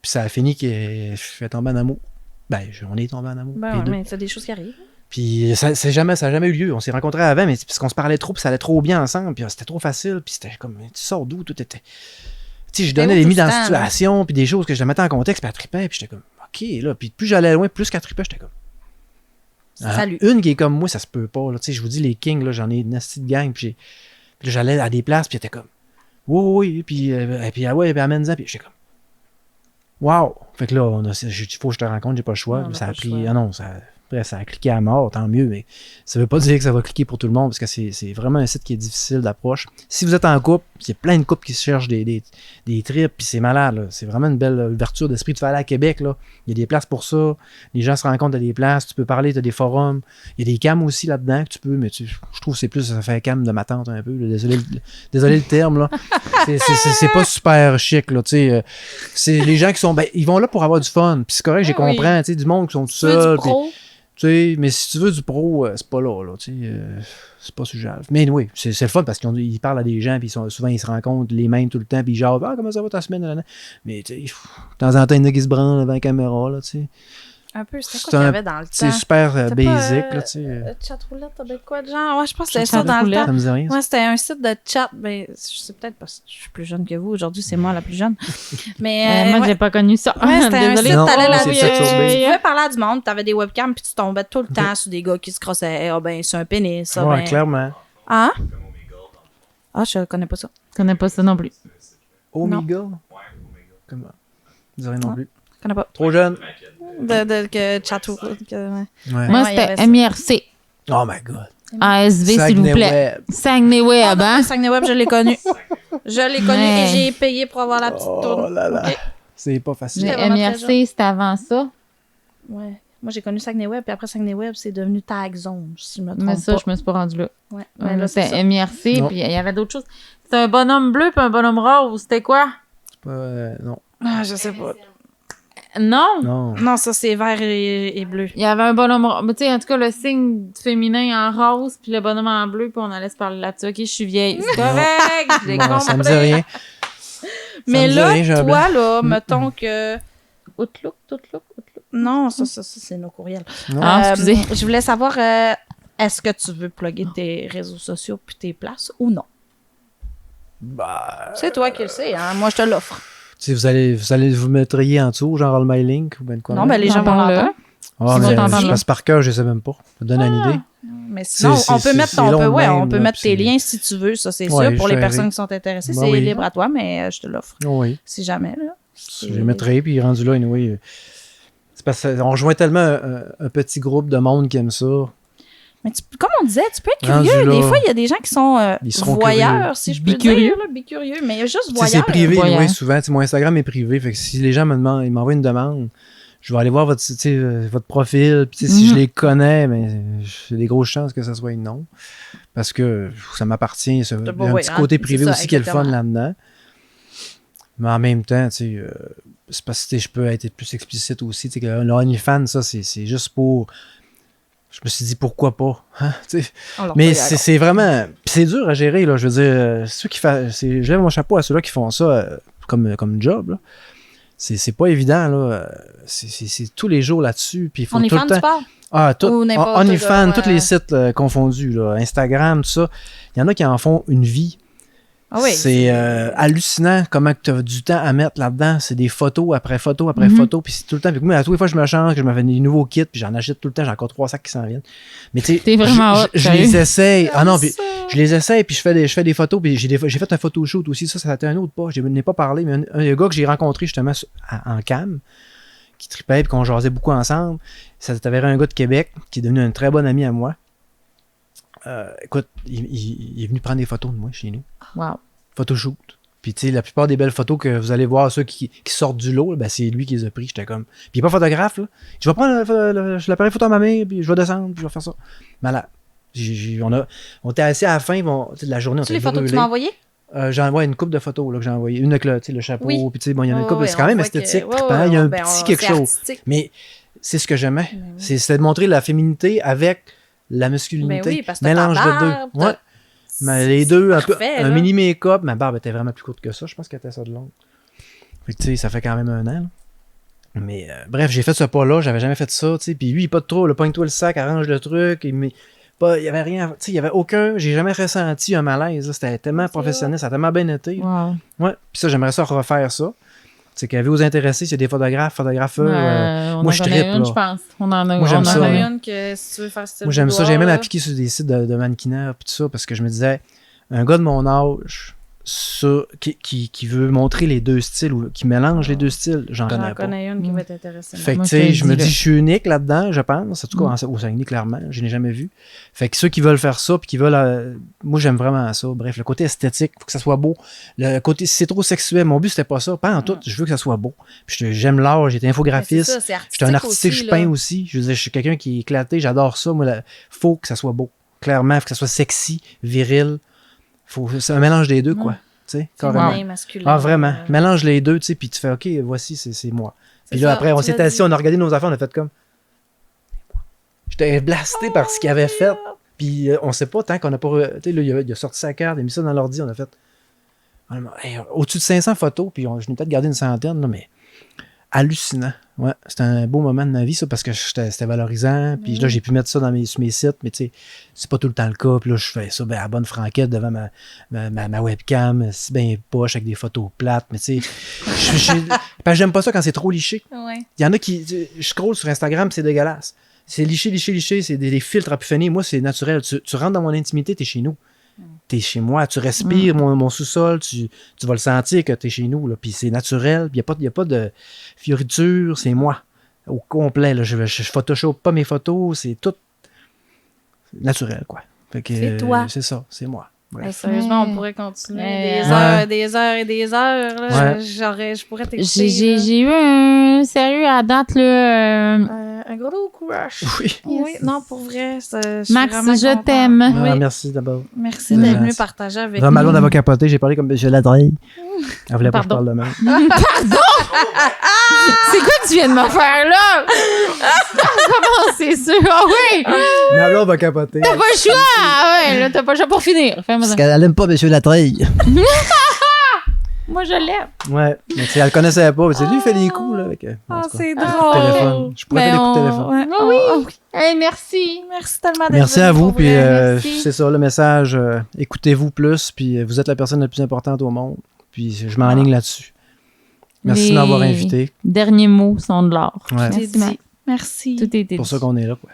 Puis ça a fini que je suis tombé en amour. Ben, on est tombé en amour. Ben les ouais, deux. mais c'est des choses qui arrivent. Puis ça n'a jamais eu lieu. On s'est rencontrés avant, mais c'est parce qu'on se parlait trop, puis ça allait trop bien ensemble, puis c'était trop facile, puis c'était comme, tu sors d'où, tout était. Tu sais, je donnais où des tout mises le dans temps, la situation, puis des choses que je la mettais en contexte, puis elle trippait, puis j'étais comme, OK, là. Puis plus j'allais loin, plus qu'elle trippait, j'étais comme, Salut. Une qui est comme moi, ça se peut pas. Là. Tu sais, je vous dis, les Kings, là, j'en ai une nasty de gang. Puis là, j'allais à des places, puis elle était comme, oui, puis ah ouais, puis amène-en. Puis j'étais comme, wow! Fait que là, il faut que je te rencontre, j'ai pas le choix. Non, on a Ça pas a le pris, choix. ah non, ça a cliqué à mort, tant mieux, mais ça veut pas dire que ça va cliquer pour tout le monde, parce que c'est vraiment un site qui est difficile d'approche. Si vous êtes en couple, il y a plein de couples qui se cherchent des trips, puis c'est malade, là. C'est vraiment une belle ouverture d'esprit. Tu vas aller à Québec, là, il y a des places pour ça, les gens se rencontrent à des places, tu peux parler, tu as des forums, il y a des cams aussi là-dedans que tu peux, mais je trouve que c'est plus, ça fait cam de ma tante un peu, là. Désolé le terme, là. C'est pas super chic, là, tu sais. C'est les gens qui sont, ils vont là pour avoir du fun, puis c'est correct, j'ai oui. comprends, tu sais, du monde qui sont tout Tu veux seuls, du pro? tu sais, mais si tu veux du pro, c'est pas là, tu sais, c'est pas sujet. Mais oui, c'est le fun parce qu'ils parlent à des gens, puis souvent ils se rencontrent les mêmes tout le temps, puis genre, comment ça va ta semaine, là? Mais tu sais, de temps en temps, il y en a qui se branlent devant la caméra, là, tu sais. Un peu, c'était quoi C'est qu'il y avait dans le C'est temps? super C'était basic, pas, là, tu sais. Chatroulette avec quoi de genre? Ouais, je pense que c'était Chat ça dans le roulette. temps. Ça me dit rien. ça. Ouais, c'était un site de chat. Ben, je sais peut-être parce que je suis plus jeune que vous. Aujourd'hui, c'est moi la plus jeune. Mais Moi, ouais. j'ai pas connu ça. Ouais, c'était un Désolée. site, Non, t'allais c'est là-dessus, ça, sur tu Bing. pouvais parler à du monde, t'avais des webcams, puis tu tombais tout le temps sur des gars qui se crossaient. Ah ben, c'est un pénis, ça, Ouais, ben... clairement. Ah? Comme Omegle, dans le fond. Ah, je connais pas ça. Je connais pas ça non plus. Omega? Ouais, Omegle. Comment? Je dis rien non Ouais. plus. Je connais pas. Trop jeune. Que chatroulette, que... ouais. Ouais. Moi, Ouais, il y avait c'était ça. MIRC. Oh my god. ASV, s'il vous Saguenay plaît. Web. Saguenay Ah, Web, non, hein? le Saguenay Web, je l'ai connu. Je l'ai connu Ouais. et j'ai payé pour avoir la petite Oh tourne. là là. Ok. C'est pas facile. C'était Mais vraiment très MIRC, c'était avant ça. Ouais. Moi, j'ai connu Saguenay Web, puis après Saguenay Web, c'est devenu Tag Zone, si je me trompe Mais ça, pas. je me suis pas rendue là. Ouais. Mais là, c'est ça. C'était MIRC, Non. puis il y avait d'autres choses. C'était un bonhomme bleu puis un bonhomme rose. C'était quoi? C'est pas, non. Ah, je sais pas. Non. Non. Non, ça, c'est vert et bleu. Il y avait un bonhomme rose. Mais tu sais, en tout cas, le signe féminin en rose, puis le bonhomme en bleu, puis on allait se parler là-dessus. OK, je suis vieille. C'est correct, je l'ai Bon, ça me dit compris. rien. Mais me dit là, rien, j'ai un toi, là, mettons que... Outlook. Non, ça c'est nos courriels. Non. Ah, excusez. Je voulais savoir, est-ce que tu veux plugger tes réseaux sociaux puis tes places ou non? Bah, C'est toi qui le sais, hein? Moi, je te l'offre. tu sais, vous allez vous mettriez en dessous, genre All My Link ou ben de quoi. Non, ben les gens vont Entends-le. l'entendre. Ah, tu mais vas t'entendre je là. passe par cœur, je sais même pas. Ça te donne une idée. Mais sinon, C'est- on peut c'est- mettre c'est ton, long de on même, peut là, mettre tes puis liens si tu veux, ça c'est Ouais, sûr. Pour je les verrai. personnes qui sont intéressées, Ben c'est oui. libre à toi, mais je te l'offre. Oh, oui. Si jamais, là. Je les mettrai, puis rendu là, anyway. C'est parce qu'on rejoint tellement un petit groupe de monde qui aime ça. Mais comme on disait, tu peux être Rendu curieux. là, Des fois, il y a des gens qui sont ils seront voyeurs, curieux. si je peux Bicurieux. dire. Là, bicurieux, mais juste Tu sais, voyeurs. c'est privé, voyant. oui, souvent. Tu sais, mon Instagram est privé. Fait que si les gens me demandent, ils m'envoient une demande, je vais aller voir votre, tu sais, votre profil. Puis tu sais, si je les connais, mais j'ai des grosses chances que ça soit une non. Parce que ça m'appartient. Il y a un oui, petit hein, côté c'est privé ça, aussi qui est le fun exactement. là-dedans. Mais en même temps, tu sais, c'est parce que tu sais, je peux être plus explicite aussi. Tu sais, que le OnlyFans, ça, c'est juste pour. Je me suis dit pourquoi pas. Hein, tu sais. Alors, Mais oui, c'est vraiment. Puis c'est dur à gérer, là. Je veux dire, ceux qui font. Je lève mon chapeau à ceux-là qui font ça comme job, là. C'est pas évident, là. C'est tous les jours là-dessus. Puis il faut on est tout fan le du temps. sport? Ah, tout. Ou n'importe OnlyFans, quoi, tous les sites confondus, là. Instagram, tout ça. Il y en a qui en font une vie. Ah oui. C'est hallucinant comment tu as du temps à mettre là-dedans. C'est des photos après photos après Mhm. photos. Puis c'est tout le temps. Puis moi, à tous les fois, je me change, que je me fais des nouveaux kits, puis j'en achète tout le temps. J'ai encore 3 sacs qui s'en viennent. Mais tu sais, T'es vraiment hot, je sérieux. les essaye. Ah non, puis je les essaye, puis je fais des photos. Puis j'ai fait un photoshoot aussi. Ça a été un autre pas. Je n'ai pas parlé, mais un gars que j'ai rencontré justement en cam, qui tripait, puis qu'on jasait beaucoup ensemble. Ça t'avait un gars de Québec qui est devenu un très bon ami à moi. Écoute, il est venu prendre des photos de moi chez nous. Wow. Photoshoot. Puis, tu sais, la plupart des belles photos que vous allez voir, ceux qui sortent du lot, ben, c'est lui qui les a pris. J'étais comme. Puis, il n'est pas photographe, là. Je vais prendre l'appareil photo à ma mère, puis je vais descendre, puis je vais faire ça. Malade. On était assis à la fin tu sais, de la journée. Tu les photos que tu m'as envoyées? J'envoie une coupe de photos là, que j'ai envoyées. Une avec le chapeau, Oui. puis tu sais, bon, il y en a une coupe. Ouais, C'est quand même on voit que- esthétique. ouais, trippant. ouais, Il y a un ben, petit quelque c'est chose. artistique. Mais c'est ce que j'aimais. Ben oui. C'était de montrer la féminité avec la masculinité. Ben oui, parce que t'as mélange ta de deux. barbe, Ouais. Mais les deux, parfait, un là. mini make-up. Ma barbe était vraiment plus courte que ça. Je pense qu'elle était ça de longue. Fait que, tu sais, ça fait quand même 1 an. Là. Mais bref, j'ai fait ce pas-là. J'avais jamais fait ça. Tu sais. Puis lui, pas de trop. Pogne-toi le sac, arrange le truc. Il y avait rien. Tu sais, il y avait aucun. J'ai jamais ressenti un malaise. Là. C'était tellement professionnel. Ça a tellement bien été. Wow. Ouais. Puis ça, j'aimerais ça refaire ça. C'est qu'elle veut vous intéresser, c'est des photographes. On moi, en je connaît trippe, une, là. je pense. On en a Moi, j'aime On ça, en a là. une que si tu veux faire style Moi, j'aime ça. J'ai même boudoir, appliqué sur des sites de mannequinat et tout ça parce que je me disais, un gars de mon âge, ça, qui veut montrer les deux styles ou qui mélange les deux styles, j'en J'en connais pas. connais une qui va t'intéresser. Fait que, Moi, tu je te sais, le je me dis, dis, là. je suis unique là-dedans, je pense. En tout cas, au Saguenay, clairement. Je n'ai jamais vu. Fait que ceux qui veulent faire ça, puis qui veulent. Moi, j'aime vraiment ça. Bref, le côté esthétique, il faut que ça soit beau. Le côté, si c'est trop sexuel, mon but, c'était pas ça. Pas en tout. Je veux que ça soit beau. Puis j'aime l'art, j'étais infographiste. J'étais un artiste, je peins aussi. Je veux dire, je suis quelqu'un qui est éclaté, j'adore ça. Moi, faut que ça soit beau. Clairement, faut que ça soit sexy, viril. C'est un mélange des deux, quoi. Tu sais, carrément. Féminin, masculin. Ah, vraiment. Mélange les deux, tu sais, puis tu fais, OK, voici, c'est moi. Puis là, après, on s'est assis, on a regardé nos affaires, on a fait comme. J'étais blasté par ce qu'il avait fait. Puis on sait pas, tant qu'on n'a pas. Tu sais, là, il a sorti sa carte, il a mis ça dans l'ordi, on a fait. Hey, au-dessus de 500 photos, puis je n'ai peut-être gardé une centaine, là, mais hallucinant. Ouais, c'était un beau moment de ma vie, ça, parce que c'était valorisant. Puis là, j'ai pu mettre ça sur mes sites, mais tu sais, c'est pas tout le temps le cas. Puis là, je fais ça à la bonne franquette devant ma webcam, si bien poche, avec des photos plates. Mais tu sais, parce que j'aime pas ça quand c'est trop liché. Ouais. Il y en a qui. Je scroll sur Instagram, c'est dégueulasse. C'est liché, c'est des filtres à pu finir. Moi, c'est naturel. Tu rentres dans mon intimité, t'es chez nous. T'es chez moi, tu respires mon sous-sol, tu vas le sentir que t'es chez nous, là, puis c'est naturel, puis il n'y a pas de fioriture, c'est moi, au complet, là, je photoshop pas mes photos, c'est tout naturel, quoi. Fait que, C'est toi. C'est ça, c'est moi. Bref. Hey, sérieusement, on pourrait continuer des Ouais. heures, des heures et des heures. Là. Ouais. Je pourrais t'écouter. J'ai eu un sérieux à date, là. Un gros crush. Oui. Oui, non, pour vrai. Je suis Max, vraiment je contente. t'aime. Ah, Oui. merci d'abord. Merci d'être venu Merci. partager avec Dans ma nous. blonde, elle va capoter, j'ai parlé comme je la draille. Elle voulait pas que je Pardon. parle de même. C'est quoi que tu viens de me faire, là? Comment c'est sûr? Ah oui! Ma blonde va capoter. T'as pas le choix! Ah ouais, là, t'as pas le choix pour finir. Fais-moi ça. qu'elle aime pas monsieur Latreille. Moi, je l'aime. Ouais, mais tu sais, elle connaissait pas. C'est lui qui fait des coups, là. Avec, en Ah, tout cas, c'est coup de drôle. téléphone. Je pourrais faire des coups de téléphone. Ouais. Ah oui. Oh, Hey, merci. merci tellement d'être Merci venu, à vous, pour puis vrai. merci. c'est ça le message. Écoutez-vous plus, puis vous êtes la personne la plus importante au monde. Puis je m'enligne là-dessus. Merci de Les m'avoir invité. Derniers mots sont de l'or. Ouais. J'ai Merci, dit. Max. Merci. Tout était C'est pour dit. ça qu'on est là, quoi.